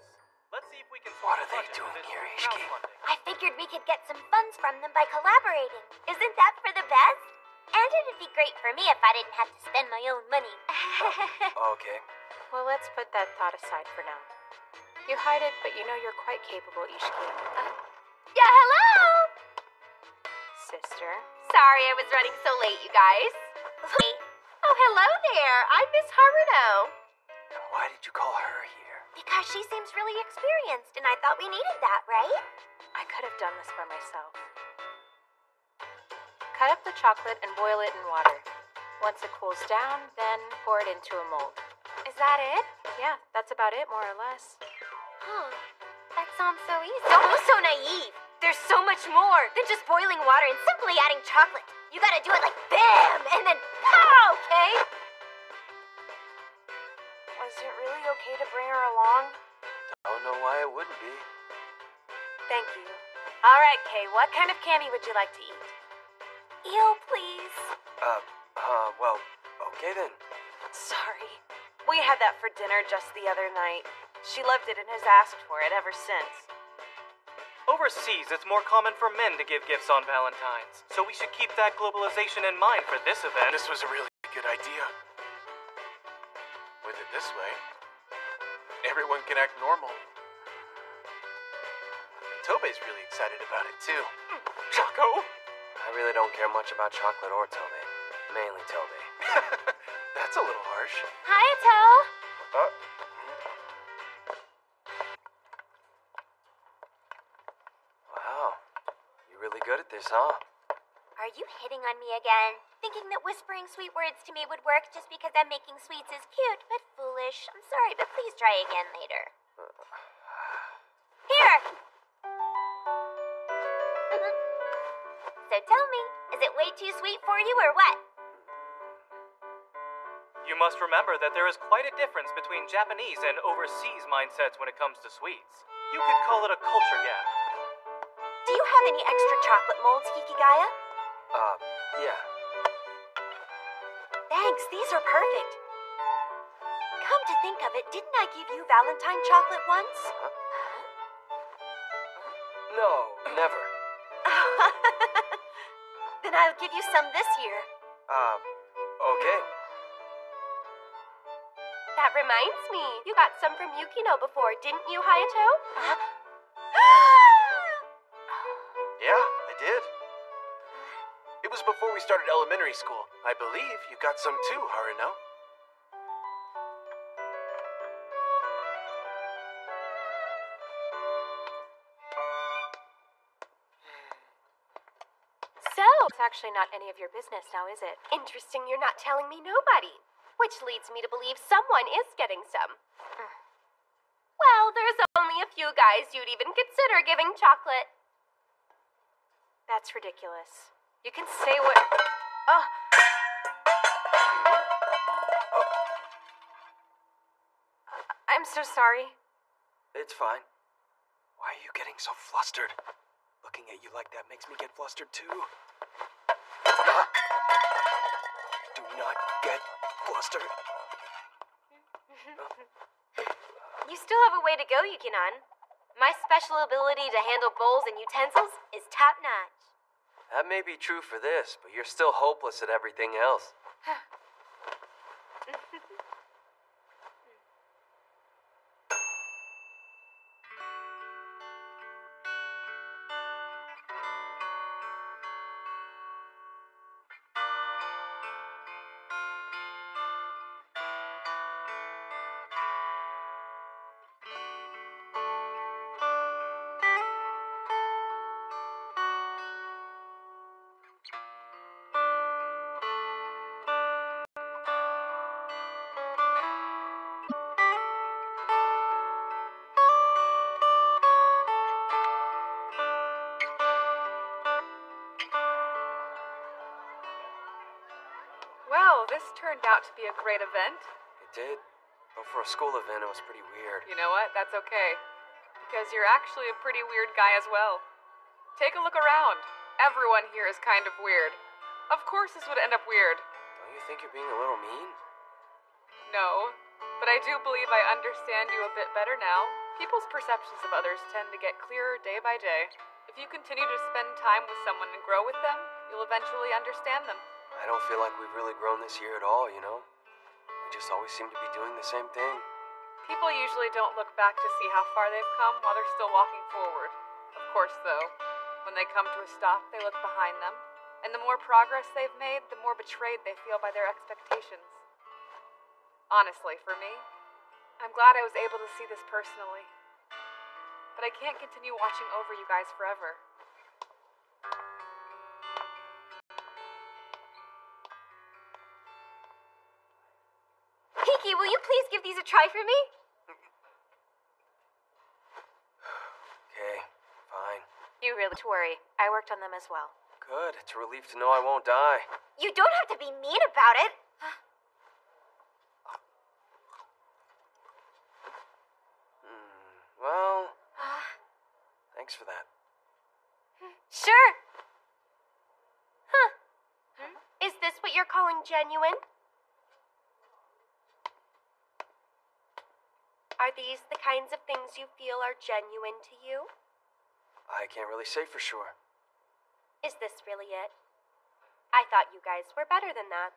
Let's see if we can... What are they doing here, Ishiki? I figured we could get some funds from them by collaborating. Isn't that for the best? And it'd be great for me if I didn't have to spend my own money. Okay. Well, let's put that thought aside for now. You hide it, but you know you're quite capable, Ishiki. Yeah, hello! Sister. Sorry I was running so late, you guys. Oh, hello there. I'm Miss Haruno. And why did you call her here? Because she seems really experienced, and I thought we needed that, right? I could have done this by myself. Cut up the chocolate and boil it in water. Once it cools down, then pour it into a mold. Is that it? Yeah, that's about it, more or less. Huh. That sounds so easy. Don't be so naive. There's so much more than just boiling water and simply adding chocolate. You gotta do it like BAM! And then POW! Okay? Was it really okay to bring her along? Don't know why it wouldn't be. Thank you. All right, Kay, what kind of candy would you like to eat? Eel, please. Well, okay then. Sorry. We had that for dinner just the other night. She loved it and has asked for it ever since. Overseas, it's more common for men to give gifts on Valentine's, so we should keep that globalization in mind for this event. This was a really good idea. With it this way, everyone can act normal. Tobey's really excited about it, too. Choco? I really don't care much about chocolate or Tobey. Mainly Tobey. That's a little harsh. Hayato! Wow. You're really good at this, huh? Are you hitting on me again? Thinking that whispering sweet words to me would work just because I'm making sweets is cute, but foolish. I'm sorry, but please try again later. Here! So tell me, is it way too sweet for you or what? You must remember that there is quite a difference between Japanese and overseas mindsets when it comes to sweets. You could call it a culture gap. Do you have any extra chocolate molds, Hikigaya? Yeah. Thanks, these are perfect. Come to think of it, didn't I give you Valentine chocolate once? No, never. Then I'll give you some this year. Okay. That reminds me, you got some from Yukino before, didn't you, Hayato? Yeah, I did. It was before we started elementary school. I believe you got some too, Haruno. So, It's actually not any of your business now, is it? interesting you're not telling me nobody. Which leads me to believe someone is getting some. Well, there's only a few guys you'd even consider giving chocolate. That's ridiculous. You can say what... Oh. I'm so sorry. It's fine. Why are you getting so flustered? Looking at you like that makes me get flustered too. Do not get flustered. You still have a way to go, Yukinon. My special ability to handle bowls and utensils is top notch. That may be true for this, but you're still hopeless at everything else. Well, this turned out to be a great event. It did. But for a school event, it was pretty weird. You know what? That's okay. Because you're actually a pretty weird guy as well. Take a look around. Everyone here is kind of weird. Of course this would end up weird. Don't you think you're being a little mean? No, but I do believe I understand you a bit better now. People's perceptions of others tend to get clearer day by day. If you continue to spend time with someone and grow with them, you'll eventually understand them. I don't feel like we've really grown this year at all, you know? We just always seem to be doing the same thing. People usually don't look back to see how far they've come while they're still walking forward. Of course, though, when they come to a stop, they look behind them. And the more progress they've made, the more betrayed they feel by their expectations. Honestly, for me, I'm glad I was able to see this personally. But I can't continue watching over you guys forever. Hiki, will you please give these a try for me? Okay, fine. You really don't worry. I worked on them as well. Good. It's a relief to know I won't die. You don't have to be mean about it. Well, thanks for that. Sure. Huh. Is this what you're calling genuine? Are these the kinds of things you feel are genuine to you? I can't really say for sure. Is this really it? I thought you guys were better than that.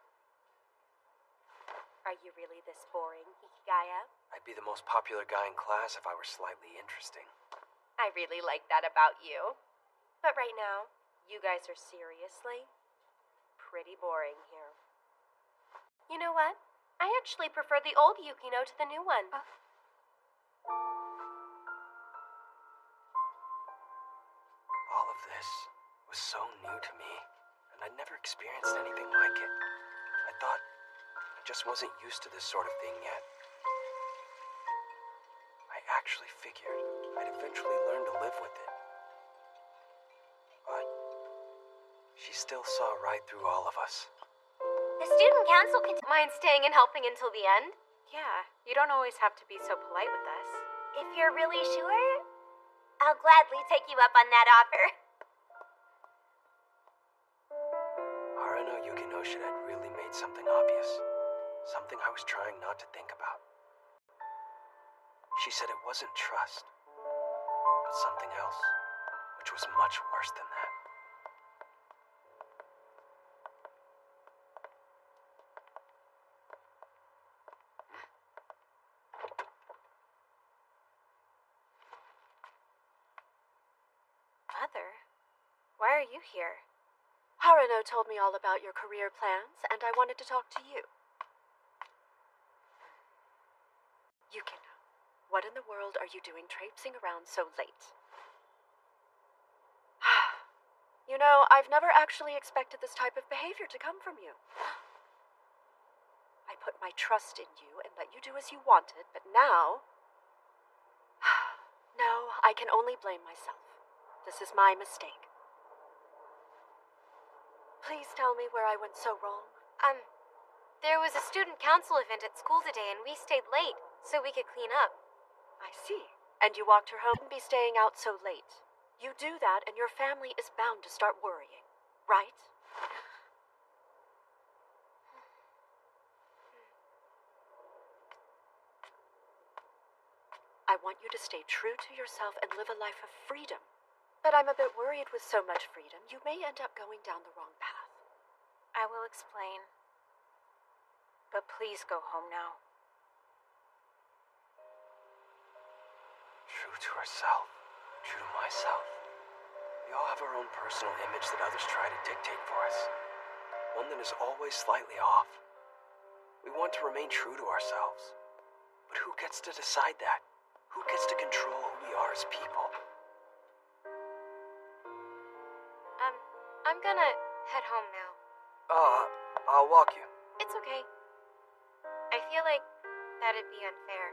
Are you really this boring, Hikigaya? I'd be the most popular guy in class if I were slightly interesting. I really like that about you. But right now, you guys are seriously pretty boring here. You know what? I actually prefer the old Yukino to the new one. All of this was so new to me, and I'd never experienced anything like it. I thought I just wasn't used to this sort of thing yet. I actually figured I'd eventually learn to live with it. But she still saw right through all of us. The student council can mind staying and helping until the end. Yeah, you don't always have to be so polite with us. If you're really sure, I'll gladly take you up on that offer. Harano Yukinoshita had really made something obvious. Something I was trying not to think about. She said it wasn't trust, but something else, which was much worse than that. Mother, why are you here? Harano told me all about your career plans, and I wanted to talk to you. Yukino, what in the world are you doing traipsing around so late? You know, I've never actually expected this type of behavior to come from you. I put my trust in you and let you do as you wanted, but now... No, I can only blame myself. This is my mistake. Please tell me where I went so wrong. There was a student council event at school today and we stayed late so we could clean up. I see. And you walked her home and be staying out so late. You do that and your family is bound to start worrying, right? I want you to stay true to yourself and live a life of freedom. But I'm a bit worried with so much freedom, you may end up going down the wrong path. I will explain. But please go home now. True to herself, true to myself. We all have our own personal image that others try to dictate for us. One that is always slightly off. We want to remain true to ourselves. But who gets to decide that? Who gets to control who we are as people? I'm gonna head home now. I'll walk you. It's okay. I feel like that'd be unfair.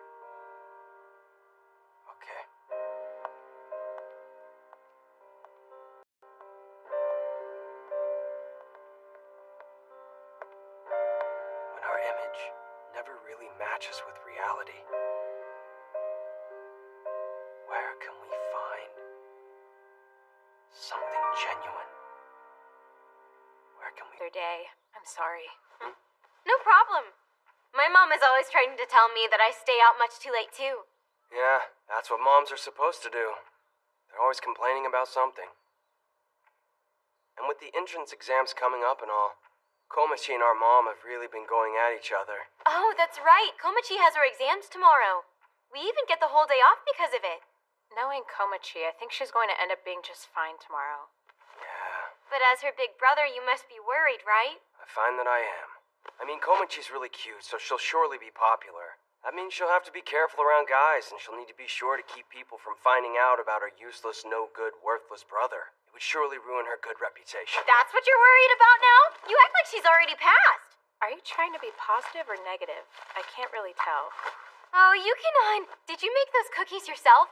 Okay. When our image never really matches with reality, where can we find something genuine? Where can we... Other day. I'm sorry. No problem. My mom is always trying to tell me that I stay out much too late too. Yeah, that's what moms are supposed to do. They're always complaining about something. And with the entrance exams coming up and all, Komachi and our mom have really been going at each other. Oh, that's right. Komachi has her exams tomorrow. We even get the whole day off because of it. Knowing Komachi, I think she's going to end up being just fine tomorrow. Yeah. But as her big brother, you must be worried, right? I find that I am. I mean, Komachi's really cute, so she'll surely be popular. That means she'll have to be careful around guys, and she'll need to be sure to keep people from finding out about her useless, no-good, worthless brother. It would surely ruin her good reputation. That's what you're worried about now? You act like she's already passed. Are you trying to be positive or negative? I can't really tell. Oh, Yukino, did you make those cookies yourself?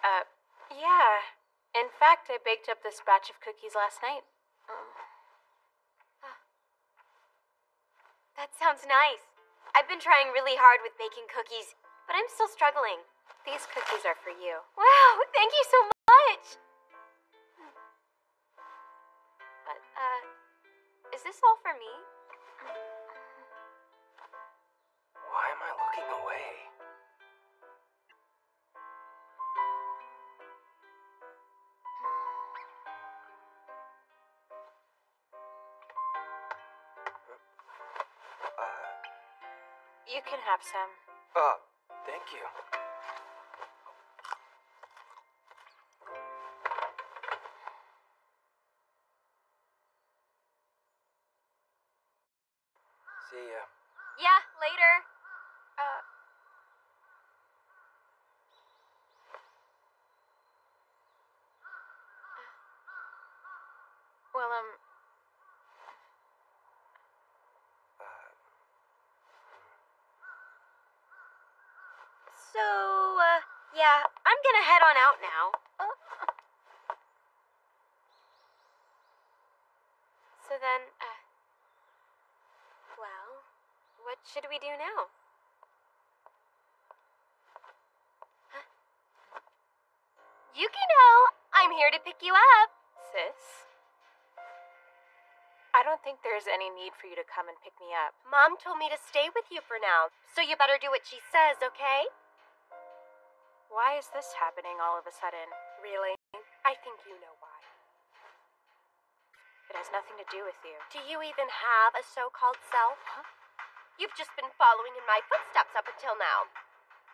Yeah. In fact, I baked up this batch of cookies last night. That sounds nice. I've been trying really hard with baking cookies, but I'm still struggling. These cookies are for you. Wow, thank you so much. But, is this all for me? Why am I looking away? You can have some. Thank you. See ya. Yeah, later. Well, So, yeah, I'm gonna head on out now. So then, well, what should we do now? Yukino, I'm here to pick you up. sis, I don't think there's any need for you to come and pick me up. Mom told me to stay with you for now, so you better do what she says, okay? Why is this happening all of a sudden? Really? I think you know why. It has nothing to do with you. Do you even have a so-called self? Huh? You've just been following in my footsteps up until now.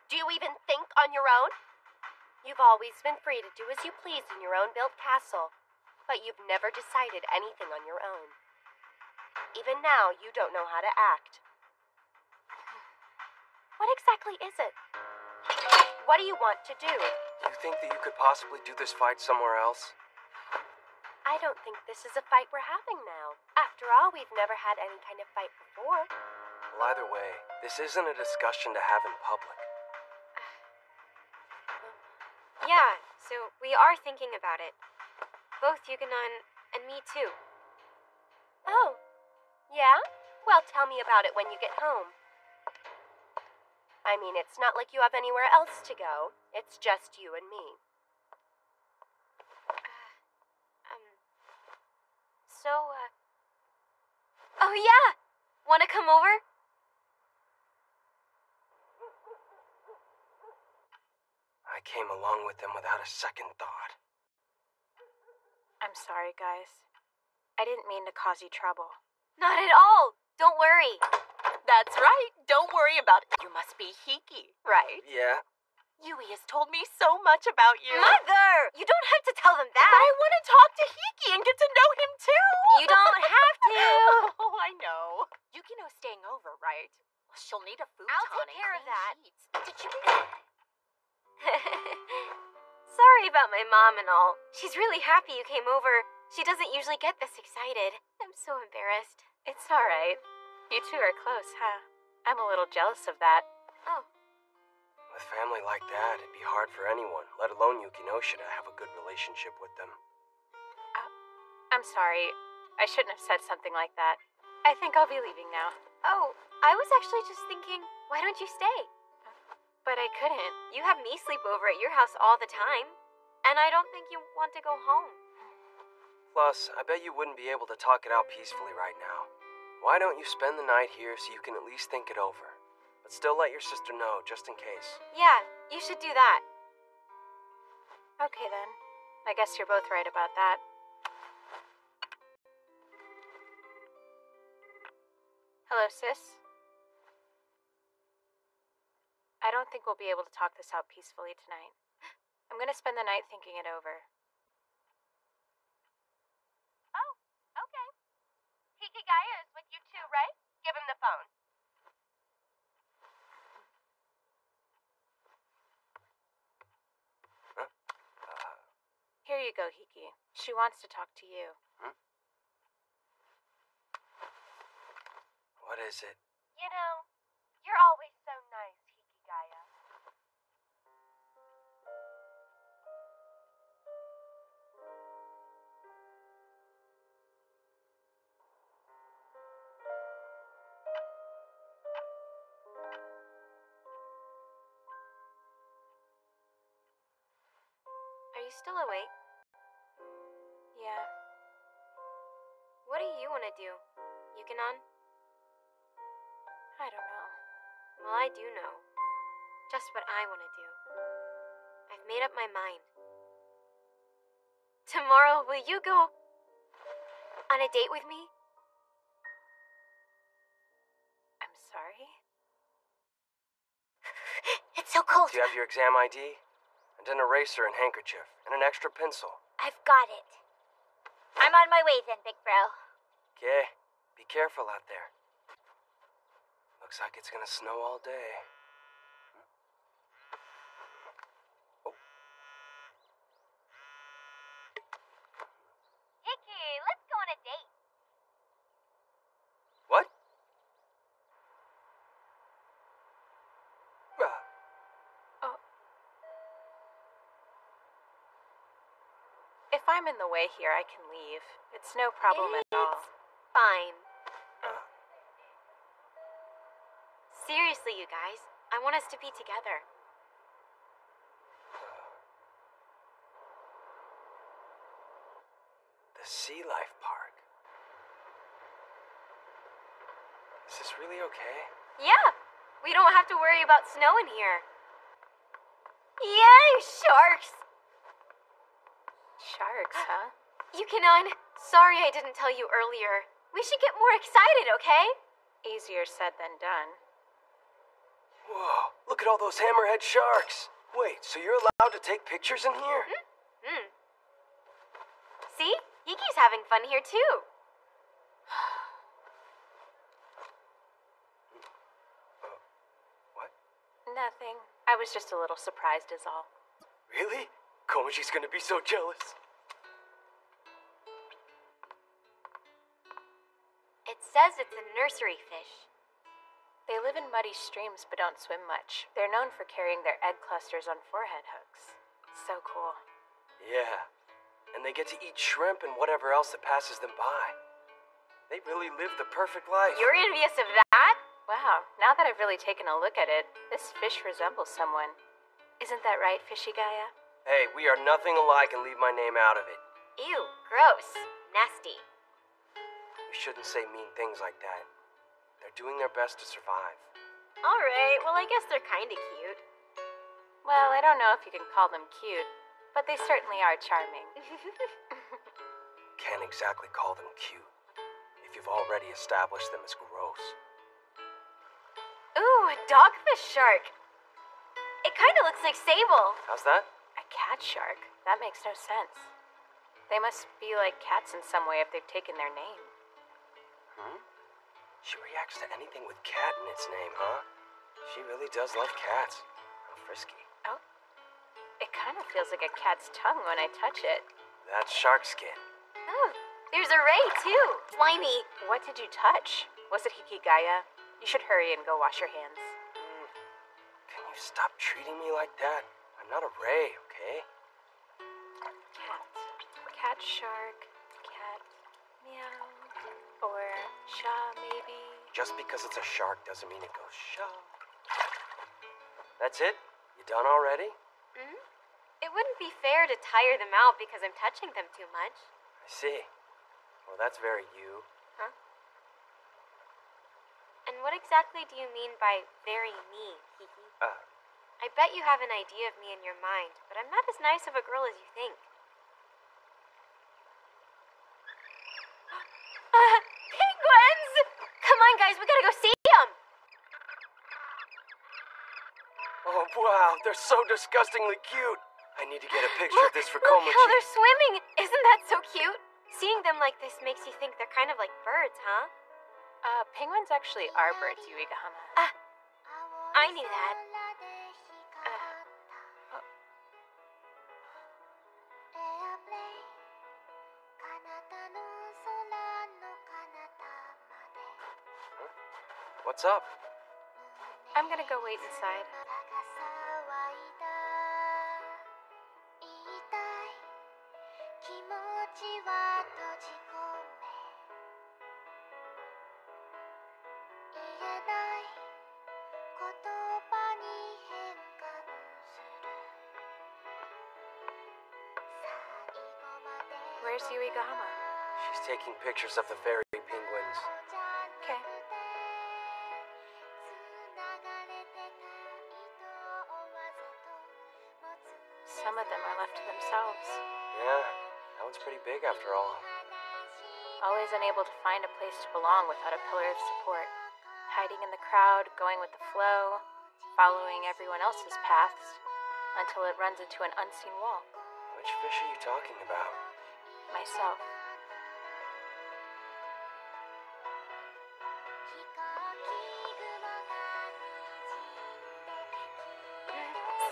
Do you even think on your own? You've always been free to do as you please in your own built castle, but you've never decided anything on your own. Even now, you don't know how to act. What exactly is it? What do you want to do? Do you think that you could possibly do this fight somewhere else? I don't think this is a fight we're having now. After all, we've never had any kind of fight before. Well, either way, this isn't a discussion to have in public. Yeah, so we are thinking about it. Both Yukinon and me too. Oh, yeah? Well, tell me about it when you get home. I mean, it's not like you have anywhere else to go. It's just you and me. Oh yeah! Wanna come over? I came along with them without a second thought. I'm sorry, guys. I didn't mean to cause you trouble. Not at all! Don't worry. That's right. Don't worry about it. You must be Hiki, right? Yeah? Yui has told me so much about you. Mother! You don't have to tell them that! But I want to talk to Hiki and get to know him too! You don't have to! Oh, I know. Yukino's staying over, right? Well, she'll need a futon. I'll take care of that. Sheets. Did you... Sorry about my mom and all. She's really happy you came over. She doesn't usually get this excited. I'm so embarrassed. It's alright. You two are close, huh? I'm a little jealous of that. Oh. With family like that, it'd be hard for anyone, let alone Yukinoshita, to have a good relationship with them. I'm sorry. I shouldn't have said something like that. I think I'll be leaving now. Oh, I was actually just thinking, why don't you stay? But I couldn't. You have me sleep over at your house all the time, and I don't think you want to go home. Plus, I bet you wouldn't be able to talk it out peacefully right now. Why don't you spend the night here so you can at least think it over? But still let your sister know, just in case. Yeah, you should do that. Okay then. I guess you're both right about that. Hello, sis? I don't think we'll be able to talk this out peacefully tonight. I'm gonna spend the night thinking it over. Oh, okay. Hikigaya is with you too, right? Give him the phone. Here you go, Hiki. She wants to talk to you. What is it? You know, you're always so nice, Hikigaya. Are you still awake? Yeah. What do you want to do, Yukinon? I don't know. Well, I do know. Just what I want to do. I've made up my mind. Tomorrow, will you go on a date with me? I'm sorry? so cold. Do you have your exam ID? And an eraser and handkerchief, and an extra pencil. I've got it. I'm on my way then, big bro. Okay, be careful out there. Looks like it's gonna snow all day. Hickey, let's go on a date. What? If I'm in the way here, I can leave. It's no problem at all. Fine. Seriously, you guys, I want us to be together. The Sea Life Park. Is this really okay? Yeah, we don't have to worry about snow in here. Yay, sharks! Sharks, huh? Yukinon, sorry I didn't tell you earlier. We should get more excited, okay? Easier said than done. Whoa, look at all those hammerhead sharks. Wait, so you're allowed to take pictures in here? See? Yiki's having fun here, too. What? Nothing. I was just a little surprised is all. Really? Komachi's gonna be so jealous. It says it's a nursery fish. They live in muddy streams but don't swim much. They're known for carrying their egg clusters on forehead hooks. So cool. Yeah, and they get to eat shrimp and whatever else that passes them by. They really live the perfect life. You're envious of that? Wow, now that I've really taken a look at it, this fish resembles someone. Isn't that right, Fishy Gaia? Hey, we are nothing alike and leave my name out of it. Ew, gross. Nasty. We shouldn't say mean things like that. They're doing their best to survive. Alright, well, I guess they're kinda cute. Well, I don't know if you can call them cute, but they certainly are charming. Can't exactly call them cute if you've already established them as gross. Ooh, a dogfish shark. It kinda looks like Sable. How's that? A cat shark? That makes no sense. They must be like cats in some way if they've taken their name. She reacts to anything with cat in its name, huh? She really does love cats. How frisky. Oh, it kind of feels like a cat's tongue when I touch it. That's shark skin. Oh, there's a ray, too. Slimy. What did you touch? Was it Hikigaya? You should hurry and go wash your hands. Can you stop treating me like that? I'm not a ray, okay? Cat. Cat shark. Cat. Meow. Or Sha, maybe? Just because it's a shark doesn't mean it goes Sha. That's it? You done already? It wouldn't be fair to tire them out because I'm touching them too much. I see. Well, that's very you. Huh? And what exactly do you mean by very me, Kiki? I bet you have an idea of me in your mind, but I'm not as nice of a girl as you think. Penguins! Come on, guys, we gotta go see them! Oh, wow, they're so disgustingly cute. I need to get a picture of this for Look Komachi. how they're swimming! Isn't that so cute? Seeing them like this makes you think they're kind of like birds, huh? Penguins actually are birds, Yuigahama. I knew that. What's up? I'm gonna go wait inside. Where's Yuigahama? She's taking pictures of the fairy penguins. Okay. Some of them are left to themselves. Yeah, that one's pretty big after all. Always unable to find a place to belong without a pillar of support. Hiding in the crowd, going with the flow. following everyone else's paths until it runs into an unseen wall. Which fish are you talking about? Myself.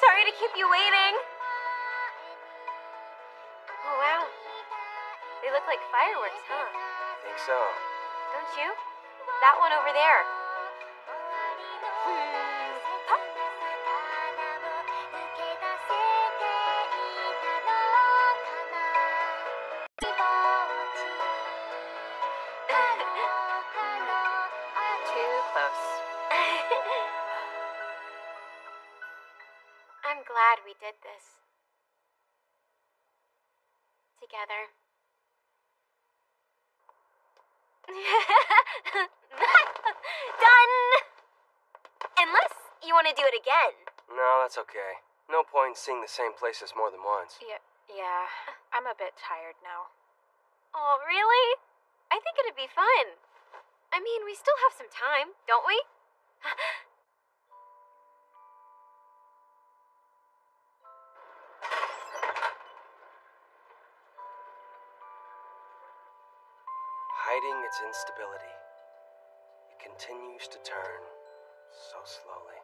Sorry to keep you waiting. Oh, wow. They look like fireworks, huh? Think so. Don't you? That one over there. Huh? Too close. I'm glad we did this. Together. Done! Unless you want to do it again. No, that's okay. No point in seeing the same places more than once. Yeah, I'm a bit tired now. Oh, really? I think it'd be fun. I mean, we still have some time, don't we? Hiding its instability, it continues to turn so slowly.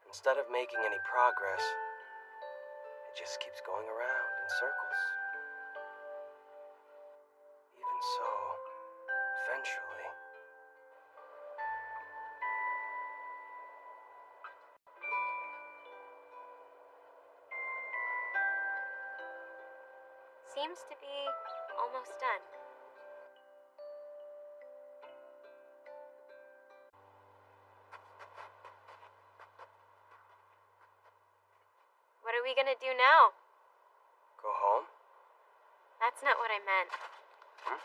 Instead of making any progress, it just keeps going around in circles. Even so, eventually, seems to be almost done. What are we gonna do now? go home? That's not what I meant. Hmm?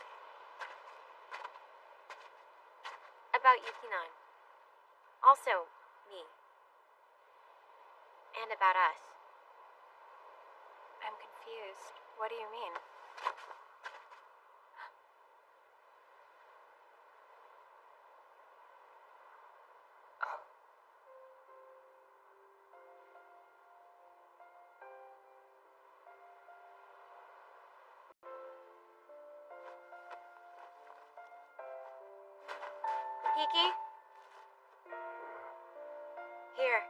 About Yukinon. Also, me. And about us. I'm confused. What do you mean? Hiki? Here.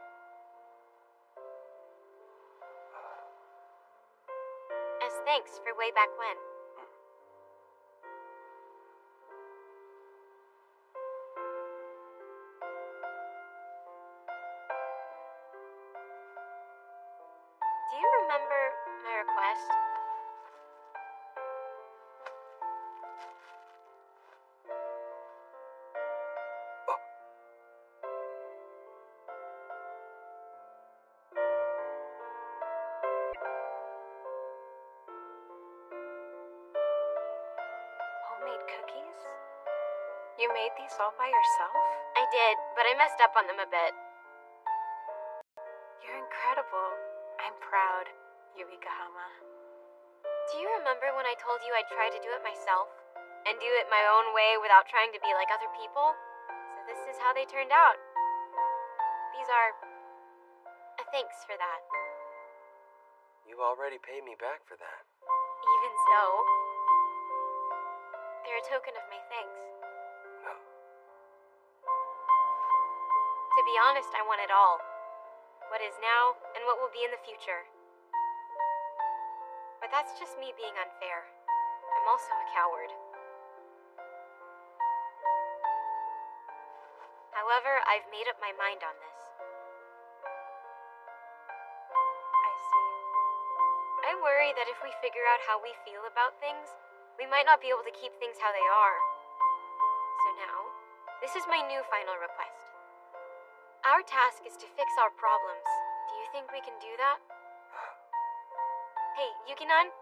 As thanks for way back when. Do you remember my request? Homemade cookies? You made these all by yourself? I did, but I messed up on them a bit. You're incredible. I'm proud, Yuikahama. Do you remember when I told you I'd try to do it myself? And do it my own way without trying to be like other people? So this is how they turned out. These are a thanks for that. You already paid me back for that. Even so, they're a token of my thanks. To be honest, I want it all. What is now and what will be in the future. But that's just me being unfair. I'm also a coward. However, I've made up my mind on this. I see. I worry that if we figure out how we feel about things, we might not be able to keep things how they are. So now, this is my new final request. Our task is to fix our problems. Do you think we can do that? Hey, Yukinon,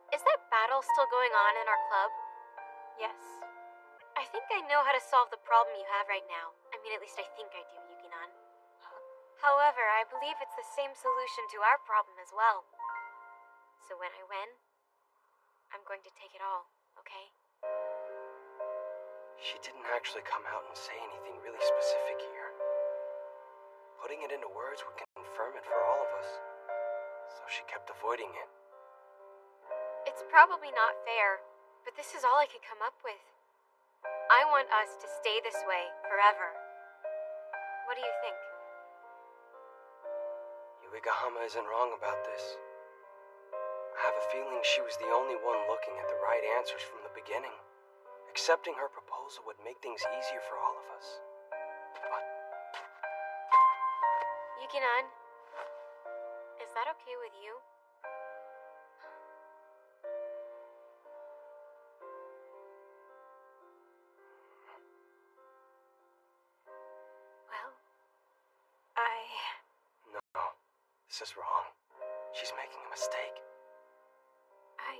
is that battle still going on in our club? Yes. I think I know how to solve the problem you have right now. I mean, at least I think I do, Yukinon. However, I believe it's the same solution to our problem as well. So when I win, I'm going to take it all, okay? She didn't actually come out and say anything really specific here. Putting it into words would confirm it for all of us. So she kept avoiding it. It's probably not fair, but this is all I could come up with. I want us to stay this way forever. What do you think? Yuigahama isn't wrong about this. I have a feeling she was the only one looking at the right answers from the beginning. Accepting her proposal would make things easier for all of us. But Yukinan, is that okay with you? Well, no, this is wrong. She's making a mistake. I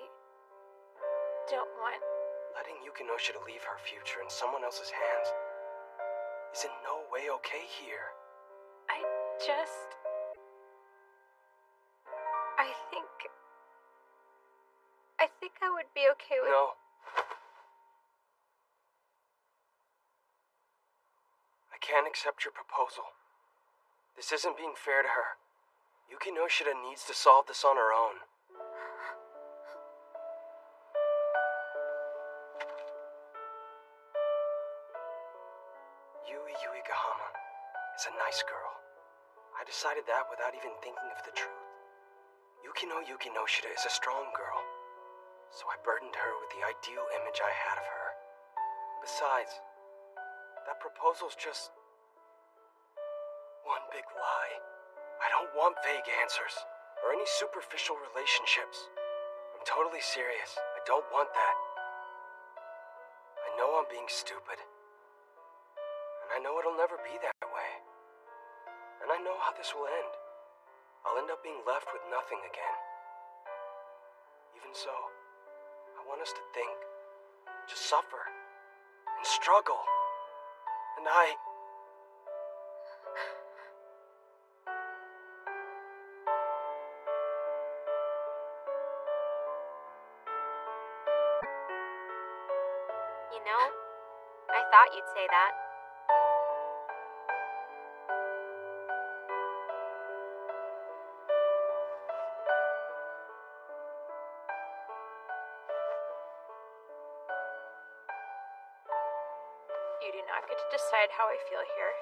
don't want... Letting Yukinoshita leave her future in someone else's hands is in no way okay here. I think I would be okay with... No. I can't accept your proposal. This isn't being fair to her. Yukinoshita needs to solve this on her own. Yui Yuigahama is a nice girl. I decided that without even thinking of the truth. Yukino Yukinoshita is a strong girl, so I burdened her with the ideal image I had of her. Besides, that proposal's just one big lie. I don't want vague answers or any superficial relationships. I'm totally serious. I don't want that. I know I'm being stupid. And I know it'll never be that way. And I know how this will end. I'll end up being left with nothing again. Even so, I want us to think, to suffer, and struggle. And You know, I thought you'd say that. You do not get to decide how I feel here.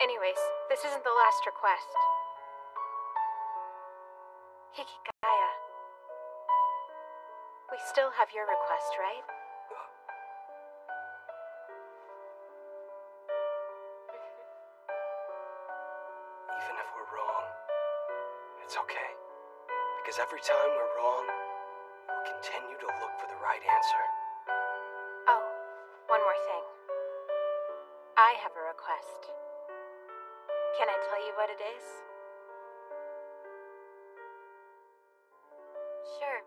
Anyways, this isn't the last request. Hikigaya. We still have your request, right? even if we're wrong, it's okay. Because every time we're wrong, we'll continue to look for the right answer. Oh, one more thing. I have a request. Can I tell you what it is? Sure.